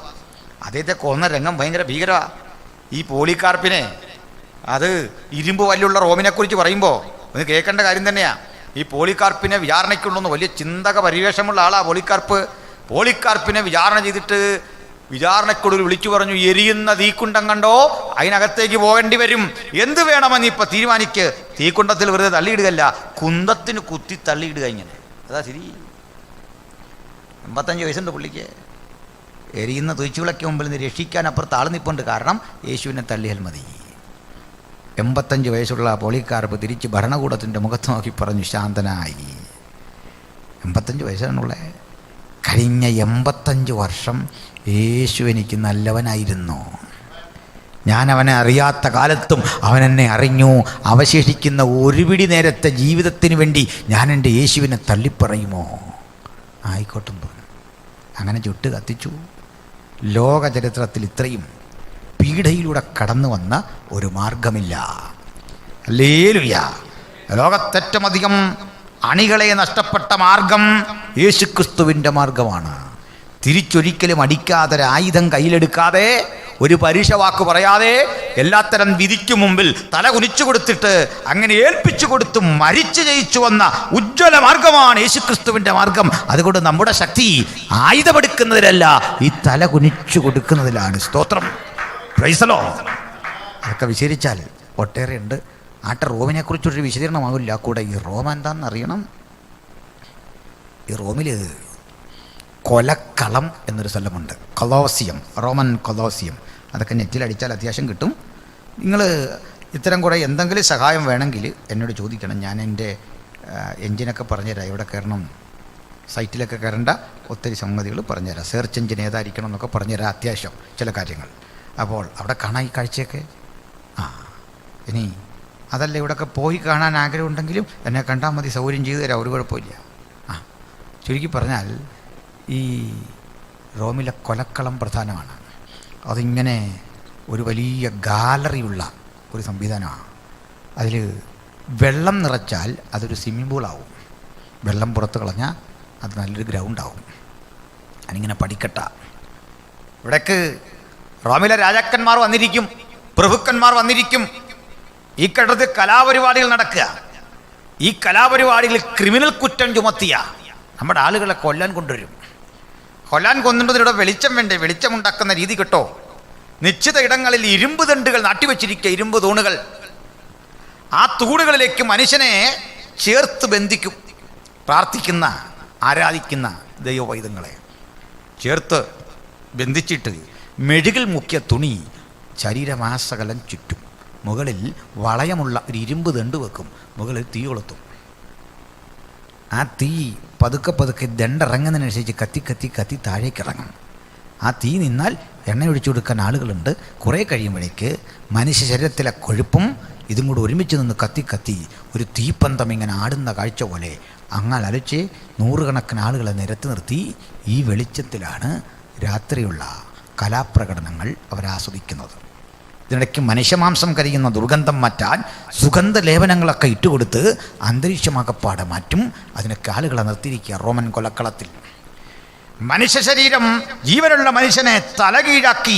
അദ്ദേഹത്തെ കൊന്ന രംഗം ഭയങ്കര ഭീകരമാണ്. ഈ പോളികാർപ്പിനെ, അത് ഇരുമ്പ് വല്ലുള്ള റോമിനെക്കുറിച്ച് പറയുമ്പോൾ ഒന്ന് കേൾക്കേണ്ട കാര്യം തന്നെയാണ്. ഈ പോളികാർപ്പിനെ വിചാരണയ്ക്കുള്ളൊന്ന് വലിയ ചിന്തക പരിവേഷമുള്ള ആളാ പോളികാർപ്പ്. പോളികാർപ്പിനെ വിചാരണ ചെയ്തിട്ട് വിചാരണയ്ക്കൊടുവിൽ വിളിച്ചു പറഞ്ഞു, എരിയുന്ന തീക്കുണ്ടം കണ്ടോ, അതിനകത്തേക്ക് പോകേണ്ടി വരും. എന്ത് വേണമെന്ന് ഇപ്പം തീരുമാനിക്ക്. തീക്കുണ്ടത്തിൽ വെറുതെ തള്ളിയിടുകയല്ല, കുന്തത്തിന് കുത്തി തള്ളിയിടുക. ഇങ്ങനെ അതാ ശരി. 85 വയസ്സുണ്ട് പുള്ളിക്ക്. എരിയുന്ന തീച്ചുവിളയ്ക്ക് മുമ്പിൽ നിന്ന് രക്ഷിക്കാൻ അപ്പുറത്ത് ആൾ നിൽപ്പുണ്ട്. കാരണം യേശുവിനെ തള്ളിയാൽ മതി. 85 വയസ്സുള്ള പോളികാർപ്പ് തിരിച്ച് ഭരണകൂടത്തിൻ്റെ മുഖത്ത് നോക്കി പറഞ്ഞു, ശാന്തനായി. 85 വയസ്സാണുള്ളത്. കഴിഞ്ഞ 85 വർഷം യേശു എനിക്ക് നല്ലവനായിരുന്നു. ഞാൻ അവനെ അറിയാത്ത കാലത്തും അവൻ എന്നെ അറിഞ്ഞു. അവശേഷിക്കുന്ന ഒരു പിടി നേരത്തെ ജീവിതത്തിന് വേണ്ടി ഞാൻ എൻ്റെ യേശുവിനെ തള്ളിപ്പറയുമോ? ആയിക്കോട്ടെ തോന്നുന്നു. അങ്ങനെ ചുട്ട് കത്തിച്ചു. ലോക ചരിത്രത്തിൽ ഇത്രയും പീഡയിലൂടെ കടന്നു വന്ന ഒരു മാർഗമില്ല. ഹല്ലേലൂയ. ലോകത്തേറ്റവും അധികം അണികളെ നഷ്ടപ്പെട്ട മാർഗം യേശുക്രിസ്തുവിൻ്റെ മാർഗമാണ്. തിരിച്ചൊരിക്കലും അടിക്കാതെ, ആയുധം കയ്യിലെടുക്കാതെ, ഒരു പരീക്ഷ വാക്ക് പറയാതെ, എല്ലാത്തരം വിധിക്കു മുമ്പിൽ തല കുനിച്ചു കൊടുത്തിട്ട് അങ്ങനെ ഏൽപ്പിച്ചു കൊടുത്ത് മരിച്ചു ജയിച്ചു വന്ന ഉജ്ജ്വല മാർഗമാണ് യേശുക്രിസ്തുവിൻ്റെ മാർഗം. അതുകൊണ്ട് നമ്മുടെ ശക്തി ആയുധമെടുക്കുന്നതിലല്ല, ഈ തല കുനിച്ചു കൊടുക്കുന്നതിലാണ്. സ്തോത്രം. Praise the Lord. അതൊക്കെ വിശദീകരിച്ചാൽ ഒട്ടേറെ ഉണ്ട്. റോമിനെക്കുറിച്ചൊരു വിശദീകരണമാകില്ല കൂടെ. ഈ റോം എന്താണെന്ന് അറിയണം. ഈ റോമിൽ കൊലക്കളം എന്നൊരു സ്ഥലമുണ്ട്, കൊളോസിയം, റോമൻ കൊളോസിയം. അതൊക്കെ നെറ്റിലടിച്ചാൽ അത്യാവശ്യം കിട്ടും. നിങ്ങൾ ഇത്തരം കൂടെ എന്തെങ്കിലും സഹായം വേണമെങ്കിൽ എന്നോട് ചോദിക്കണം. ഞാൻ എൻ്റെ എൻജിനൊക്കെ പറഞ്ഞുതരാം. എവിടെ കയറണം, സൈറ്റിലൊക്കെ കയറേണ്ട ഒത്തിരി സംഗതികൾ പറഞ്ഞുതരാം. സെർച്ച് എഞ്ചിൻ ഏതായിരിക്കണം എന്നൊക്കെ പറഞ്ഞുതരാം, അത്യാവശ്യം ചില കാര്യങ്ങൾ. അപ്പോൾ അവിടെ കാണാൻ ഈ കാഴ്ചയൊക്കെ. ഇനി അതല്ല, ഇവിടെയൊക്കെ പോയി കാണാൻ ആഗ്രഹമുണ്ടെങ്കിലും എന്നെ കണ്ടാൽ മതി, സൗകര്യം ചെയ്തു തരാം, ഒരു കുഴപ്പമില്ല. ചുരുക്കി പറഞ്ഞാൽ ഈ റോമിലെ കൊലക്കളം പ്രധാനമാണ്. അതിങ്ങനെ ഒരു വലിയ ഗാലറിയുള്ള ഒരു സംവിധാനമാണ്. അതിൽ വെള്ളം നിറച്ചാൽ അതൊരു സ്വിമ്മിംഗ് പൂളാവും, വെള്ളം പുറത്ത് കളഞ്ഞാൽ അത് നല്ലൊരു ഗ്രൗണ്ടാവും. അതിങ്ങനെ പഠിക്കട്ട. ഇവിടേക്ക് റോമിലെ രാജാക്കന്മാർ വന്നിരിക്കും, പ്രഭുക്കന്മാർ വന്നിരിക്കും. ഈ കടത്ത് കലാപരിപാടികൾ നടക്കുക. ഈ കലാപരിപാടികൾ ക്രിമിനൽ കുറ്റം ചുമത്തിയ നമ്മുടെ ആളുകളെ കൊല്ലാൻ കൊണ്ടുവരും. കൊല്ലാൻ കൊന്നുന്നതിലൂടെ വെളിച്ചം വേണ്ടേ, വെളിച്ചമുണ്ടാക്കുന്ന രീതി കേട്ടോ. നിശ്ചിത ഇടങ്ങളിൽ ഇരുമ്പ് ദണ്ടുകൾ നാട്ടിവെച്ചിരിക്കുക, ഇരുമ്പ് തൂണുകൾ. ആ തൂണുകളിലേക്ക് മനുഷ്യനെ ചേർത്ത് ബന്ധിക്കും. പ്രാർത്ഥിക്കുന്ന ആരാധിക്കുന്ന ദൈവവൈദ്യങ്ങളെ ചേർത്ത് ബന്ധിച്ചിട്ട് മെഴുകിൽ മുക്കിയ തുണി ശരീരമാസകലം ചുറ്റും. മുകളിൽ വളയമുള്ള ഒരു ഇരുമ്പ് ദണ്ട് വെക്കും. മുകളിൽ തീ കൊളുത്തും. ആ തീ പതുക്കെ പതുക്കെ ദണ്ടിറങ്ങുന്നതിനനുസരിച്ച് കത്തി കത്തി കത്തി താഴേക്ക് ഇറങ്ങും. ആ തീ നിന്നാൽ എണ്ണ ഒഴിച്ചു കൊടുക്കാൻ ആളുകളുണ്ട്. കുറേ കഴിയുമ്പോഴേക്ക് മനുഷ്യ ശരീരത്തിലെ കൊഴുപ്പും ഇതും കൂടെ ഒരുമിച്ച് നിന്ന് കത്തി കത്തി ഒരു തീപ്പന്തം ഇങ്ങനെ ആടുന്ന കാഴ്ച പോലെ അങ്ങനെ അലച്ച് നൂറുകണക്കിന് ആളുകളെ നിരത്തി നിർത്തി ഈ വെളിച്ചത്തിലാണ് രാത്രിയുള്ള കലാപ്രകടനങ്ങൾ അവരാസ്വദിക്കുന്നത്. ഇതിനിടയ്ക്ക് മനുഷ്യമാംസം കരിയുന്ന ദുർഗന്ധം മാറ്റാൻ സുഗന്ധ ലേപനങ്ങളൊക്കെ ഇട്ടുകൊടുത്ത് അന്തരീക്ഷമാകപ്പാടെ മാറ്റും. അതിനൊക്കെ ആളുകളെ നിർത്തിയിരിക്കുക റോമൻ കൊലക്കളത്തിൽ. മനുഷ്യ ശരീരം ജീവനുള്ള മനുഷ്യനെ തലകീഴാക്കി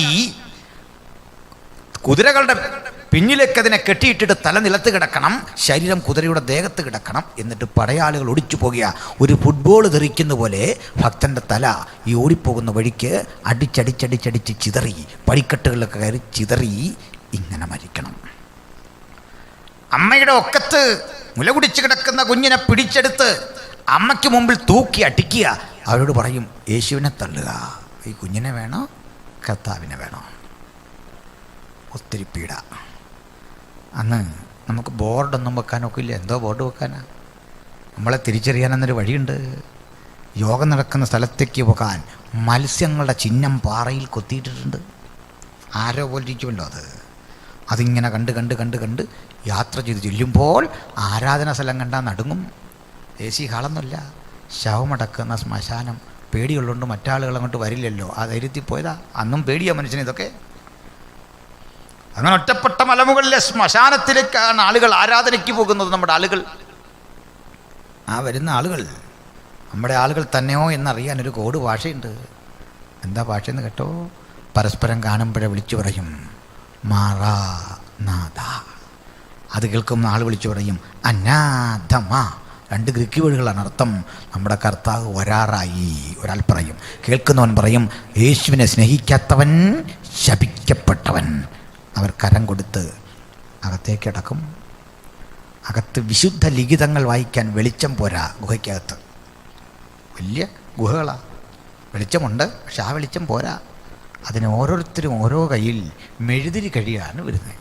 കുതിരകളുടെ പിന്നിലേക്ക് അതിനെ കെട്ടിയിട്ടിട്ട് തല നിലത്ത് കിടക്കണം, ശരീരം കുതിരയുടെ ദേഹത്ത് കിടക്കണം. എന്നിട്ട് പടയാളികൾ ഒടിച്ചു പോകുക. ഒരു ഫുട്ബോൾ തെറിക്കുന്ന പോലെ ഭക്തൻ്റെ തല ഈ ഓടിപ്പോകുന്ന വഴിക്ക് അടിച്ചടിച്ചടിച്ചടിച്ച് ചിതറി, പടിക്കെട്ടുകളിലൊക്കെ കയറി ചിതറി ഇങ്ങനെ മരിക്കണം. അമ്മയുടെ ഒക്കത്ത് മുല കുടിച്ച് കിടക്കുന്ന കുഞ്ഞിനെ പിടിച്ചെടുത്ത് അമ്മയ്ക്ക് മുമ്പിൽ തൂക്കി അടിക്കുക. അവരോട് പറയും, യേശുവിനെ തള്ളുക. ഈ കുഞ്ഞിനെ വേണോ കർത്താവിനെ വേണോ? ഒത്തിരി പീഡ. അന്ന് നമുക്ക് ബോർഡൊന്നും വെക്കാനൊക്കെ ഇല്ല. എന്തോ ബോർഡ് വെക്കാനാ? നമ്മളെ തിരിച്ചറിയാനെന്നൊരു വഴിയുണ്ട്. യോഗം നടക്കുന്ന സ്ഥലത്തേക്ക് പോകാൻ മത്സ്യങ്ങളുടെ ചിഹ്നം പാറയിൽ കൊത്തിയിട്ടിട്ടുണ്ട്. ആരോ പോലിരിക്കുമല്ലോ അത്. അതിങ്ങനെ കണ്ട് കണ്ട് കണ്ട് കണ്ട് യാത്ര ചെയ്ത് ചെല്ലുമ്പോൾ ആരാധന സ്ഥലം കണ്ടാൽ നടുങ്ങും. AC ഹാളൊന്നുമില്ല, ശവമടക്കുന്ന ശ്മശാനം. പേടിയുള്ളതുകൊണ്ട് മറ്റാളുകൾ അങ്ങോട്ട് വരില്ലല്ലോ, ആ ധൈര്യത്തിൽ പോയതാ. അന്നും പേടിയാ മനുഷ്യന് ഇതൊക്കെ. അങ്ങനെ ഒറ്റപ്പെട്ട മലമുകളിലെ ശ്മശാനത്തിലേക്കാണ് ആളുകൾ ആരാധനയ്ക്ക് പോകുന്നത്. നമ്മുടെ ആളുകൾ, ആ വരുന്ന ആളുകൾ നമ്മുടെ ആളുകൾ തന്നെയോ എന്നറിയാൻ ഒരു കോഡ് ഭാഷയുണ്ട്. എന്താ ഭാഷയെന്ന് കേട്ടോ? പരസ്പരം കാണുമ്പോഴേ വിളിച്ചു പറയും മാറാ നാഥ. അത് കേൾക്കുന്ന ആൾ വിളിച്ചു പറയും അനാഥമ. 2 ഗ്രീക്ക് വേർഡുകളാണ് അർത്ഥം. നമ്മുടെ കർത്താവ് വരാറായി. ഒരാൾ പറയും, കേൾക്കുന്നവൻ പറയും യേശുവിനെ സ്നേഹിക്കാത്തവൻ ശപിക്കപ്പെട്ടവൻ. അവർ കരം കൊടുത്ത് അകത്തേക്കടക്കും. അകത്ത് വിശുദ്ധ ലിഖിതങ്ങൾ വായിക്കാൻ വെളിച്ചം പോരാ. ഗുഹയ്ക്കകത്ത് വലിയ ഗുഹകളാണ്, വെളിച്ചമുണ്ട്, പക്ഷെ ആ വെളിച്ചം പോരാ. അതിന് ഓരോരുത്തരും ഓരോ കയ്യിൽ മെഴുതിരി കഴിയാണ് വരുന്നത്.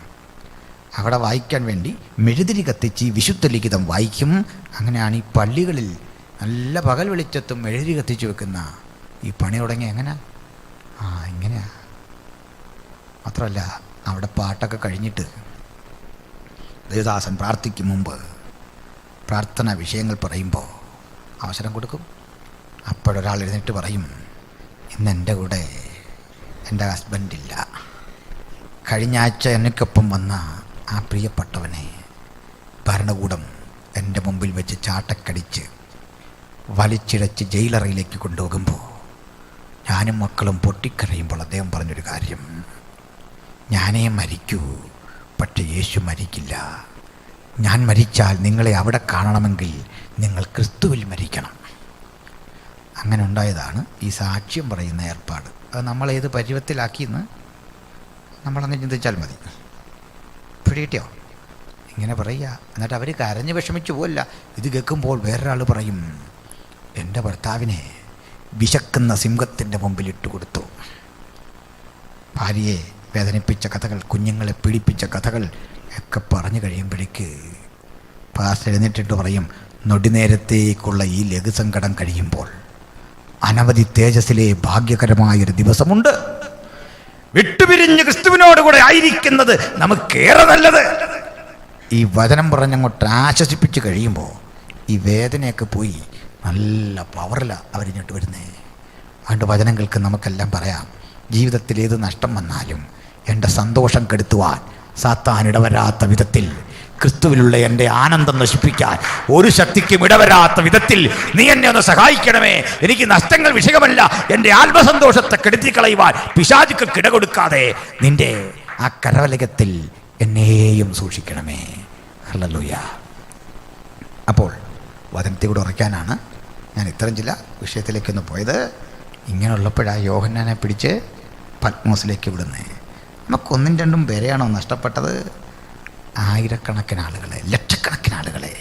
അവിടെ വായിക്കാൻ വേണ്ടി മെഴുതിരി കത്തിച്ച് വിശുദ്ധ ലിഖിതം വായിക്കും. അങ്ങനെയാണ് ഈ പള്ളികളിൽ നല്ല പകൽ വെളിച്ചത്തും മെഴുതിരി കത്തിച്ച് വെക്കുന്ന ഈ പണി തുടങ്ങി. എങ്ങനെയാ? ഇങ്ങനെയാ. മാത്രമല്ല, അവിടെ പാട്ടൊക്കെ കഴിഞ്ഞിട്ട് ദേവദാസൻ പ്രാർത്ഥിക്കും മുമ്പ് പ്രാർത്ഥന വിഷയങ്ങൾ പറയുമ്പോൾ അവസരം കൊടുക്കും. അപ്പോഴൊരാൾ എഴുന്നേറ്റ് പറയും, ഇന്ന് എൻ്റെ കൂടെ എൻ്റെ ഹസ്ബൻഡില്ല. കഴിഞ്ഞ ആഴ്ച എനിക്കൊപ്പം വന്ന ആ പ്രിയപ്പെട്ടവനെ ഭരണകൂടം എൻ്റെ മുമ്പിൽ വെച്ച് ചാട്ടക്കടിച്ച് വലിച്ചിഴച്ച് ജയിലറയിലേക്ക് കൊണ്ടുപോകുമ്പോൾ ഞാനും മക്കളും പൊട്ടിക്കരയുമ്പോൾ അദ്ദേഹം പറഞ്ഞൊരു കാര്യം, ഞാനേ മരിക്കൂ, പക്ഷെ യേശു മരിക്കില്ല. ഞാൻ മരിച്ചാൽ നിങ്ങളെ അവിടെ കാണണമെങ്കിൽ നിങ്ങൾ ക്രിസ്തുവിൽ മരിക്കണം. അങ്ങനെ ഉണ്ടായതാണ് ഈ സാക്ഷ്യം പറയുന്ന ഏർപ്പാട്. അത് നമ്മളേത് പരുവത്തിലാക്കിയെന്ന് നമ്മളങ്ങ് ചിന്തിച്ചാൽ മതി. പിടികിട്ടിയോ? ഇങ്ങനെ പറയുക. എന്നിട്ട് അവർ കരഞ്ഞ് വിഷമിച്ചു പോവില്ല. ഇത് കേൾക്കുമ്പോൾ വേറൊരാൾ പറയും, എൻ്റെ ഭർത്താവിനെ വിശക്കുന്ന സിംഹത്തിൻ്റെ മുമ്പിൽ ഇട്ടുകൊടുത്തു. ഭാര്യയെ വേദനിപ്പിച്ച കഥകൾ, കുഞ്ഞുങ്ങളെ പീഡിപ്പിച്ച കഥകൾ ഒക്കെ പറഞ്ഞു കഴിയുമ്പോഴേക്ക് പാസ്റ്റർ എഴുന്നേറ്റിട്ട് പറയും, നൊടിനേരത്തേക്കുള്ള ഈ ലഘുസങ്കടം കഴിയുമ്പോൾ അനവധി തേജസ്സിലെ ഭാഗ്യകരമായൊരു ദിവസമുണ്ട്. വിട്ടുപിരിഞ്ഞ് ക്രിസ്തുവിനോട് കൂടെ ആയിരിക്കുന്നത് നമുക്കേറെ നല്ലത്. ഈ വചനം പറഞ്ഞങ്ങോട്ട് ആശ്വസിപ്പിച്ച് കഴിയുമ്പോൾ ഈ വേദനയൊക്കെ പോയി നല്ല പവറിലാണ് അവരിങ്ങോട്ട് വരുന്നേ. അതുകൊണ്ട് വചനങ്ങൾക്ക് നമുക്കെല്ലാം പറയാം, ജീവിതത്തിൽ ഏത് നഷ്ടം വന്നാലും എൻ്റെ സന്തോഷം കെടുത്തുവാൻ സാത്താൻ ഇടവരാത്ത വിധത്തിൽ, ക്രിസ്തുവിലുള്ള എൻ്റെ ആനന്ദം നശിപ്പിക്കാൻ ഒരു ശക്തിക്കും ഇടവരാത്ത വിധത്തിൽ നീ എന്നെ ഒന്ന് സഹായിക്കണമേ. എനിക്ക് നഷ്ടങ്ങൾ വിഷയമല്ല, എൻ്റെ ആത്മസന്തോഷത്തെ കെടുത്തിക്കളയുവാൻ പിശാചുക്കൾ കിട കൊടുക്കാതെ നിൻ്റെ ആ കരവലയത്തിൽ എന്നെയും സൂക്ഷിക്കണമേ. ഹല്ലേലൂയ. അപ്പോൾ വചനത്തെ കൂടെ ഉറയ്ക്കാനാണ് ഞാൻ ഇത്തരം ചില വിഷയത്തിലേക്കൊന്ന് പോയത്. ഇങ്ങനെയുള്ളപ്പോഴാണ് യോഹന്നാനെ പിടിച്ച് പത്മോസിലേക്ക് വിടുന്നത്. നമുക്കൊന്നും രണ്ടും പേരെയാണോ നഷ്ടപ്പെട്ടത്? ആയിരക്കണക്കിന് ആളുകളെ, ലക്ഷക്കണക്കിന് ആളുകളെ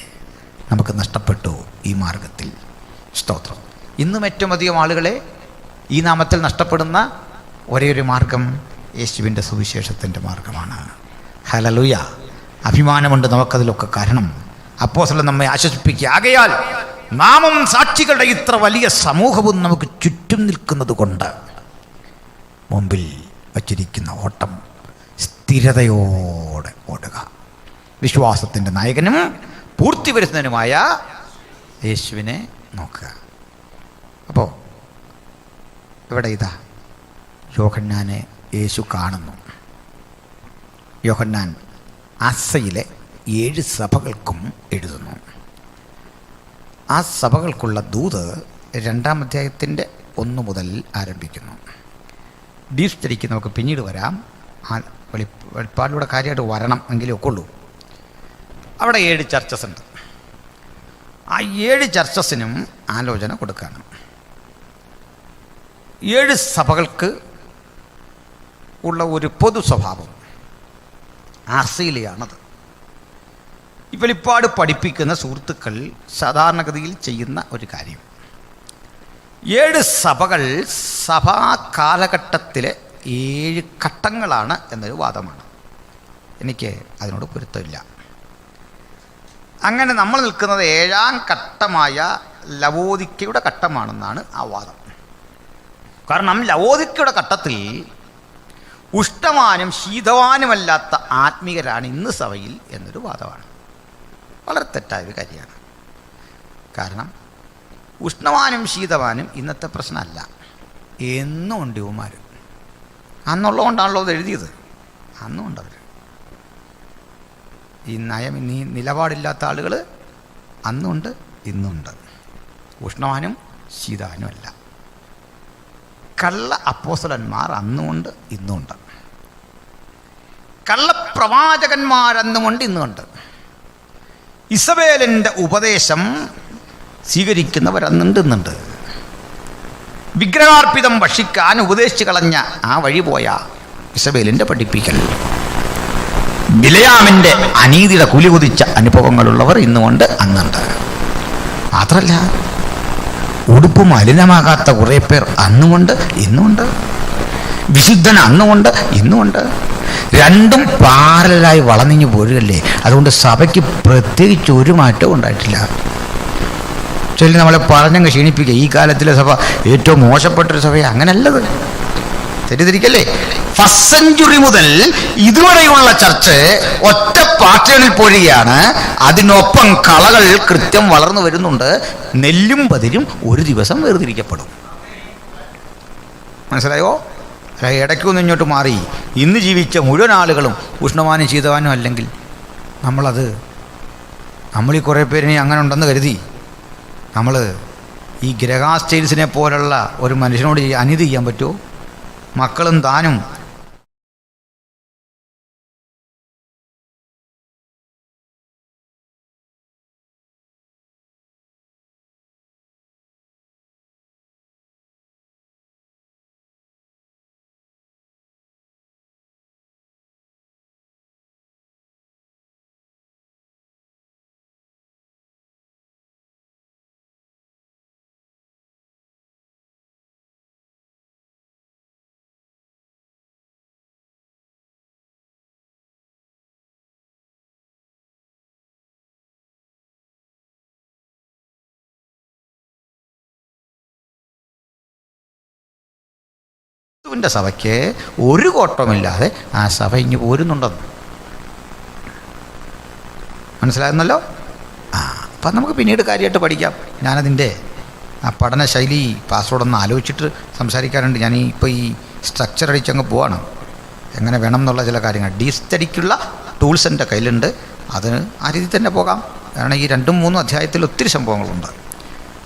നമുക്ക് നഷ്ടപ്പെട്ടു ഈ മാർഗത്തിൽ. സ്തോത്രം. ഇന്നും ഏറ്റവും അധികം ആളുകളെ ഈ നാമത്തിൽ നഷ്ടപ്പെടുന്ന ഒരേ ഒരു മാർഗം യേശുവിൻ്റെ സുവിശേഷത്തിൻ്റെ മാർഗമാണ്. ഹല്ലേലൂയ. അഭിമാനമുണ്ട് നമുക്കതിലൊക്കെ. കാരണം അപ്പോസ്തലൻ നമ്മെ ആശ്വസിപ്പിക്കുക. ആകയാൽ നാമം സാക്ഷികളുടെ ഇത്ര വലിയ സമൂഹവും നമുക്ക് ചുറ്റും നിൽക്കുന്നത് കൊണ്ട് മുമ്പിൽ വച്ചിരിക്കുന്ന ഓട്ടം സ്ഥിരതയോടെ ഓടുക. വിശ്വാസത്തിൻ്റെ നായകനും പൂർത്തി വരുന്നതിനുമായ യേശുവിനെ നോക്കുക. അപ്പോൾ ഇവിടെ ഇതാ യോഹന്നാനെ യേശു കാണുന്നു. യോഹന്നാൻ ആസയിലെ 7 സഭകൾക്കും എഴുതുന്നു. ആ സഭകൾക്കുള്ള ദൂത് 2-ാം അധ്യായത്തിൻ്റെ 1 മുതൽ ആരംഭിക്കുന്നു. ഡീപ് സ്റ്റഡിക്ക് നമുക്ക് പിന്നീട് വരാം. ആ വെളിപ്പാടിലൂടെ കാര്യമായിട്ട് വരണം എങ്കിലേ ഒക്കെ ഉള്ളൂ. അവിടെ 7 ചർച്ചസ് ഉണ്ട്. ആ 7 ചർച്ചസിനും ആലോചന കൊടുക്കുകയാണ്. 7 സഭകൾക്ക് ഉള്ള ഒരു പൊതു സ്വഭാവം ആസയിലെയാണത്. ഈ വെളിപ്പാട് പഠിപ്പിക്കുന്ന സുഹൃത്തുക്കൾ സാധാരണഗതിയിൽ ചെയ്യുന്ന ഒരു കാര്യം, 7 സഭകൾ സഭാ കാലഘട്ടത്തിലെ 7 ഘട്ടങ്ങളാണ് എന്നൊരു വാദമാണ്. എനിക്ക് അതിനോട് പൊരുത്തമില്ല. അങ്ങനെ നമ്മൾ നിൽക്കുന്നത് 7-ാം ഘട്ടമായ ലവോദിക്കയുടെ ഘട്ടമാണെന്നാണ് ആ വാദം. കാരണം ലവോദിക്കയുടെ ഘട്ടത്തിൽ ഉഷ്ണവാനും ശീതവാനുമല്ലാത്ത ആത്മീയരാണ് ഇന്ന് സഭയിൽ എന്നൊരു വാദമാണ്. വളരെ തെറ്റായൊരു കാര്യമാണ്. കാരണം ഉഷ്ണവാനും ശീതവാനും ഇന്നത്തെ പ്രശ്നമല്ല, എന്നും ഉണ്ട് ഇവന്മാർ. അന്നുള്ളതുകൊണ്ടാണല്ലോ അത് എഴുതിയത്. അന്നും ഉണ്ടവർ. ഈ നിലപാടില്ലാത്ത ആളുകൾ അന്നുണ്ട് ഇന്നുണ്ട്. ഉഷ്ണവാനും ശീതവാനും അല്ല. കള്ള അപ്പോസ്തലന്മാർ അന്നുമുണ്ട് ഇന്നുമുണ്ട്. കള്ളപ്രവാചകന്മാരന്നുമുണ്ട് ഇന്നുമുണ്ട്. ഇസബേലിൻ്റെ ഉപദേശം സ്വീകരിക്കുന്നവരന്നുണ്ട് ഇന്നുണ്ട്. വിഗ്രഹാർപ്പിതം ഭക്ഷിക്കാൻ ഉപദേശിച്ച് കളഞ്ഞ ആ വഴി പോയ ഇസബേലിൻ്റെ പഠിപ്പിക്കൽ, ബിലയാമിൻ്റെ അനീതിയുടെ കുലി കുതിച്ച അനുഭവങ്ങളുള്ളവർ ഇന്നുമുണ്ട് അന്നുണ്ട്. മാത്രമല്ല ഉടുപ്പ് മലിനമാകാത്ത കുറേ പേർ അന്നുമുണ്ട് ഇന്നുമുണ്ട്. വിശുദ്ധൻ അന്നുമുണ്ട് ഇന്നുമുണ്ട്. രണ്ടും പാരലായി വളർന്നിഞ്ഞു പോരുകയല്ലേ. അതുകൊണ്ട് സഭയ്ക്ക് പ്രത്യേകിച്ച് ഒരു മാറ്റവും ഉണ്ടായിട്ടില്ല. ചൊല്ലി നമ്മളെ പറഞ്ഞങ്ങ് ക്ഷീണിപ്പിക്കുക. ഈ കാലത്തിലെ സഭ ഏറ്റവും മോശപ്പെട്ടൊരു സഭയാണ്. അങ്ങനല്ലത്, തെറ്റിദ്ധരിക്കല്ലേ. ഫസ്റ്റ് സെഞ്ചുറി മുതൽ ഇതുവരെയുള്ള ചർച്ച് ഒറ്റ പാറ്റേണിൽ പോരുകയാണ്. അതിനൊപ്പം കളകൾ കൃത്യം വളർന്നു വരുന്നുണ്ട്. നെല്ലും പതിരും ഒരു ദിവസം വേർതിരിക്കപ്പെടും. മനസ്സിലായോ? ഇടയ്ക്കൊന്നും ഇങ്ങോട്ട് മാറി ഇന്ന് ജീവിച്ച മുഴുവൻ ആളുകളും ഉഷ്ണവാനും ശീതവാനും അല്ലെങ്കിൽ നമ്മളീ കുറേ പേരിനെ അങ്ങനെ ഉണ്ടെന്ന് കരുതി നമ്മൾ ഈ ഗ്രഹാസ്റ്റൈൽസിനെ പോലുള്ള ഒരു മനുഷ്യനോട് അനീതി ചെയ്യാൻ പറ്റുമോ? മക്കളും താനും ക്രിസ്തുവിൻ്റെ സഭയ്ക്ക് ഒരു കോട്ടവുമില്ലാതെ ആ സഭ ഇങ്ങ് പോരുന്നുണ്ടെന്ന് മനസ്സിലാകുന്നല്ലോ. അപ്പം നമുക്ക് പിന്നീട് കാര്യമായിട്ട് പഠിക്കാം. ഞാനതിൻ്റെ ആ പഠന ശൈലി പാസ്വേഡൊന്ന് ആലോചിച്ചിട്ട് സംസാരിക്കാറുണ്ട്. ഞാൻ ഇപ്പോൾ ഈ സ്ട്രക്ചർ അടിച്ചങ്ങ് പോവാണ്. എങ്ങനെ വേണം എന്നുള്ള ചില കാര്യങ്ങൾ ഡീ സ്റ്റഡിക്കുള്ള ടൂൾസ് എൻ്റെ കയ്യിലുണ്ട്. അതിന് ആ രീതിയിൽ തന്നെ പോകാം. കാരണം ഈ 2-3 അധ്യായത്തിൽ ഒത്തിരി സംഭവങ്ങളുണ്ട്.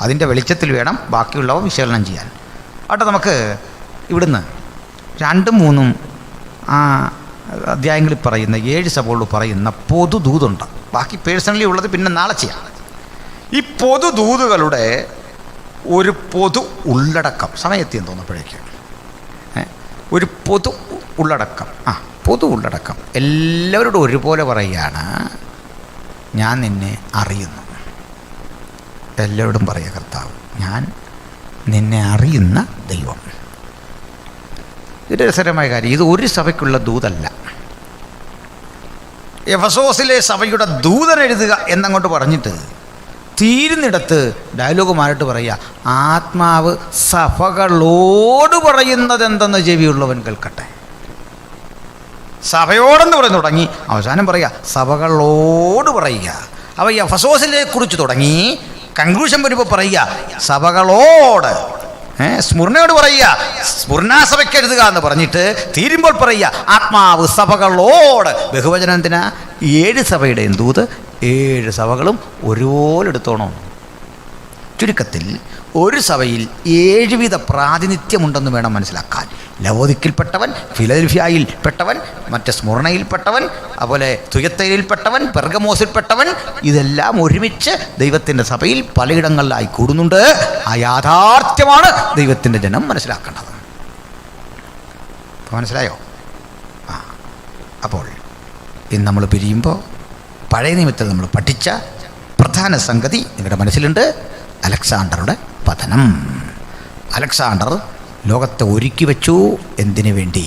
അതിൻ്റെ വെളിച്ചത്തിൽ വേണം ബാക്കിയുള്ളവ വിശകലനം ചെയ്യാൻ. അവിടെ നമുക്ക് ഇവിടുന്ന് 2-3 ആ അധ്യായങ്ങളിൽ പറയുന്ന 7 സഭകളിൽ പറയുന്ന പൊതുദൂതുണ്ട്. ബാക്കി പേഴ്സണലി ഉള്ളത് പിന്നെ നാളെ ചെയ്യാം. ഈ പൊതുദൂതുകളുടെ ഒരു പൊതു ഉള്ളടക്കം സമയത്തെന്ന് തോന്നുമ്പോഴേക്കും ഒരു പൊതു ഉള്ളടക്കം പൊതു ഉള്ളടക്കം എല്ലാവരോടും ഒരുപോലെ പറയുകയാണ്, ഞാൻ നിന്നെ അറിയുന്നു. എല്ലാവരോടും പറയുക, കർത്താവ് ഞാൻ നിന്നെ അറിയുന്ന ദൈവം. ഇത് രസകരമായ കാര്യം. ഇത് ഒരു സഭയ്ക്കുള്ള ദൂതല്ല. എഫെസോസിലെ സഭയുടെ ദൂതൻ എഴുതുക എന്നങ്ങോട്ട് പറഞ്ഞിട്ട് തീരുന്നിടത്ത് ഡയലോഗ് മാറിയിട്ട് പറയുക, ആത്മാവ് സഭകളോട് പറയുന്നത് എന്തെന്ന് ചെവിയുള്ളവൻ കേൾക്കട്ടെ. സഭയോടെന്ന് പറഞ്ഞു തുടങ്ങി, അവസാനം പറയുക സഭകളോട് പറയുക. അപ്പോൾ എഫെസോസിനെ കുറിച്ച് തുടങ്ങി കൺക്ലൂഷൻ വരുമ്പോൾ പറയുക സഭകളോട്, സ്മുർണയോട് പറയുക, സ്മുർണാസഭയ്ക്ക് എഴുതുക എന്ന് പറഞ്ഞിട്ട് തീരുമ്പോൾ പറയുക ആത്മാവ് സഭകളോട്. ബഹുവചനത്തിനാ 7 സഭയുടെയും ദൂത് 7 സഭകളും ഒരുപോലെ എടുത്തോണം. ചുരുക്കത്തിൽ ഒരു സഭയിൽ 7 വിധ പ്രാതിനിധ്യമുണ്ടെന്ന് വേണം മനസ്സിലാക്കാൻ. ലവോദിക്കിൽപ്പെട്ടവൻ, ഫിലദൽഫിയയിൽപ്പെട്ടവൻ, മറ്റ് സ്മുർണയിൽപ്പെട്ടവൻ, അതുപോലെ തുയത്തയിൽപ്പെട്ടവൻ, പെർഗമോസിൽപ്പെട്ടവൻ, ഇതെല്ലാം ഒരുമിച്ച് ദൈവത്തിൻ്റെ സഭയിൽ പലയിടങ്ങളിലായി കൂടുന്നുണ്ട്. ആ യാഥാർത്ഥ്യമാണ് ദൈവത്തിൻ്റെ ജനം മനസ്സിലാക്കേണ്ടത്. മനസ്സിലായോ? അപ്പോൾ ഇന്ന് നമ്മൾ പിരിയുമ്പോൾ പഴയ നിയമത്തിൽ നമ്മൾ പഠിച്ച പ്രധാന സംഗതി നിങ്ങളുടെ മനസ്സിലുണ്ട്. അലക്സാണ്ടറുടെ പതനം. അലക്സാണ്ടർ ലോകത്തെ ഒരുക്കി വെച്ചു. എന്തിനു വേണ്ടി?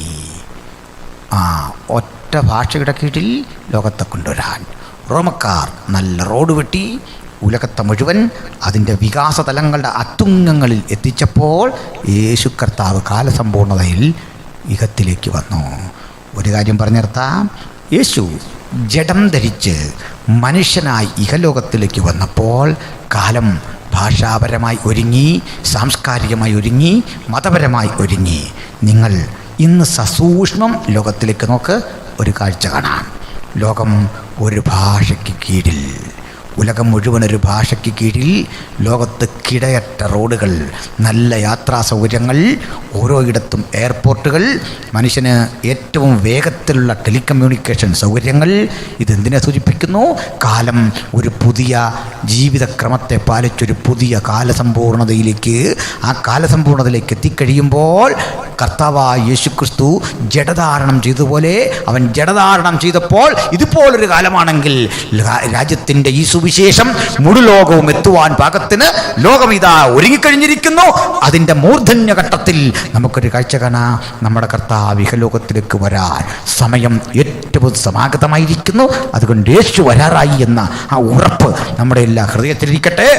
ഒറ്റ ഭാഷയുടെ കീഴിൽ ലോകത്തെ കൊണ്ടുവരാൻ. റോമക്കാർ നല്ല റോഡ് വെട്ടി ഉലകത്തെ മുഴുവൻ അതിൻ്റെ വികാസ തലങ്ങളുടെ അത്തുങ്ങങ്ങളിൽ എത്തിച്ചപ്പോൾ യേശു കർത്താവ് കാലസമ്പൂർണതയിൽ യുഗത്തിലേക്ക് വന്നു. ഒരു കാര്യം പറഞ്ഞു നിർത്താം. യേശു ജഡം ധരിച്ച് മനുഷ്യനായി ഇഹലോകത്തിലേക്ക് വന്നപ്പോൾ കാലം ഭാഷാപരമായി ഒരുങ്ങി, സാംസ്കാരികമായി ഒരുങ്ങി, മതപരമായി ഒരുങ്ങി. നിങ്ങൾ ഇന്ന് സസൂക്ഷ്മം ലോകത്തിലേക്ക് നോക്ക്, ഒരു കാഴ്ച കാണാം. ലോകം ഒരു ഭാഷയ്ക്ക് കീഴിൽ, ഉലകം മുഴുവൻ ഒരു ഭാഷയ്ക്ക് കീഴിൽ, ലോകത്ത് കിടയറ്റ റോഡുകൾ, നല്ല യാത്രാ സൗകര്യങ്ങൾ, ഓരോയിടത്തും എയർപോർട്ടുകൾ, മനുഷ്യന് ഏറ്റവും വേഗത്തിലുള്ള ടെലികമ്മ്യൂണിക്കേഷൻ സൗകര്യങ്ങൾ. ഇതെന്തിനെ സൂചിപ്പിക്കുന്നു? കാലം ഒരു പുതിയ ജീവിതക്രമത്തെ പാലിച്ചൊരു പുതിയ കാലസമ്പൂർണതയിലേക്ക്, ആ കാലസമ്പൂർണതയിലേക്ക് എത്തിക്കഴിയുമ്പോൾ കർത്താവായ യേശുക്രിസ്തു ജഡധാരണം ചെയ്തതുപോലെ അവൻ ജഡധാരണം ചെയ്തപ്പോൾ ഇതുപോലൊരു കാലമാണെങ്കിൽ രാജ്യത്തിൻ്റെ ഈ സുവിശേഷം മുഴുലോകവും എത്തുവാൻ പാകത്തിന് ലോകം ഇതാ ഒരുങ്ങിക്കഴിഞ്ഞിരിക്കുന്നു. അതിൻ്റെ മൂർധന്യഘട്ടത്തിൽ നമുക്കൊരു കാഴ്ച കാണാം. നമ്മുടെ കർത്താവ് ഇഹലോകത്തിലേക്ക് വരാൻ സമയം ഏറ്റവും സമാഗതമായിരിക്കുന്നു. അതുകൊണ്ട് യേശു വരാറായി എന്ന ആ ഉറപ്പ് നമ്മുടെ എല്ലാ ഹൃദയത്തിലിരിക്കട്ടെ.